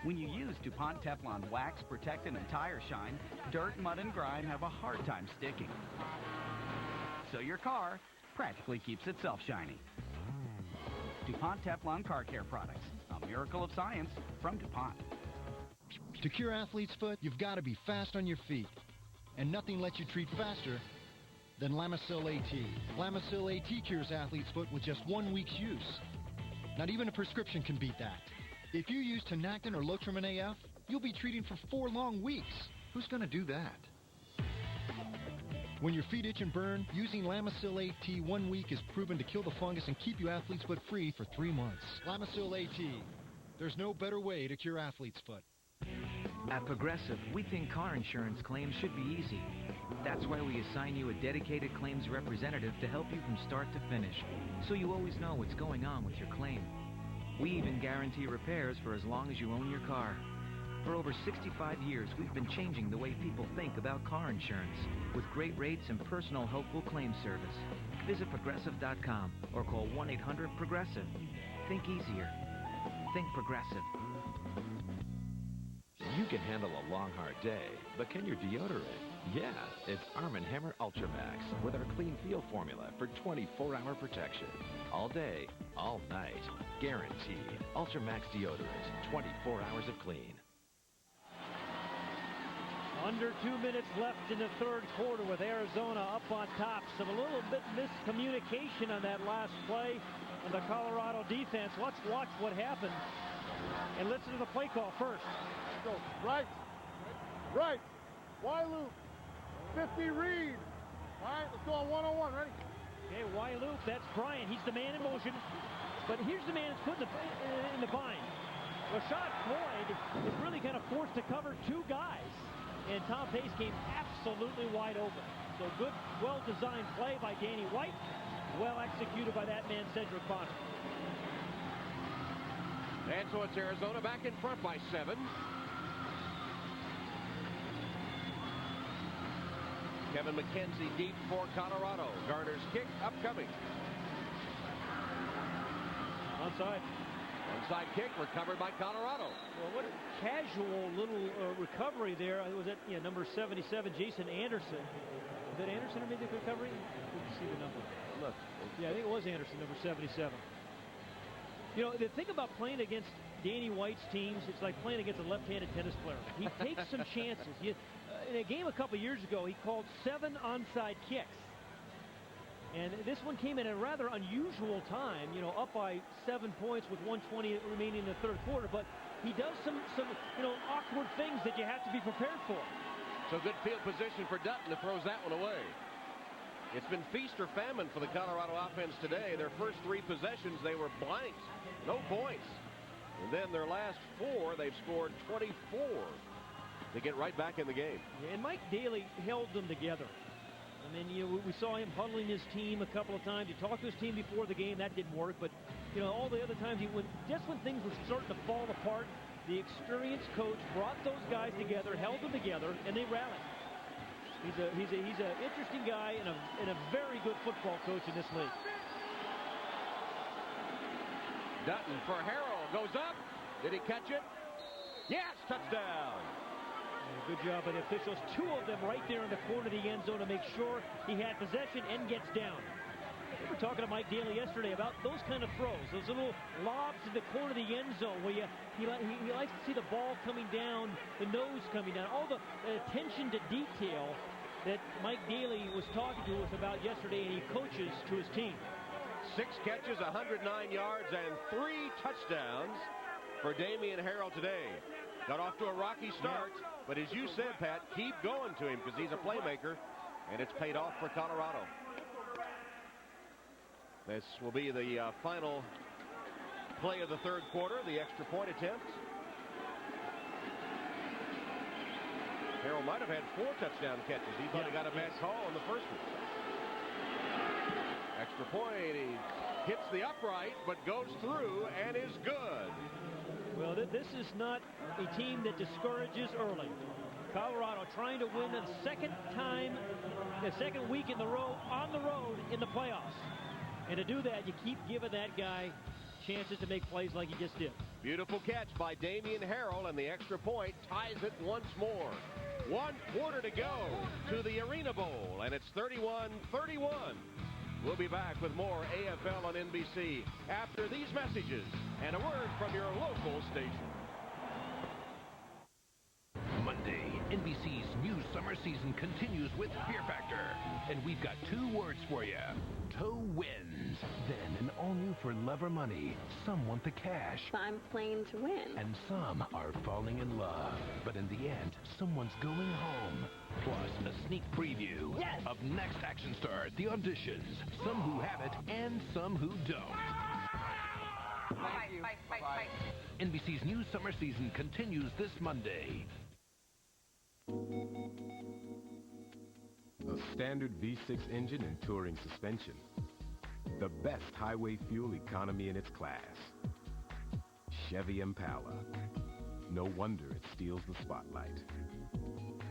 When you use DuPont Teflon Wax, Protectant, and Tire Shine, dirt, mud, and grime have a hard time sticking. So your car practically keeps itself shiny. DuPont Teflon Car Care products. A miracle of science from DuPont. To cure athlete's foot, you've got to be fast on your feet. And nothing lets you treat faster than Lamisil AT. Lamisil AT cures athlete's foot with just 1 week's use. Not even a prescription can beat that. If you use Tinactin or Lotrimin AF, you'll be treating for 4 long weeks. Who's going to do that? When your feet itch and burn, using Lamisil AT 1 week is proven to kill the fungus and keep your athlete's foot free for 3 months. Lamisil AT. There's no better way to cure athlete's foot. At Progressive, we think car insurance claims should be easy. That's why we assign you a dedicated claims representative to help you from start to finish, so you always know what's going on with your claim. We even guarantee repairs for as long as you own your car. For over 65 years, we've been changing the way people think about car insurance, with great rates and personal helpful claim service. Visit Progressive.com or call 1-800-PROGRESSIVE. Think easier. Think Progressive. You can handle a long, hard day, but can your deodorant? Yeah, it's Arm & Hammer Ultra Max with our Clean Feel formula for 24-hour protection. All day, all night. Guaranteed. Ultra Max deodorant, 24 hours of clean. Under 2 minutes left in the third quarter with Arizona up on top. So a little bit miscommunication on that last play on the Colorado defense. Let's watch what happened and listen to the play call first. Go right, right, Y loop, 50 read. All right, let's go on one-on-one. Ready? Okay, Y loop. That's Bryant. He's the man in motion. But here's the man that's put in the bind. Rashad Floyd is really kind of forced to cover 2 guys. And Tom Pace came absolutely wide open. So good, well-designed play by Danny White. Well executed by that man, Cedric Bonner. And so it's Arizona back in front by 7. Kevin McKenzie deep for Colorado. Garner's kick upcoming. Onside. Onside kick recovered by Colorado. Well, what a casual little recovery there. It was at number 77, Jason Anderson. Was that Anderson who made the recovery? Didn't see the number. Look. Yeah, I think it was Anderson, number 77. You know, the thing about playing against Danny White's teams, it's like playing against a left-handed tennis player. He takes some chances. In a game a couple years ago, he called 7 onside kicks. And this one came in at a rather unusual time, up by 7 points with 1:20 remaining in the third quarter. But he does some awkward things that you have to be prepared for. So good field position for Dutton that throws that one away. It's been feast or famine for the Colorado offense today. Their first 3 possessions, they were blanked. No points. And then their last 4, they've scored 24 to get right back in the game. Yeah, and Mike Daly held them together. I mean, we saw him huddling his team a couple of times. He talked to his team before the game. That didn't work. But, all the other times, just when things were starting to fall apart, the experienced coach brought those guys together, held them together, and they rallied. He's an interesting guy and a very good football coach in this league. Dutton for Harrell. Goes up. Did he catch it? Yes, touchdown. Good job by the officials. Two of them right there in the corner of the end zone to make sure he had possession and gets down. We were talking to Mike Daly yesterday about those kind of throws, those little lobs in the corner of the end zone where he likes to see the ball coming down, the nose coming down, all the attention to detail that Mike Daly was talking to us about yesterday, and he coaches to his team. 6 catches, 109 yards, and 3 touchdowns for Damian Harrell today. Got off to a rocky start, but as you said, Pat, keep going to him because he's a playmaker, and it's paid off for Colorado. This will be the final play of the third quarter, the extra point attempt. Harrell might have had 4 touchdown catches. He thought he got a bad call on the first one. Extra point, he hits the upright, but goes through and is good. Well, this is not a team that discourages early. Colorado trying to win the second week in the row on the road in the playoffs. And to do that, you keep giving that guy chances to make plays like he just did. Beautiful catch by Damian Harrell, and the extra point ties it once more. 1 quarter to go to the Arena Bowl, and it's 31-31. We'll be back with more AFL on NBC after these messages and a word from your local station. Monday, NBC's new summer season continues with Fear Factor. And we've got 2 words for you. Toe wins. Then an all-new For Love or Money. Some want the cash. I'm playing to win. And some are falling in love. But in the end, someone's going home. Plus, a sneak preview of next action star, The Auditions. Some who have it and some who don't. Bye. NBC's new summer season continues this Monday. A standard V6 engine and touring suspension. The best highway fuel economy in its class. Chevy Impala. No wonder it steals the spotlight.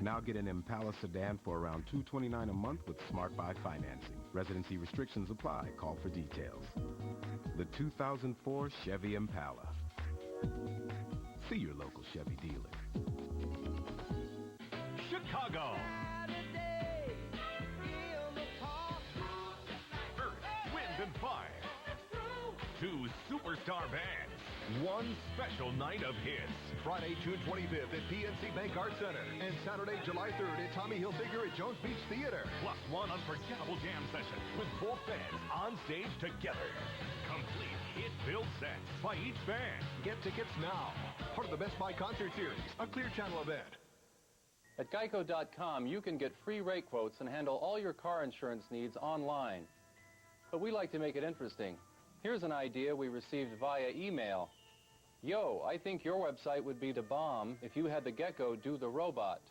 Now get an Impala sedan for around $229 a month with Smart Buy financing. Residency restrictions apply. Call for details. The 2004 Chevy Impala. See your local Chevy dealer. Chicago. Earth, Wind, and Fire. 2 superstar bands. 1 special night of hits. Friday, June 25th at PNC Bank Arts Center. And Saturday, July 3rd at Tommy Hilfiger at Jones Beach Theater. Plus 1 unforgettable jam session with both bands on stage together. Complete hit-filled sets by each band. Get tickets now. Part of the Best Buy Concert Series, a Clear Channel event. At Geico.com, you can get free rate quotes and handle all your car insurance needs online. But we like to make it interesting. Here's an idea we received via email. Yo, I think your website would be the bomb if you had the gecko do the robot.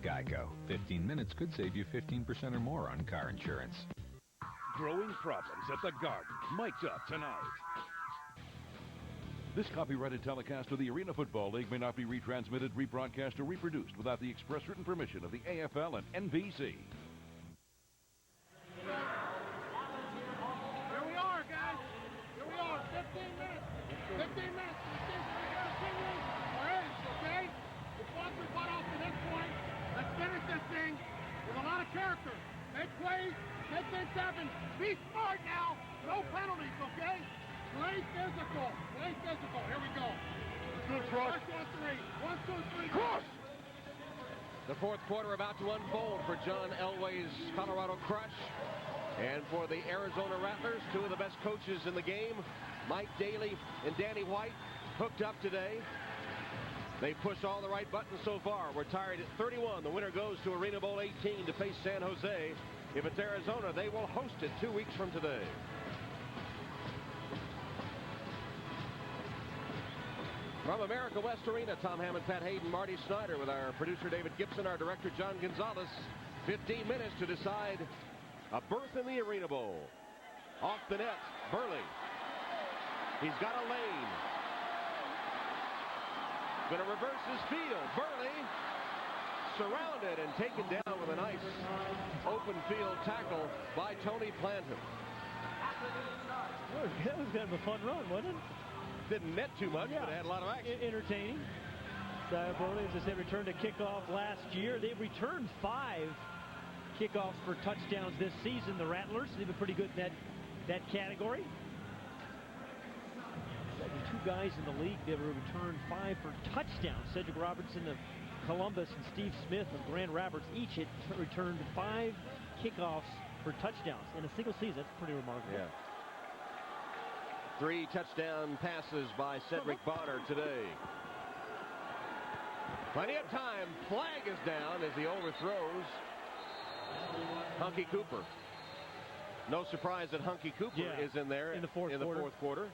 Geico. 15 minutes could save you 15% or more on car insurance. Growing problems at the Garden. Mic'd up tonight. This copyrighted telecast of the Arena Football League may not be retransmitted, rebroadcast, or reproduced without the express written permission of the AFL and NBC. Here we are, guys. Here we are. 15 minutes. 15 minutes. Continues. We're in, okay? The Bucks are cut off to this point. Let's finish this thing with a lot of character. Make plays. Make things happen. Be smart now. No penalties, okay? Play physical. Play physical. Here we go. Good cross. 1, 2, 3. Cross! The fourth quarter about to unfold for John Elway's Colorado Crush. And for the Arizona Rattlers, 2 of the best coaches in the game, Mike Daly and Danny White, hooked up today. They pushed all the right buttons so far. We're tied at 31. The winner goes to Arena Bowl 18 to face San Jose. If it's Arizona, they will host it 2 weeks from today. From America West Arena, Tom Hammond, Pat Hayden, Marty Snyder with our producer David Gibson, our director John Gonzalez. 15 minutes to decide a berth in the Arena Bowl. Off the net, Burley. He's got a lane. Going to reverse his field. Burley surrounded and taken down with a nice open field tackle by Tony Planton. That was kind of a fun run, wasn't it? Didn't net too much, but it had a lot of action. Entertaining. Burley, as I said, returned a kickoff last year. They've returned 5 kickoffs for touchdowns this season. The Rattlers, they've been pretty good in that category. Two guys in the league that have returned 5 for touchdowns. Cedric Robertson of Columbus and Steve Smith of Grand Rapids each had returned 5 kickoffs for touchdowns in a single season. That's pretty remarkable. Yeah. 3 touchdown passes by Cedric Bonner today. Plenty of time. Flag is down as he overthrows Hunky Cooper. No surprise that Hunky Cooper is in there in the fourth quarter.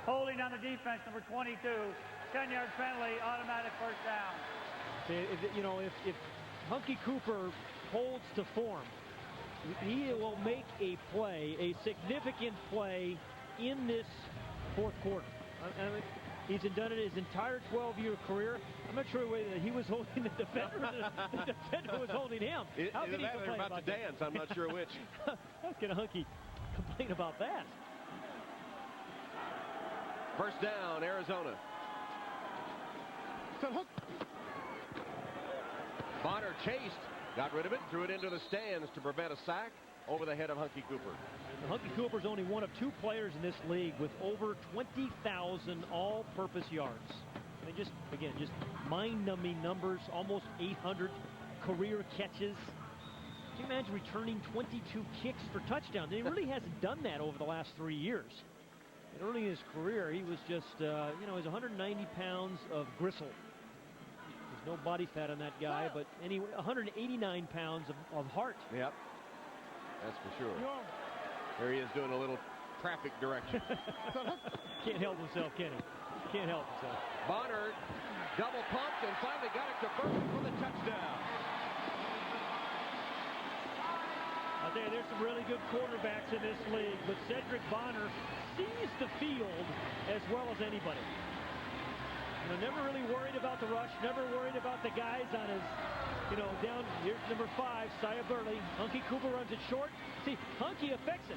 Holding on the defense, number 22. 10-yard penalty, automatic first down. If Hunky Cooper holds to form, he will make a play, a significant play in this fourth quarter. He's done it his entire 12-year career. I'm not sure whether he was holding the defender or the defender was holding him. How can he complain about to dance? I'm not sure which. How can Hunky complain about that? First down, Arizona. Bonner chased, got rid of it, threw it into the stands to prevent a sack over the head of Hunky Cooper. Hunky Cooper's only one of 2 players in this league with over 20,000 all-purpose yards. I mean, just mind-numbing numbers, almost 800 career catches. Can you imagine returning 22 kicks for touchdowns? And he really hasn't done that over the last 3 years. And early in his career, he was just, he's 190 pounds of gristle. There's no body fat on that guy, but anyway, 189 pounds of heart. Yep, that's for sure. Here he is doing a little traffic direction. Can't help himself, can he? Can't help himself. Bonner double pumped and finally got it to Burton for the touchdown. I'll tell you, there's some really good quarterbacks in this league, but Cedric Bonner sees the field as well as anybody. Never really worried about the rush, never worried about the guys on his, down. Here's number 5, Sia Burley. Hunky Cooper runs it short. See, Hunky affects it.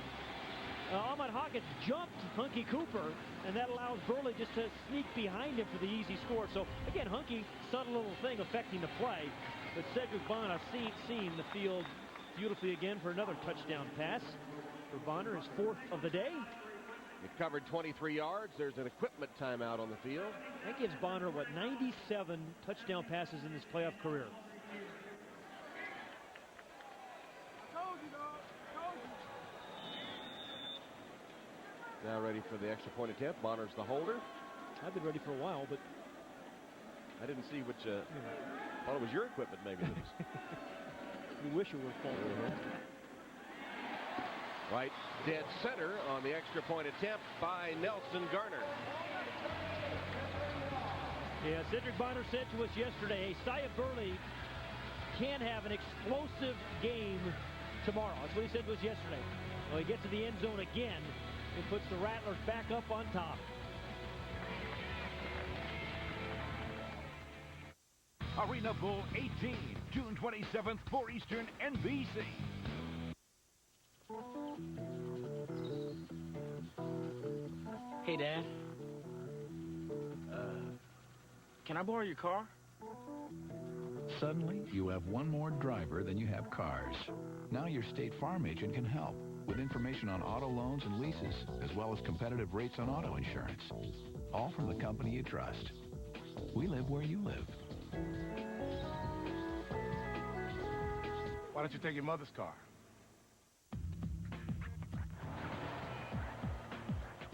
Ahmad Hawkins jumped Hunky Cooper, and that allows Burley just to sneak behind him for the easy score. So, again, Hunky, subtle little thing affecting the play, but Cedric Bonner seeing the field beautifully again for another touchdown pass. For Bonner, his 4th of the day. He covered 23 yards. There's an equipment timeout on the field. That gives Bonner, 97 touchdown passes in his playoff career. Now ready for the extra point attempt. Bonner's the holder. I've been ready for a while, but I didn't see which. Thought it was your equipment, maybe. You wish it were full. Right dead center on the extra point attempt by Nelson Garner. Yeah, Cedric Bonner said to us yesterday, Sia Burley can have an explosive game tomorrow. That's what he said to us yesterday. Well, he gets to the end zone again and puts the Rattlers back up on top. Arena Bowl 18, June 27th, 4 Eastern, NBC. Hey, Dad. Can I borrow your car? Suddenly, you have one more driver than you have cars. Now your State Farm agent can help with information on auto loans and leases, as well as competitive rates on auto insurance. All from the company you trust. We live where you live. Why don't you take your mother's car?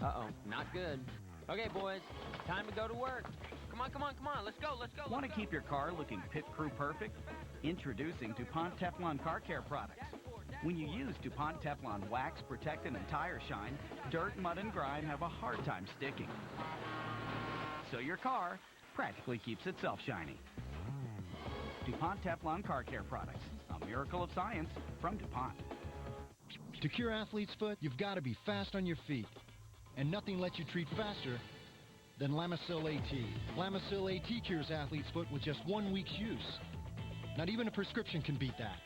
Uh-oh, not good. Okay, boys, time to go to work. Come on, let's go. Want to keep your car looking pit crew perfect? Introducing DuPont Teflon Car Care products. When you use DuPont Teflon wax, protectant, and tire shine, dirt, mud, and grime have a hard time sticking. So your car practically keeps itself shiny. DuPont Teflon Car Care products. A miracle of science from DuPont. To cure athlete's foot, you've got to be fast on your feet. And nothing lets you treat faster than Lamisil AT. Lamisil AT cures athlete's foot with just 1 week's use. Not even a prescription can beat that.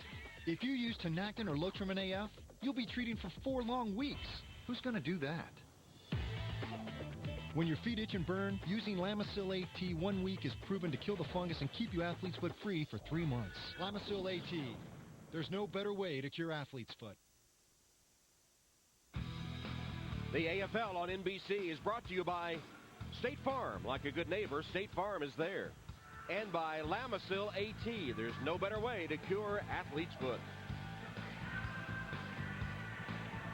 If you use Tinactin or Lotrimin AF, you'll be treating for 4 long weeks. Who's going to do that? When your feet itch and burn, using Lamisil AT 1 week is proven to kill the fungus and keep you athlete's foot free for 3 months. Lamisil AT. There's no better way to cure athlete's foot. The AFL on NBC is brought to you by State Farm. Like a good neighbor, State Farm is there. And by Lamisil AT. There's no better way to cure athlete's foot.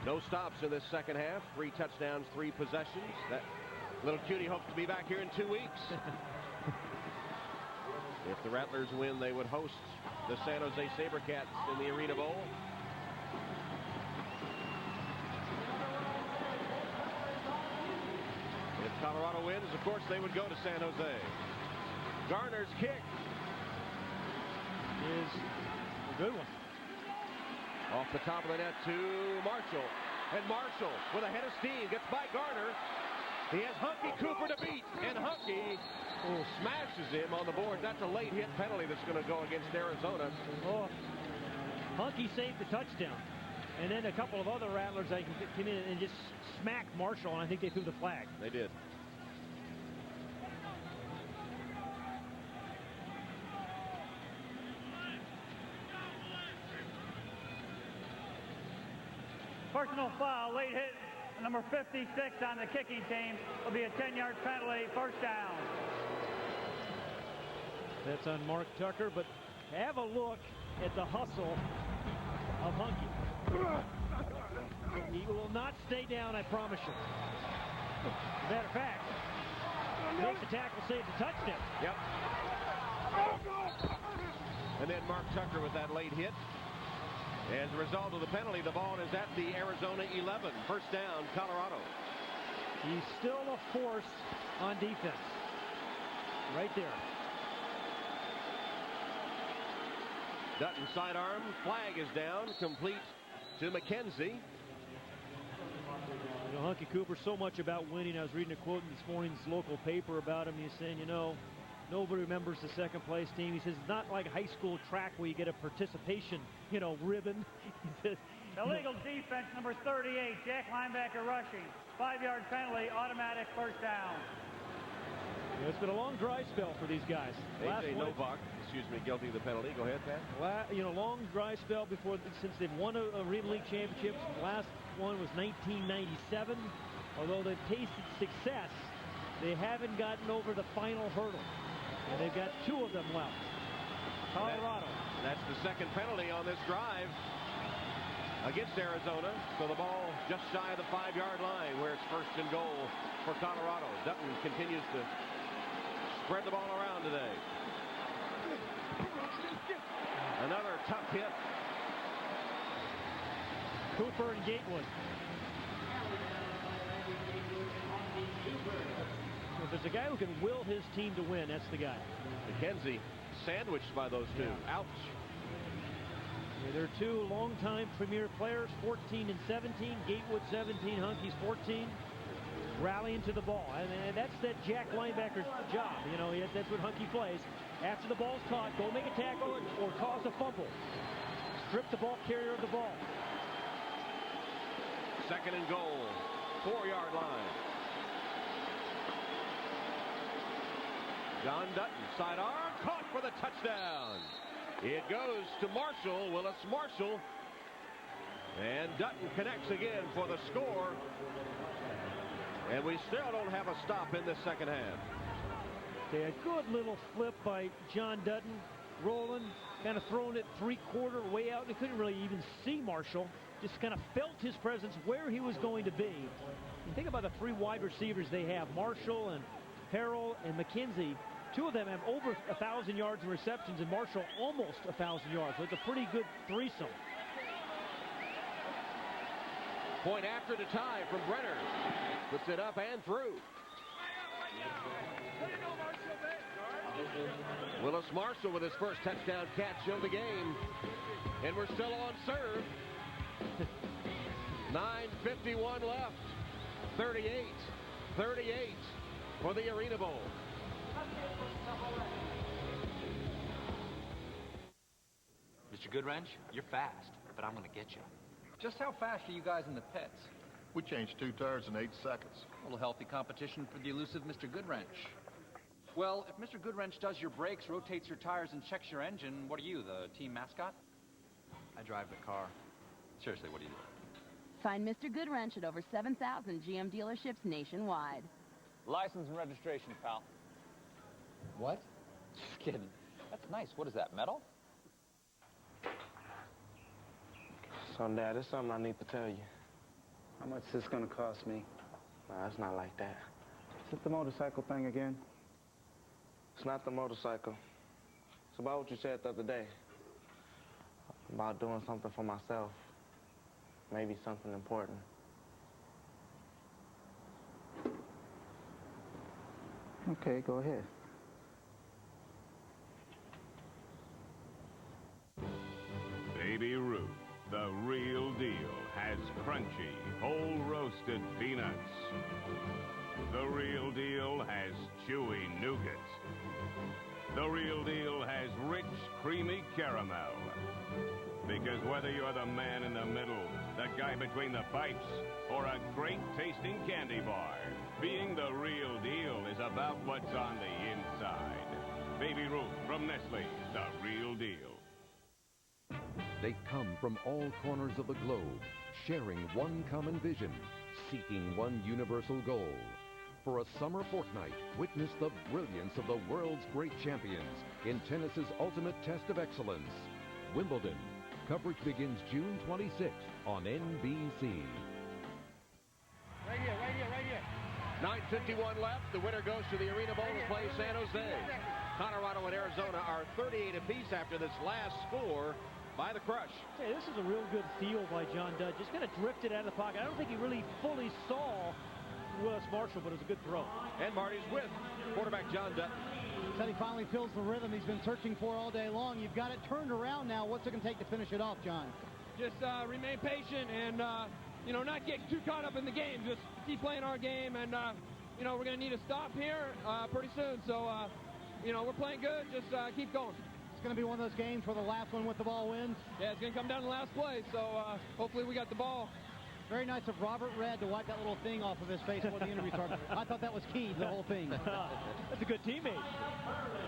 No stops in this second half. 3 touchdowns, 3 possessions. That little cutie hopes to be back here in 2 weeks. If the Rattlers win, they would host the San Jose SaberCats in the Arena Bowl. If Colorado wins, of course, they would go to San Jose. Garner's kick is a good one. Off the top of the net to Marshall. And Marshall, with a head of steam, gets by Garner. He has Hunky Cooper to beat. And Hunky smashes him on the board. That's a late hit penalty that's going to go against Arizona. Oh, Hunky saved the touchdown. And then a couple of other Rattlers came in and just smacked Marshall, and I think they threw the flag. They did. Personal foul, late hit, number 56 on the kicking team. Will be a 10-yard penalty, first down. That's on Mark Tucker, but have a look at the hustle of Hunky. He will not stay down, I promise you. Matter of fact, make the tackle, save the touchdown. Yep. And then Mark Tucker with that late hit. As a result of the penalty, the ball is at the Arizona 11. First down, Colorado. He's still a force on defense. Right there. Dutton sidearm. Flag is down. Complete to McKenzie. You know, Hunky Cooper, so much about winning. I was reading a quote in this morning's local paper about him. He's saying, you know, nobody remembers the second place team. He says it's not like high school track where you get a participation, you know, ribbon. He says, illegal defense, number 38, Jack linebacker rushing. 5-yard penalty, automatic first down. Yeah, it's been a long dry spell for these guys. A.J. Novak, guilty of the penalty. Go ahead, Pat. You know, long dry spell since they've won a Arena League championship. The last one was 1997. Although they've tasted success, they haven't gotten over the final hurdle. And they've got 2 of them left. Colorado. That's the second penalty on this drive against Arizona. So the ball just shy of the 5-yard line where it's first and goal for Colorado. Dutton continues to spread the ball around today. Another tough hit. Cooper and Gatewood. If there's a guy who can will his team to win, that's the guy. McKenzie sandwiched by those 2. Ouch. Yeah, they're 2 longtime premier players, 14 and 17. Gatewood 17, Hunky's 14. Rallying to the ball. And that's that Jack linebacker's job. You know, that's what Hunky plays. After the ball's caught, go make a tackle or cause a fumble. Strip the ball carrier of the ball. Second and goal. 4-yard line. John Dutton, sidearm, caught for the touchdown. It goes to Marshall, Willis Marshall. And Dutton connects again for the score. And we still don't have a stop in this second half. Okay, a good little flip by John Dutton. Rolling, kind of throwing it 3/4 way out. And he couldn't really even see Marshall. Just kind of felt his presence where he was going to be. And think about the 3 wide receivers they have. Marshall and Harrell and McKenzie. 2 of them have over 1,000 yards in receptions, and Marshall almost 1,000 yards. So it's a pretty good threesome. Point after the tie from Brenner. Puts it up and through. Willis Marshall with his first touchdown catch of the game. And we're still on serve. 9:51 left. 38 for the Arena Bowl. Mr. Goodwrench, you're fast, but I'm going to get you. Just how fast are you guys in the pits? We changed 2 tires in 8 seconds. A little healthy competition for the elusive Mr. Goodwrench. Well, if Mr. Goodwrench does your brakes, rotates your tires, and checks your engine, what are you, the team mascot? I drive the car. Seriously, what do you do? Find Mr. Goodwrench at over 7,000 GM dealerships nationwide. License and registration, pal. What? Just kidding. That's nice. What is that, metal? So, Dad, there's something I need to tell you. How much is this going to cost me? Nah, it's not like that. Is it the motorcycle thing again? It's not the motorcycle. It's about what you said the other day. About doing something for myself. Maybe something important. Okay, go ahead. Baby Ruth, the real deal, has crunchy, whole roasted peanuts. The real deal has chewy nougat. The real deal has rich, creamy caramel. Because whether you're the man in the middle, the guy between the pipes, or a great tasting candy bar, being the real deal is about what's on the inside. Baby Ruth from Nestle, the real deal. They come from all corners of the globe, sharing one common vision, seeking one universal goal. For a summer fortnight, witness the brilliance of the world's great champions in tennis's ultimate test of excellence. Wimbledon. Coverage begins June 26th on NBC. Right here. 9:51 left. The winner goes to the Arena Bowl to play San Jose. Colorado and Arizona are 38 apiece after this last score by the Crush. Hey, this is a real good feel by John Dutt. Just kind of drifted out of the pocket. I don't think he really fully saw Willis Marshall, but it was a good throw. And Marty's with quarterback John Dutt. Said he finally feels the rhythm he's been searching for all day long. You've got it turned around now. What's it going to take to finish it off, John? Just remain patient and, not get too caught up in the game. Just keep playing our game, and, we're going to need a stop here pretty soon. So, we're playing good. Just keep going. It's going to be one of those games where the last one with the ball wins. Yeah, it's going to come down to the last play, so hopefully we got the ball. Very nice of Robert Red to wipe that little thing off of his face before the interview started. I thought that was key to the whole thing. That's a good teammate.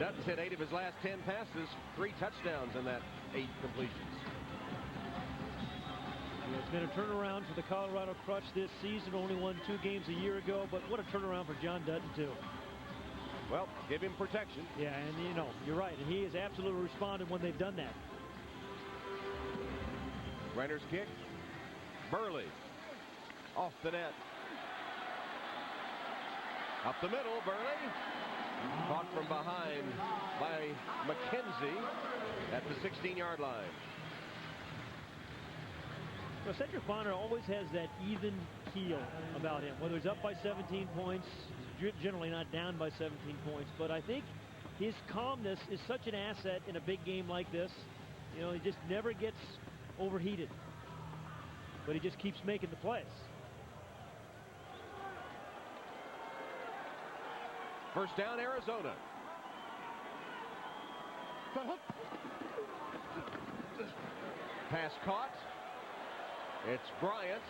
Dutton's hit 8 of his last 10 passes, 3 touchdowns in that 8 completions. Yeah, it's been a turnaround for the Colorado Crush this season. Only won 2 games a year ago, but what a turnaround for John Dutton, too. Well, give him protection. Yeah, and you're right, and he has absolutely responded when they've done that. Reiner's kick. Burley. Off the net. Up the middle, Burley. Caught from behind by McKenzie at the 16-yard line. Well, Cedric Bonner always has that even keel about him. Whether he's up by 17 points, generally not down by 17 points. But I think his calmness is such an asset in a big game like this. He just never gets overheated. But he just keeps making the plays. First down, Arizona. Pass caught. It's Bryant.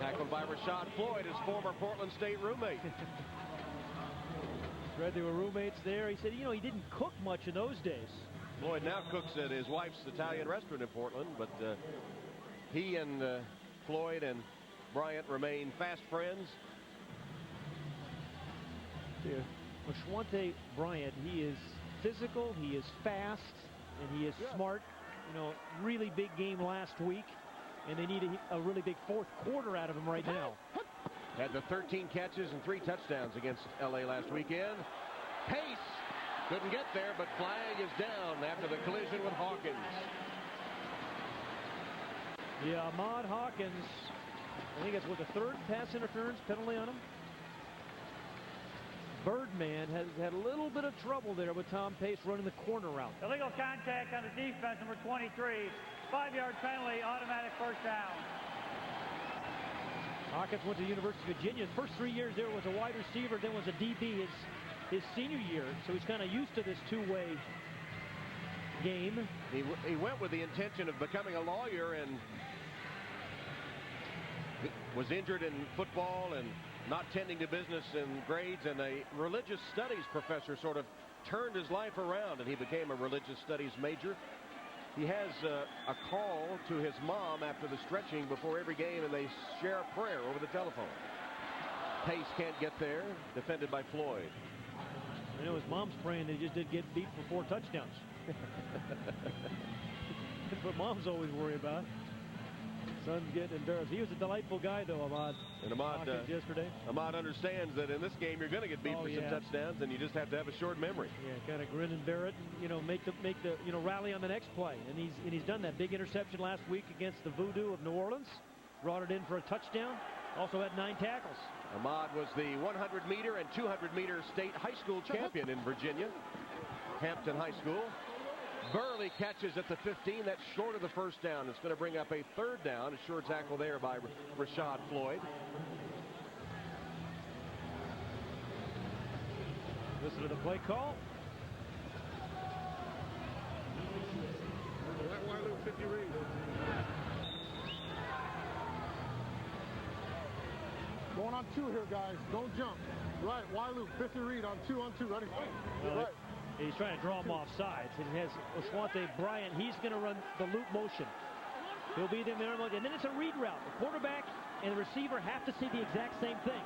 Tackled by Rashad Floyd, his former Portland State roommate. Read they were roommates there. He said, he didn't cook much in those days. Floyd now cooks at his wife's Italian restaurant in Portland, but he and Floyd and Bryant remain fast friends. Yeah. Well, Schwante Bryant, he is physical, he is fast, and he is smart. Really big game last week, and they need a really big fourth quarter out of him right now. Had the 13 catches and 3 touchdowns against L.A. last weekend. Pace couldn't get there, but flag is down after the collision with Hawkins. Yeah, Ahmad Hawkins, I think that's the 3rd pass interference penalty on him. Birdman has had a little bit of trouble there with Tom Pace running the corner route. Illegal contact on the defense, number 23. 5-yard penalty, automatic first down. Hawkins went to the University of Virginia. The first 3 years there was a wide receiver, then was a DB his senior year. So he's kind of used to this two-way game. He went with the intention of becoming a lawyer and was injured in football and not tending to business and grades, and a religious studies professor sort of turned his life around, and he became a religious studies major. He has a call to his mom after the stretching before every game, and they share a prayer over the telephone. Pace can't get there, defended by Floyd. I know his mom's praying they just did get beat for 4 touchdowns. That's what moms always worry about. Son's getting embarrassed. He was a delightful guy, though, Ahmad. And Ahmad, yesterday. Ahmad understands that in this game you're going to get beat for some touchdowns, and you just have to have a short memory. Yeah, kind of grin and bear it, and, make the rally on the next play. And he's done that. Big interception last week against the Voodoo of New Orleans. Brought it in for a touchdown. Also had 9 tackles. Ahmad was the 100-meter and 200-meter state high school champion in Virginia, Hampton High School. Burley catches at the 15. That's short of the first down. It's going to bring up a 3rd down. A short tackle there by Rashad Floyd. Listen to the play call. Going on 2 here, guys. Don't jump. Right, Wyloo, 50 read on 2 on 2. Ready? Right. He's trying to draw him off sides. He has Oshwante Bryant. He's going to run the loop motion. He'll be there, and then it's a read route. The quarterback and the receiver have to see the exact same thing.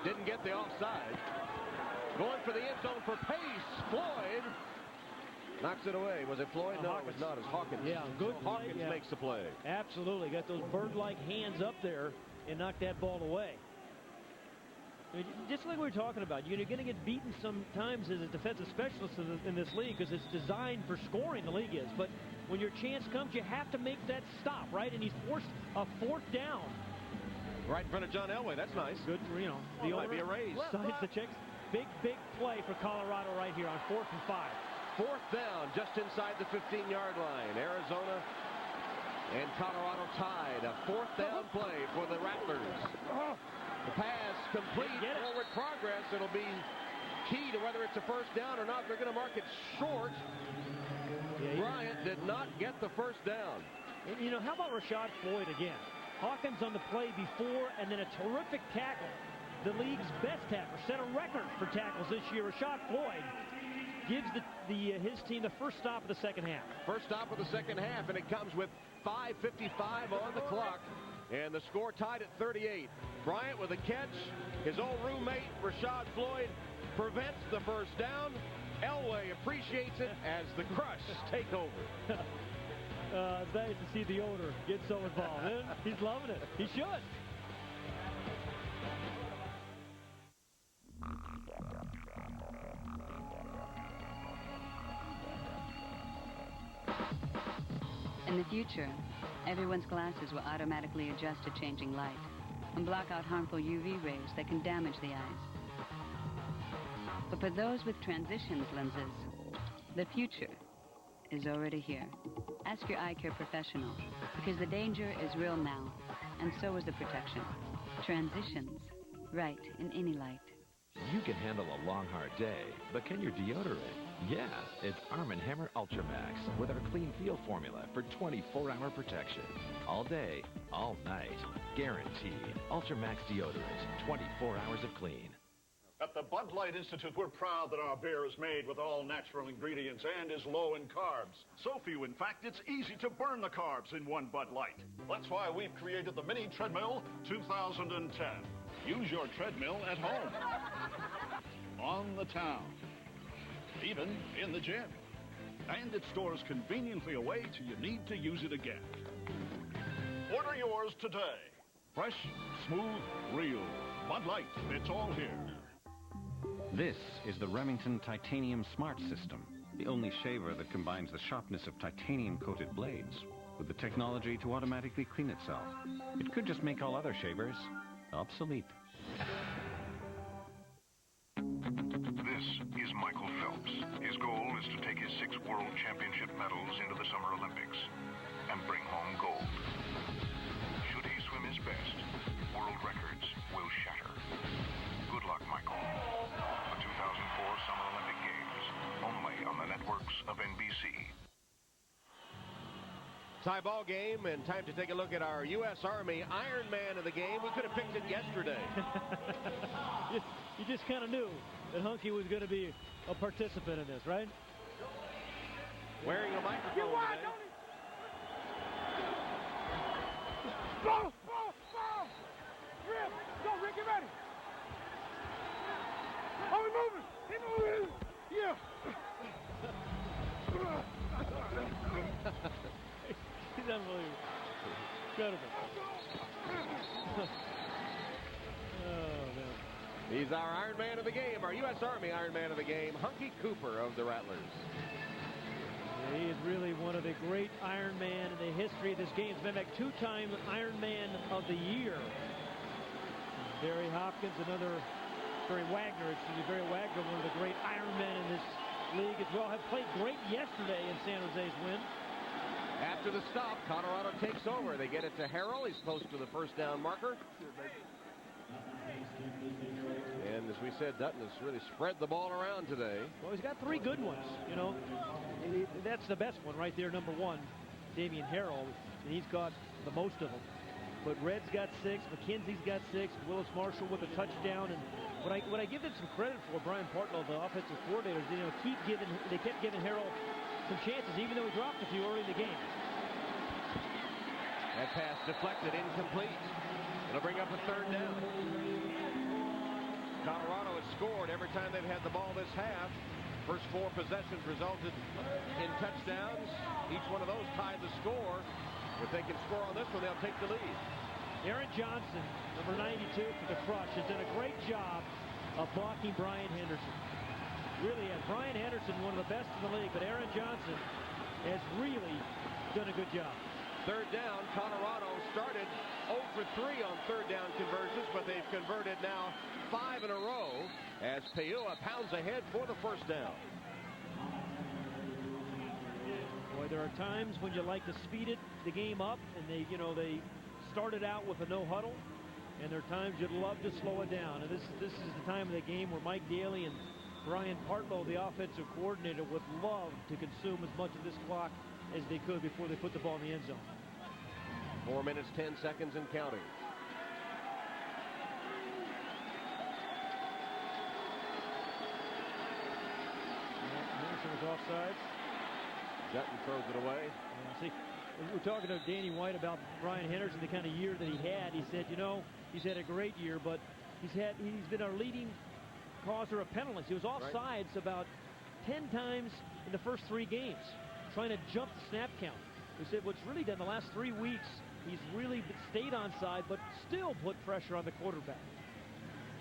Didn't get the offside. Going for the end zone for Pace. Floyd knocks it away. Was it Floyd? No, it was not. It's Hawkins. Yeah, good play. Hawkins makes the play. Absolutely. Got those bird-like hands up there and knocked that ball away. Just like we were talking about, you're going to get beaten sometimes as a defensive specialist in this league because it's designed for scoring, the league is. But when your chance comes, you have to make that stop, right? And he's forced a 4th down. Right in front of John Elway. That's nice. Good, the might be a raise. Signs the checks. Big play for Colorado right here on 4th and 5. 4th down, just inside the 15-yard line. Arizona and Colorado tied. A 4th down play for the Rattlers. The pass complete, forward progress. It'll be key to whether it's a 1st down or not. They're going to mark it short. Bryant did not get the 1st down. And, how about Rashad Floyd again? Hawkins on the play before, and then a terrific tackle. The league's best tackler, set a record for tackles this year. Rashad Floyd gives his team the first stop of the second half. First stop of the second half, and it comes with 5:55 on the clock. And the score tied at 38. Bryant with a catch. His old roommate, Rashad Floyd, prevents the 1st down. Elway appreciates it as the Crush take over. It's nice to see the owner get so involved. He's loving it. He should. In the future, everyone's glasses will automatically adjust to changing light and block out harmful UV rays that can damage the eyes. But for those with transitions lenses, the future is already here. Ask your eye care professional, because the danger is real now, and so is the protection. Transitions, right in any light. You can handle a long, hard day, but can your deodorant? Yeah, it's Arm & Hammer Ultra Max with our Clean Feel formula for 24-hour protection. All day, all night. Guaranteed. Ultra Max deodorant. 24 hours of clean. At the Bud Light Institute, we're proud that our beer is made with all natural ingredients and is low in carbs. So few, in fact, it's easy to burn the carbs in one Bud Light. That's why we've created the Mini Treadmill 2010. Use your treadmill at home, on the town, even in the gym. And it stores conveniently away till you need to use it again. Order yours today. Fresh, smooth, real. Bud Light, it's all here. This is the Remington Titanium Smart System, the only shaver that combines the sharpness of titanium-coated blades with the technology to automatically clean itself. It could just make all other shavers obsolete. Champs. His goal is to take his 6 World Championship medals into the Summer Olympics and bring home gold. Should he swim his best, world records will shatter. Good luck, Michael. The 2004 Summer Olympic Games, only on the networks of NBC. Tie ball game, and time to take a look at our U.S. Army Iron Man of the game. We could have picked it yesterday. You just kind of knew that Hunky was going to be a participant in this, right? Wearing a microphone Get wide, today. Ball! Rip! Go, Rick, get ready! Oh, we're moving! Keep moving! Yeah! He's unbelievable. Incredible. Oh, man. He's our Iron Man of the game, our U.S. Army Iron Man of the game, Hunky Cooper of the Rattlers. Yeah, he is really one of the great Iron Man in the history of this game. He's been back 2-time Iron Man of the year. Barry Hopkins, Barry Wagner, one of the great Iron Men in this league as well, have played great yesterday in San Jose's win. After the stop, Colorado takes over. They get it to Harrell. He's close to the first down marker. And as we said, Dutton has really spread the ball around today. Well, he's got 3 good ones, you know. That's the best one right there, number 1, Damian Harrell, and he's got the most of them. But Red's got 6, McKenzie's got 6, Willis Marshall with a touchdown, and what I give them some credit for, Brian Partlow, the offensive coordinators, they kept giving Harrell some chances, even though he dropped a few early in the game. That pass deflected, incomplete. It'll bring up a 3rd down. Colorado has scored every time they've had the ball this half. First 4 possessions resulted in touchdowns. Each one of those tied the score. If they can score on this one, they'll take the lead. Aaron Johnson, number 92 for the Crush, has done a great job of blocking Brian Henderson. Really has. Brian Henderson, one of the best in the league, but Aaron Johnson has really done a good job. 3rd down, Colorado started 0 for 3 on 3rd down conversions, but they've converted now 5 in a row as Peua pounds ahead for the 1st down. Boy, there are times when you like to speed the game up, and they started out with a no huddle, and there are times you'd love to slow it down. And this is the time of the game where Mike Daly and Brian Partlow, the offensive coordinator, would love to consume as much of this clock as they could before they put the ball in the end zone. 4 minutes, 10 seconds and counting. Henderson was offside. Dutton throws it away. See, we're talking to Danny White about Brian Henderson, the kind of year that he had. He said, he's had a great year, but he's been our leading causer of penalties. He was offsides about 10 times in the first 3 games, trying to jump the snap count. He said what's really done the last 3 weeks, he's really stayed onside, but still put pressure on the quarterback.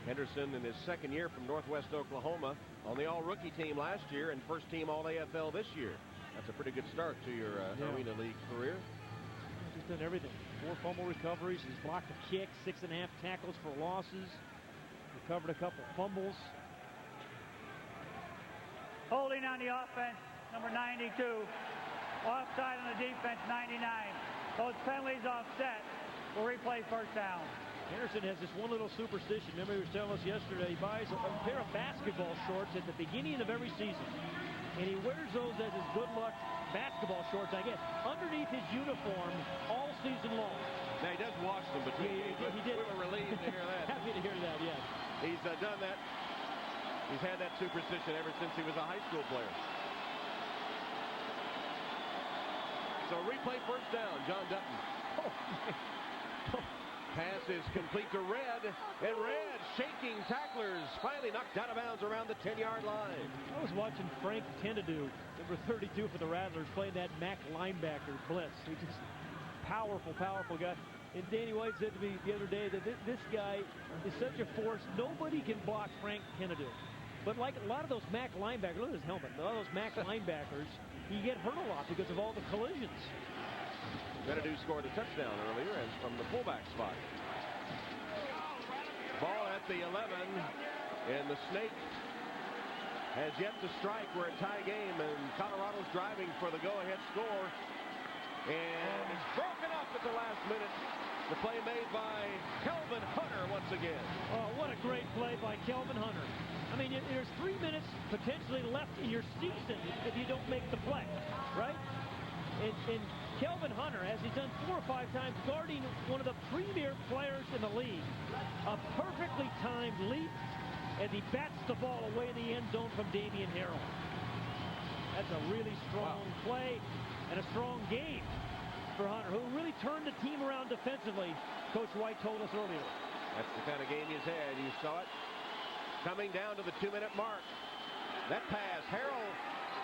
Henderson in his 2nd year from Northwest Oklahoma, on the all-rookie team last year and 1st team all-AFL this year. That's a pretty good start to your Arena League career. He's done everything. 4 fumble recoveries. He's blocked a kick, 6.5 tackles for losses. Recovered a couple fumbles. Holding on the offense, number 92. Offside on the defense, 99. Those penalties offset. We'll replay 1st down. Henderson has this one little superstition. Remember, he was telling us yesterday, he buys a pair of basketball shorts at the beginning of every season. And he wears those as his good luck basketball shorts, I guess, underneath his uniform all season long. Now, he does wash them, but he did. We were relieved to hear that. Happy to hear that, yes. He's done that. He's had that superstition ever since he was a high school player. So replay 1st down, John Dutton. Pass is complete to Red, and Red shaking tacklers, finally knocked out of bounds around the 10-yard line. I was watching Frank Tenadu, number 32 for the Rattlers, playing that Mac linebacker blitz. He's just powerful guy. And Danny White said to me the other day that this guy is such a force, nobody can block Frank Tenadu. But like a lot of those Mac linebackers, look at his helmet, a lot of those Mac linebackers, he get hurt a lot because of all the collisions. Tenadu scored a touchdown earlier and from the fullback spot. Ball at the 11, and the Snake has yet to strike. We're a tie game, and Colorado's driving for the go-ahead score. And it's broken up at the last minute. The play made by Kelvin Hunter once again. Oh, what a great play by Kelvin Hunter. I mean, there's 3 minutes potentially left in your season if you don't make the play, right? And Kelvin Hunter, as he's done 4 or 5 times, guarding one of the premier players in the league, a perfectly timed leap, and he bats the ball away in the end zone from Damian Harrell. That's a really strong play and a strong game for Hunter, who really turned the team around defensively, Coach White told us earlier. That's the kind of game he's had. You saw it coming down to the 2-minute mark. That pass, Harrell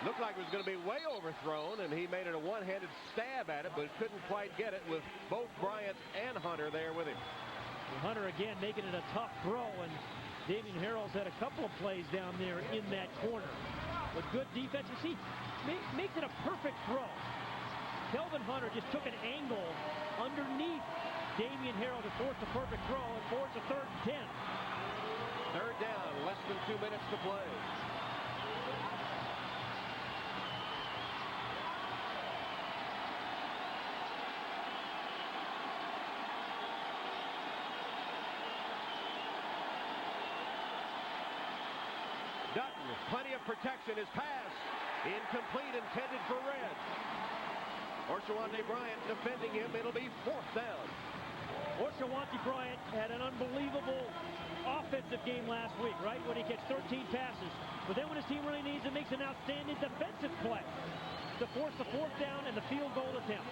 looked like it was going to be way overthrown, and he made it a one-handed stab at it, but couldn't quite get it with both Bryant and Hunter there with him. And Hunter again making it a tough throw, and Damian Harrell's had a couple of plays down there in that corner. With good defense, you see, makes it a perfect throw. Kelvin Hunter just took an angle underneath Damian Harrell to force a perfect throw and force a 3rd and 10. 3rd down, less than 2 minutes to play. Dutton with plenty of protection. His pass incomplete, intended for Red. Oshawante Bryant defending him. It'll be 4th down. Oshawante Bryant had an unbelievable offensive game last week, right? When he gets 13 passes. But then when his team really needs it, makes an outstanding defensive play to force the 4th down and the field goal attempt.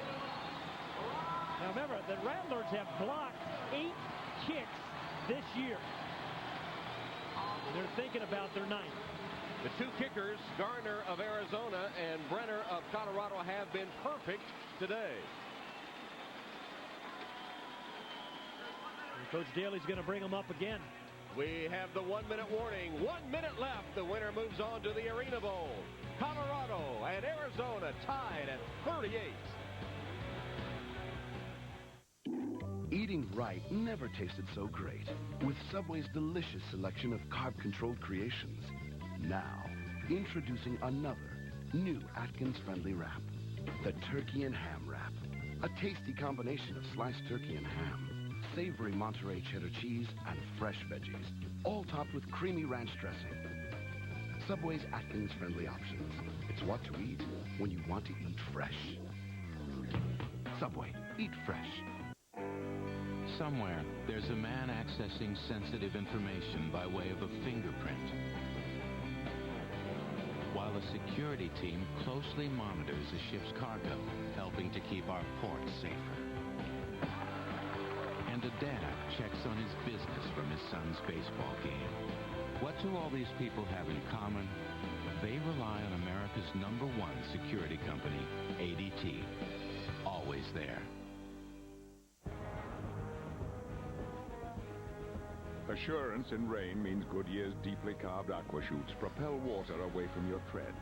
Now remember, the Rattlers have blocked 8 kicks this year. They're thinking about their 9th. The 2 kickers, Garner of Arizona and Brenner of Colorado, have been perfect today. And Coach Daly's going to bring them up again. We have the 1-minute warning. 1 minute left. The winner moves on to the Arena Bowl. Colorado and Arizona tied at 38. Eating right never tasted so great. With Subway's delicious selection of carb-controlled creations. Now, introducing another new Atkins-friendly wrap. The Turkey and Ham Wrap. A tasty combination of sliced turkey and ham, savory Monterey cheddar cheese, and fresh veggies. All topped with creamy ranch dressing. Subway's Atkins-friendly options. It's what to eat when you want to eat fresh. Subway. Eat fresh. Somewhere, there's a man accessing sensitive information by way of a fingerprint, while a security team closely monitors a ship's cargo, helping to keep our ports safer. And a dad checks on his business from his son's baseball game. What do all these people have in common? They rely on America's #1 security company, ADT. Always there. Assurance in rain means Goodyear's deeply carved aqua chutes propel water away from your tread.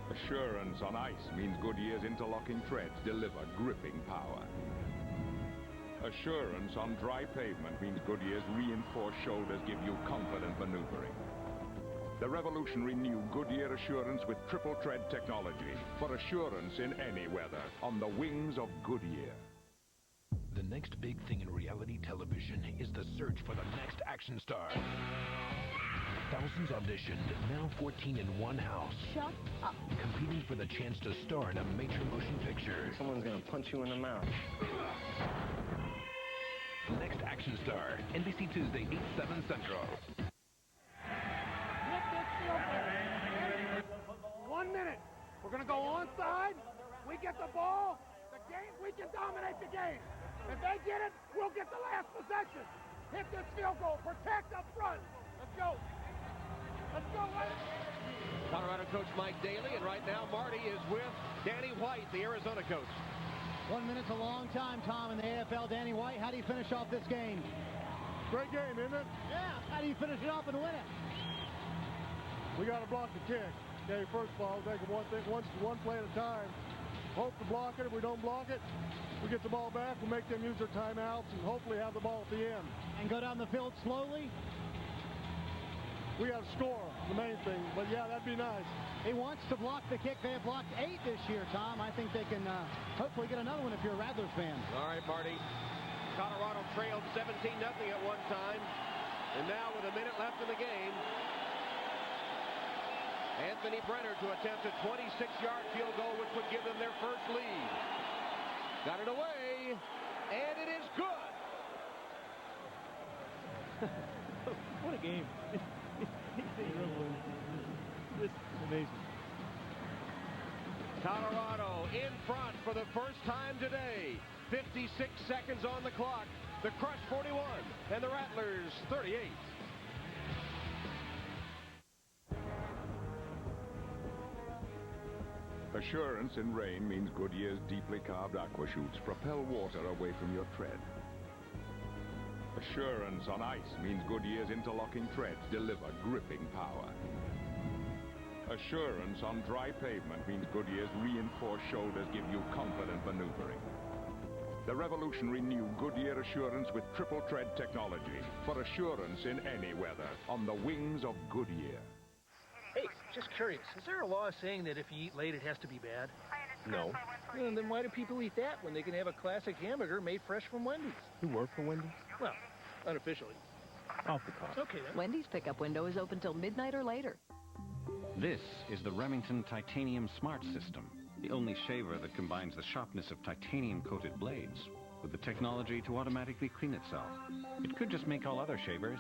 Assurance on ice means Goodyear's interlocking treads deliver gripping power. Assurance on dry pavement means Goodyear's reinforced shoulders give you confident maneuvering. The revolutionary new Goodyear Assurance with triple tread technology for assurance in any weather on the wings of Goodyear. The next big thing in reality television is the search for the next action star. Thousands auditioned, now 14 in one house. Shut up. Competing for the chance to star in a major motion picture. Someone's gonna punch you in the mouth. Next action star, NBC Tuesday, 8/7 Central. 1 minute. We're gonna go onside. We get the ball. The game. We can dominate the game. If they get it, we'll get the last possession. Hit this field goal. Protect up front. Let's go. Let's go, Red. Colorado coach Mike Daly, and right now Marty is with Danny White, the Arizona coach. 1 minute's a long time, Tom, in the AFL. Danny White, how do you finish off this game? Great game, isn't it? Yeah. How do you finish it off and win it? We got to block the kick. Okay, first of all, we'll take one play at a time. Hope to block it. If we don't block it, we get the ball back. We'll make them use their timeouts and hopefully have the ball at the end. And go down the field slowly? we got to score, the main thing. But, yeah, that'd be nice. He wants to block the kick. They have blocked 8 this year, Tom. I think they can hopefully get another one if you're a Rattlers fan. All right, Marty. Colorado trailed 17-0 at one time. And now with a minute left in the game, Anthony Brenner to attempt a 26-yard field goal, which would give them their first lead. Got it away, and it is good. What a game. This is amazing. Colorado in front for the first time today. 56 seconds on the clock. The Crush 41 and the Rattlers 38. Assurance in rain means Goodyear's deeply carved aqua chutes propel water away from your tread. Assurance on ice means Goodyear's interlocking threads deliver gripping power. Assurance on dry pavement means Goodyear's reinforced shoulders give you confident maneuvering. The revolutionary new Goodyear Assurance with triple tread technology for assurance in any weather on the wings of Goodyear. Hey, just curious, is there a law saying that if you eat late it has to be bad? No. Well, then why do people eat that when they can have a classic hamburger made fresh from Wendy's? You work for Wendy's? Well, unofficially. Off the cuff. Okay, then. Wendy's pickup window is open till midnight or later. This is the Remington Titanium Smart System, the only shaver that combines the sharpness of titanium-coated blades with the technology to automatically clean itself. It could just make all other shavers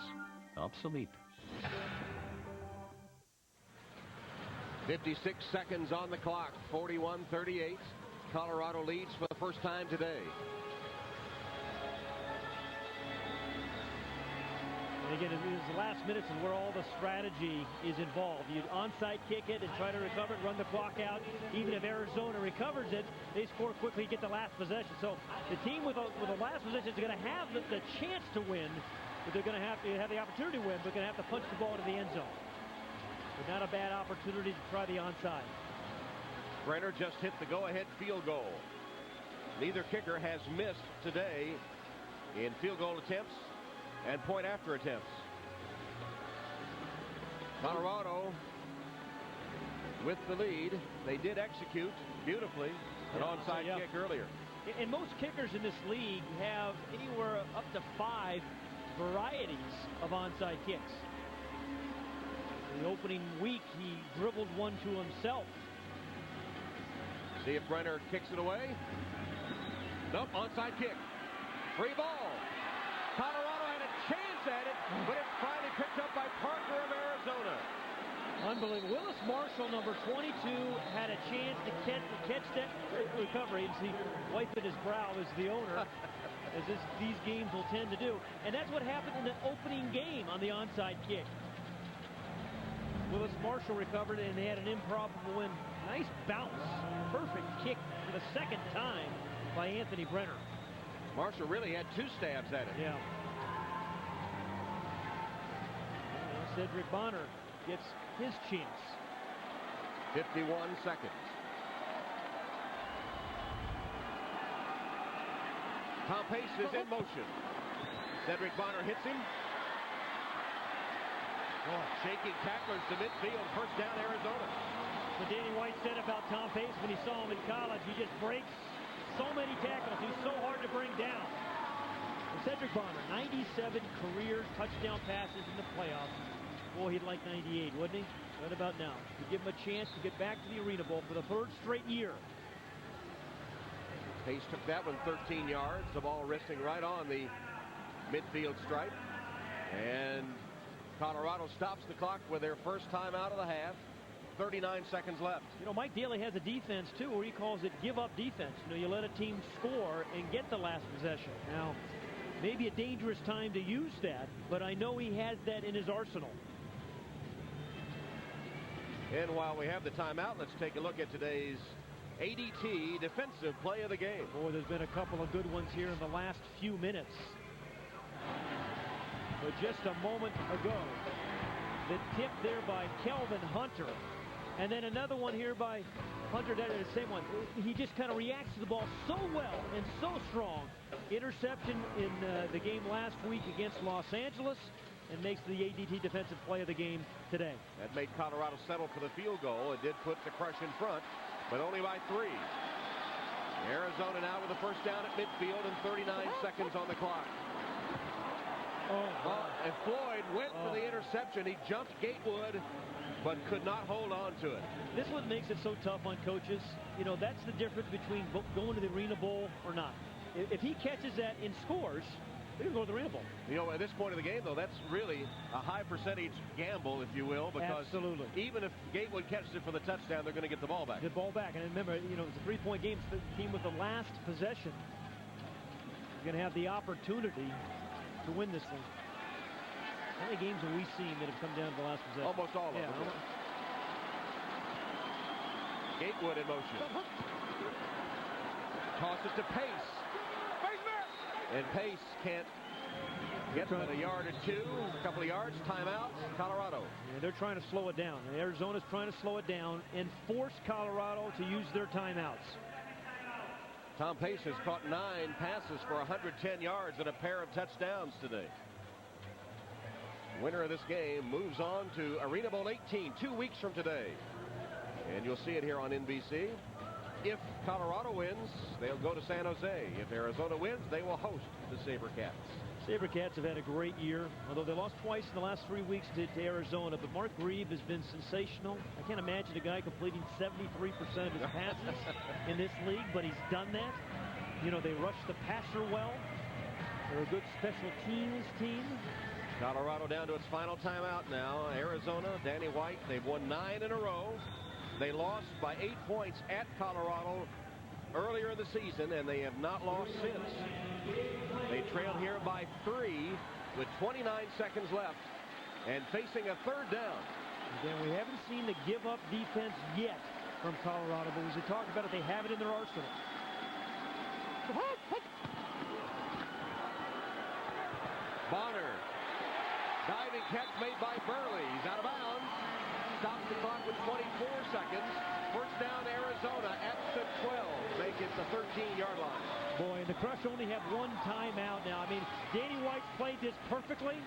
obsolete. 56 seconds on the clock, 41-38. Colorado leads for the first time today. And again, it is the last minutes is where all the strategy is involved. You onside kick it and try to recover it, run the clock out. Even if Arizona recovers it, they score quickly, get the last possession. So the team with the last possession is going to have the chance to win, but they're going to have the opportunity to win, but going to have to punch the ball to the end zone. But not a bad opportunity to try the onside. Brenner just hit the go-ahead field goal. Neither kicker has missed today in field goal attempts and point-after attempts. Colorado with the lead. They did execute beautifully an onside kick earlier. And most kickers in this league have anywhere up to 5 varieties of onside kicks. The opening week, he dribbled one to himself. See if Brenner kicks it away. Nope, onside kick. Free ball. Colorado had a chance at it, but it's finally picked up by Parker of Arizona. Unbelievable. Willis Marshall, number 22, had a chance to catch that recovery. And see, wiping his brow is the owner, as these games will tend to do. And that's what happened in the opening game on the onside kick. Willis Marshall recovered, and they had an improbable win. Nice bounce. Perfect kick for the second time by Anthony Brenner. Marshall really had 2 stabs at it. Yeah. Cedric Bonner gets his chance. 51 seconds. Tom Pace is in motion. Cedric Bonner hits him. Shaking tacklers to midfield. First down, Arizona. What Danny White said about Tom Pace when he saw him in college, he just breaks so many tackles. He's so hard to bring down. And Cedric Bonner, 97 career touchdown passes in the playoffs. Boy, he'd like 98, wouldn't he? What about now? To give him a chance to get back to the Arena Bowl for the 3rd straight year. Pace took that one 13 yards. The ball resting right on the midfield stripe. And Colorado stops the clock with their first time out of the half. 39 seconds left. You know, Mike Daly has a defense, too, where he calls it give-up defense. You know, you let a team score and get the last possession. Now, maybe a dangerous time to use that, but I know he has that in his arsenal. And while we have the timeout, let's take a look at today's ADT defensive play of the game. Boy, there's been a couple of good ones here in the last few minutes. But just a moment ago, the tip there by Kelvin Hunter. And then another one here by Hunter, the same one. He just kind of reacts to the ball so well and so strong. Interception in the game last week against Los Angeles. and makes the ADT defensive play of the game today. That made Colorado settle for the field goal. It did put the Crush in front, but only by 3. Arizona now with the first down at midfield and 39 seconds on the clock. And Floyd went for the interception. He jumped Gatewood, but could not hold on to it. This one makes it so tough on coaches. You know, that's the difference between going to the Arena Bowl or not. If he catches that and scores, they're going to go to the Arena Bowl. You know, at this point of the game, though, that's really a high percentage gamble, if you will, because absolutely, even if Gatewood catches it for the touchdown, they're going to get the ball back. The ball back. And remember, you know, it's a 3-point game. It's the team with the last possession is going to have the opportunity to win this thing. How many games have we seen that have come down to the last possession? Almost all of them. Gatewood in motion. Tosses to Pace. And Pace can't get but a yard or two, a couple of yards, timeout, Colorado. Yeah, they're trying to slow it down. And Arizona's trying to slow it down and force Colorado to use their timeouts. Tom Pace has caught 9 passes for 110 yards and a pair of touchdowns today. Winner of this game moves on to Arena Bowl 18, 2 weeks from today. And you'll see it here on NBC. If Colorado wins, they'll go to San Jose. If Arizona wins, they will host the SaberCats. SaberCats have had a great year, although they lost twice in the last 3 weeks to Arizona. But Mark Grieve has been sensational. I can't imagine a guy completing 73% of his passes in this league, but he's done that. You know, they rush the passer well. They're a good special teams team. Colorado down to its final timeout now. Arizona, Danny White, they've won 9 in a row. They lost by 8 points at Colorado earlier in the season, and they have not lost since. They trail here by 3 with 29 seconds left and facing a 3rd down. Again, we haven't seen the give-up defense yet from Colorado, but as we talked about it, they have it in their arsenal. Bonner. Diving catch made by Burley. He's out of bounds. Stops the clock with 24 seconds. First down, Arizona at the 12. Make it the 13-yard line. Boy, and the Crush only have 1 timeout now. I mean, Danny White's played this perfectly.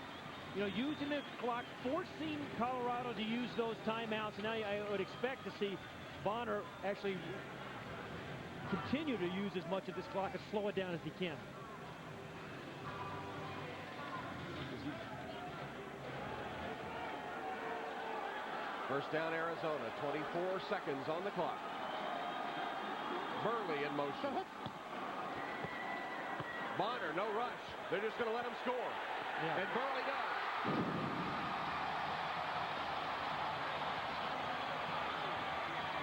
You know, using the clock, forcing Colorado to use those timeouts. And now I would expect to see Bonner actually continue to use as much of this clock and slow it down as he can. First down, Arizona, 24 seconds on the clock. Burley in motion. Bonner, no rush. They're just going to let him score. Yeah. And Burley does.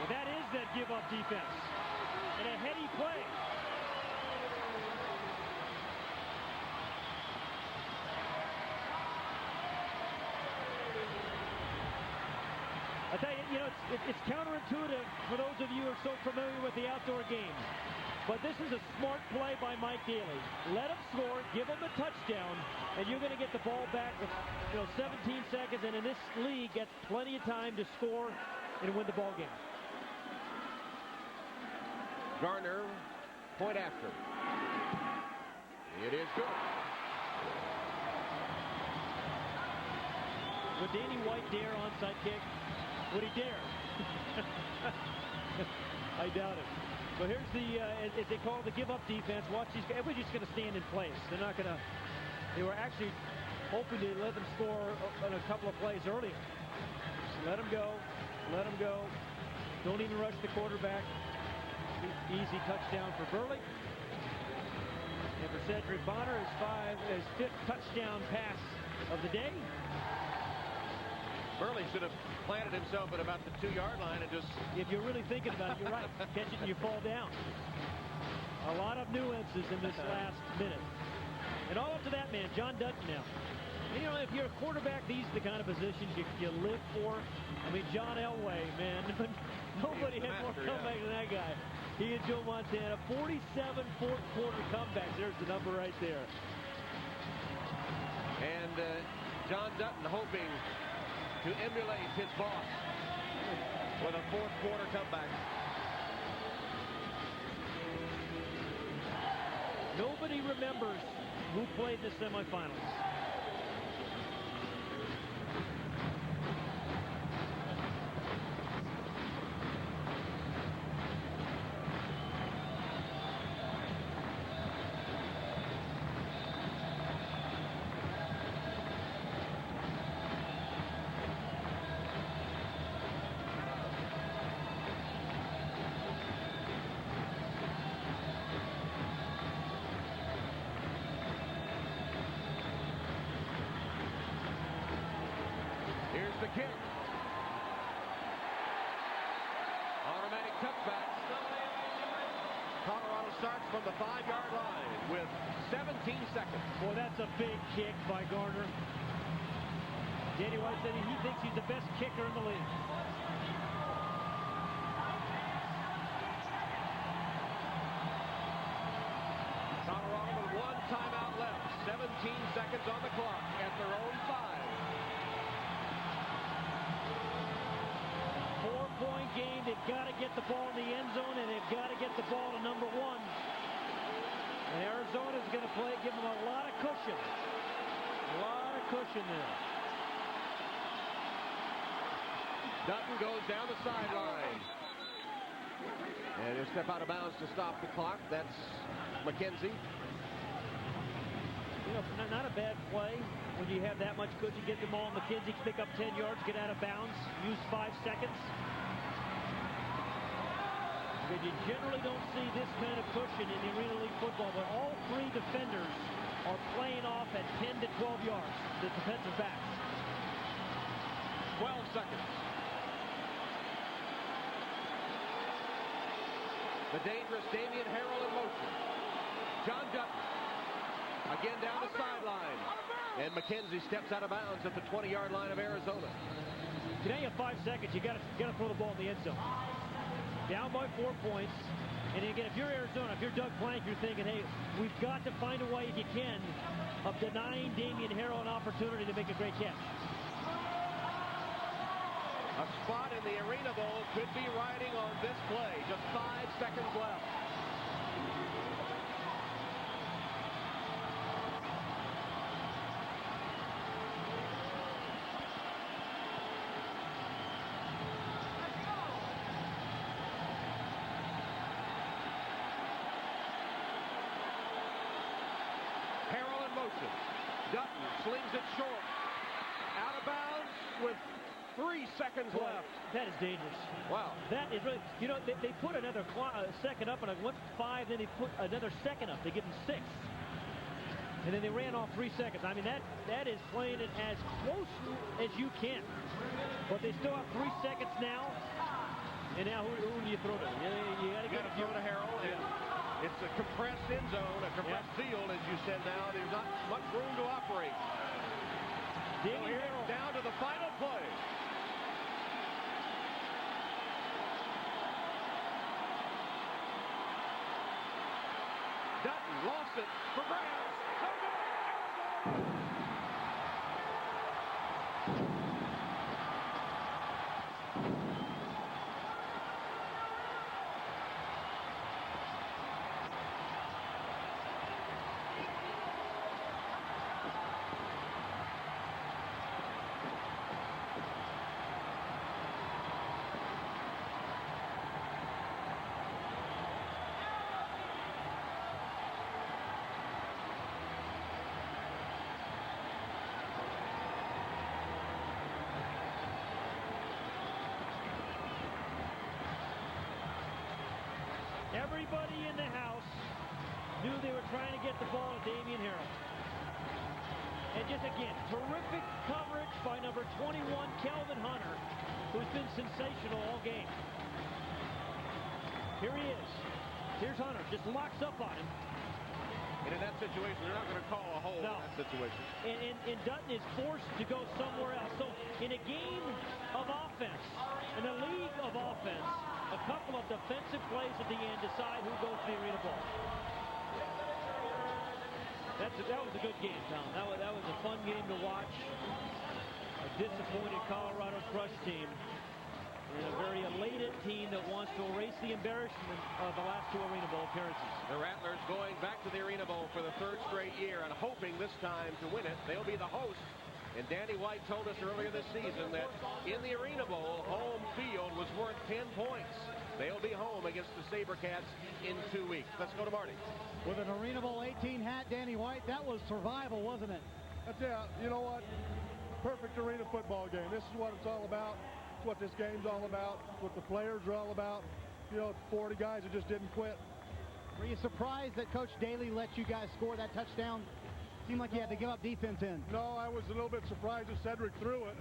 Well, that is that give-up defense. And a heady play. I tell you, it's counterintuitive for those of you who are so familiar with the outdoor game. But this is a smart play by Mike Daly. Let him score, give him a touchdown, and you're going to get the ball back with 17 seconds. And in this league, gets plenty of time to score and win the ball game. Garner, point after. It is good. Would Danny White dare onside kick? Would he dare? I doubt it. But here's the, as they call it, the give-up defense. Watch these guys. Everybody's just going to stand in place. They're not going to, they were actually hoping to let them score on a couple of plays earlier. Just let them go. Let them go. Don't even rush the quarterback. Easy touchdown for Burley. And for Cedric Bonner, his 5th touchdown pass of the day. Burley should have planted himself at about the 2-yard line and just... If you're really thinking about it, you're right. Catch it and you fall down. A lot of nuances in this last minute. And all up to that man, John Dutton now. And, if you're a quarterback, these are the kind of positions you live for. I mean, John Elway, man, nobody had more comeback than that guy. He and Joe Montana, 47 fourth-quarter comebacks. There's the number right there. And John Dutton hoping to emulate his boss with a fourth-quarter comeback. Nobody remembers who played in the semifinals. kick. Automatic touchback. Colorado starts from the 5-yard line with 17 seconds. Boy, that's a big kick by Garner. Danny White said he thinks he's the best kicker in the league. Colorado with 1 timeout left. 17 seconds on the clock at their own 5. 4-point game. They've got to get the ball in the end zone, and they've got to get the ball to number 1. And Arizona's going to play, give them a lot of cushion. A lot of cushion there. Dutton goes down the sideline. And he'll step out of bounds to stop the clock. That's McKenzie. You know, not a bad play when you have that much cushion. Get the ball. McKenzie can pick up 10 yards, get out of bounds, use 5 seconds. But you generally don't see this kind of cushion in the Arena League football, but all 3 defenders are playing off at 10 to 12 yards, the defensive backs. 12 seconds. The dangerous Damian Harrell in motion. John Dutton again down the sideline. And McKenzie steps out of bounds at the 20-yard line of Arizona. Now you have 5 seconds. You got to throw the ball in the end zone. Down by 4 points. And again, if you're Arizona, if you're Doug Plank, you're thinking, hey, we've got to find a way, if you can, of denying Damian Harrell an opportunity to make a great catch. A spot in the Arena Bowl could be riding on this play. Just 5 seconds left. Harrell in motion. Dutton slings it short. Out of bounds with 3 seconds left. That is dangerous. Wow. That is really, you know, they put another second up, and once 5, then they put another second up. They give them 6. And then they ran off 3 seconds. I mean, that is playing it as close as you can. But they still have 3 seconds now. And now who do you throw to? You got to throw to Harrell. And it's a compressed end zone, a compressed field, as you said now. There's not much room to operate. So here it's down to the final play. Dutton lost it for grabs. Everybody in the house knew they were trying to get the ball to Damian Harrell. And just again, terrific coverage by number 21, Kelvin Hunter, who's been sensational all game. Here he is. Here's Hunter, just locks up on him. And in that situation, they're not going to call a hold in that situation. And Dutton is forced to go somewhere else. So in a game of offense, in a league of offense, a couple of defensive plays at the end decide who goes to the Arena Bowl. That was a good game, Tom. That was a fun game to watch. A disappointed Colorado Crush team. And a very elated team that wants to erase the embarrassment of the last 2 Arena Bowl appearances. The Rattlers going back to the Arena Bowl for the 3rd straight year and hoping this time to win it. They'll be the hosts. And Danny White told us earlier this season that in the Arena Bowl, home field was worth 10 points. They'll be home against the SaberCats in 2 weeks. Let's go to Marty. With an Arena Bowl 18 hat, Danny White, that was survival, wasn't it? That's it. You know what? Perfect arena football game. This is what it's all about. It's what this game's all about. It's what the players are all about. You know, 40 guys that just didn't quit. Were you surprised that Coach Daly let you guys score that touchdown? seemed like you had to give up defense in. No, I was a little bit surprised that Cedric threw it.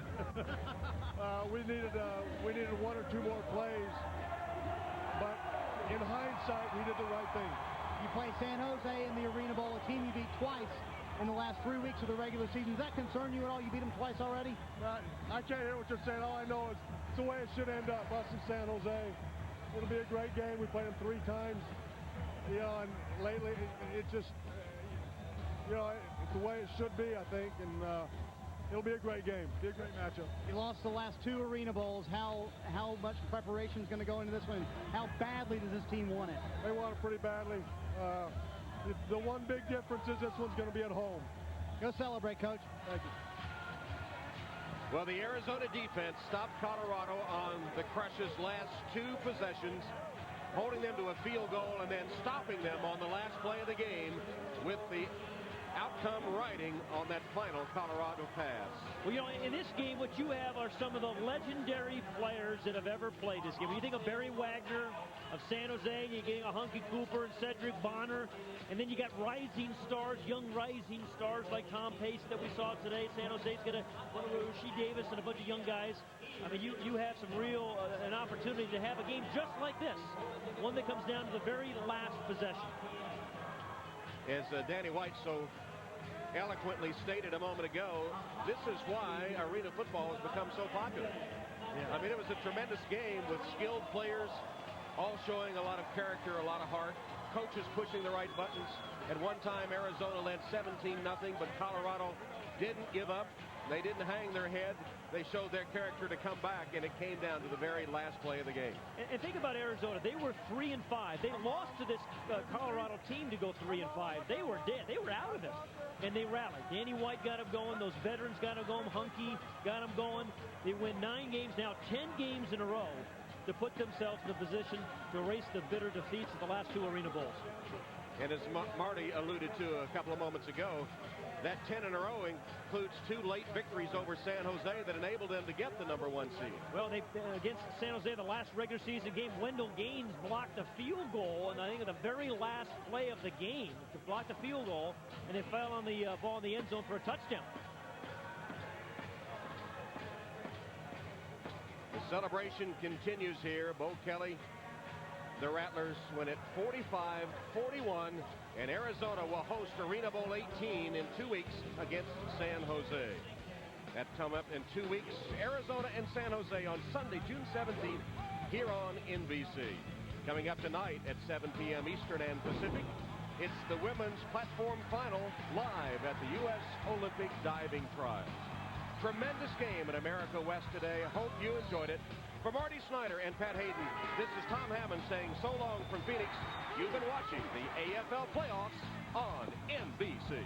We needed one or two more plays, but in hindsight, we did the right thing. You play San Jose in the Arena Bowl, a team you beat twice in the last 3 weeks of the regular season. Does that concern you at all? You beat them twice already? I can't hear what you're saying. All I know is it's the way it should end up, us in San Jose. It'll be a great game. We played them 3 times. You know, and lately it just, you know, it's the way it should be, I think, and it'll be a great game. Be a great matchup. You lost the last 2 Arena Bowls. How much preparation is going to go into this one? How badly does this team want it? They want it pretty badly. The one big difference is this one's going to be at home. Go celebrate, Coach. Thank you. Well, the Arizona defense stopped Colorado on the Crush's last 2 possessions, holding them to a field goal and then stopping them on the last play of the game with the outcome riding on that final Colorado pass. Well, you know, in this game, what you have are some of the legendary players that have ever played this game. When you think of Barry Wagner of San Jose, you're getting a Hunky Cooper and Cedric Bonner, and then you got rising stars, young rising stars like Tom Pace that we saw today. San Jose's got Rasheed Davis and a bunch of young guys. I mean, you have some real an opportunity to have a game just like this, one that comes down to the very last possession. As Danny White so eloquently stated a moment ago, this is why arena football has become so popular. Yeah. I mean, it was a tremendous game with skilled players, all showing a lot of character, a lot of heart, coaches pushing the right buttons. At one time, Arizona led 17-0, but Colorado didn't give up. They didn't hang their head. They showed their character to come back, and it came down to the very last play of the game. And think about Arizona. They were 3-5. They lost to this Colorado team to go 3-5. They were dead. They were out of it. And they rallied. Danny White got them going. Those veterans got them going. Hunky got them going. They win 9 games now, 10 games in a row to put themselves in a position to erase the bitter defeats of the last 2 Arena Bowls. And as Marty alluded to a couple of moments ago, that 10 in a row includes 2 late victories over San Jose that enabled them to get the #1 seed. Well, they against San Jose, the last regular season game, Wendell Gaines blocked a field goal, and I think at the very last play of the game, to block the field goal, and it fell on the ball in the end zone for a touchdown. The celebration continues here. Bo Kelly, the Rattlers win it 45-41, and Arizona will host Arena Bowl 18 in 2 weeks against San Jose. That come up in 2 weeks. Arizona and San Jose on Sunday, June 17th, here on NBC. Coming up tonight at 7 p.m. Eastern and Pacific, it's the women's platform final live at the U.S. Olympic Diving Trials. Tremendous game in America West today. I hope you enjoyed it. For Marty Snyder and Pat Hayden, this is Tom Hammond saying so long from Phoenix. You've been watching the AFL Playoffs on NBC.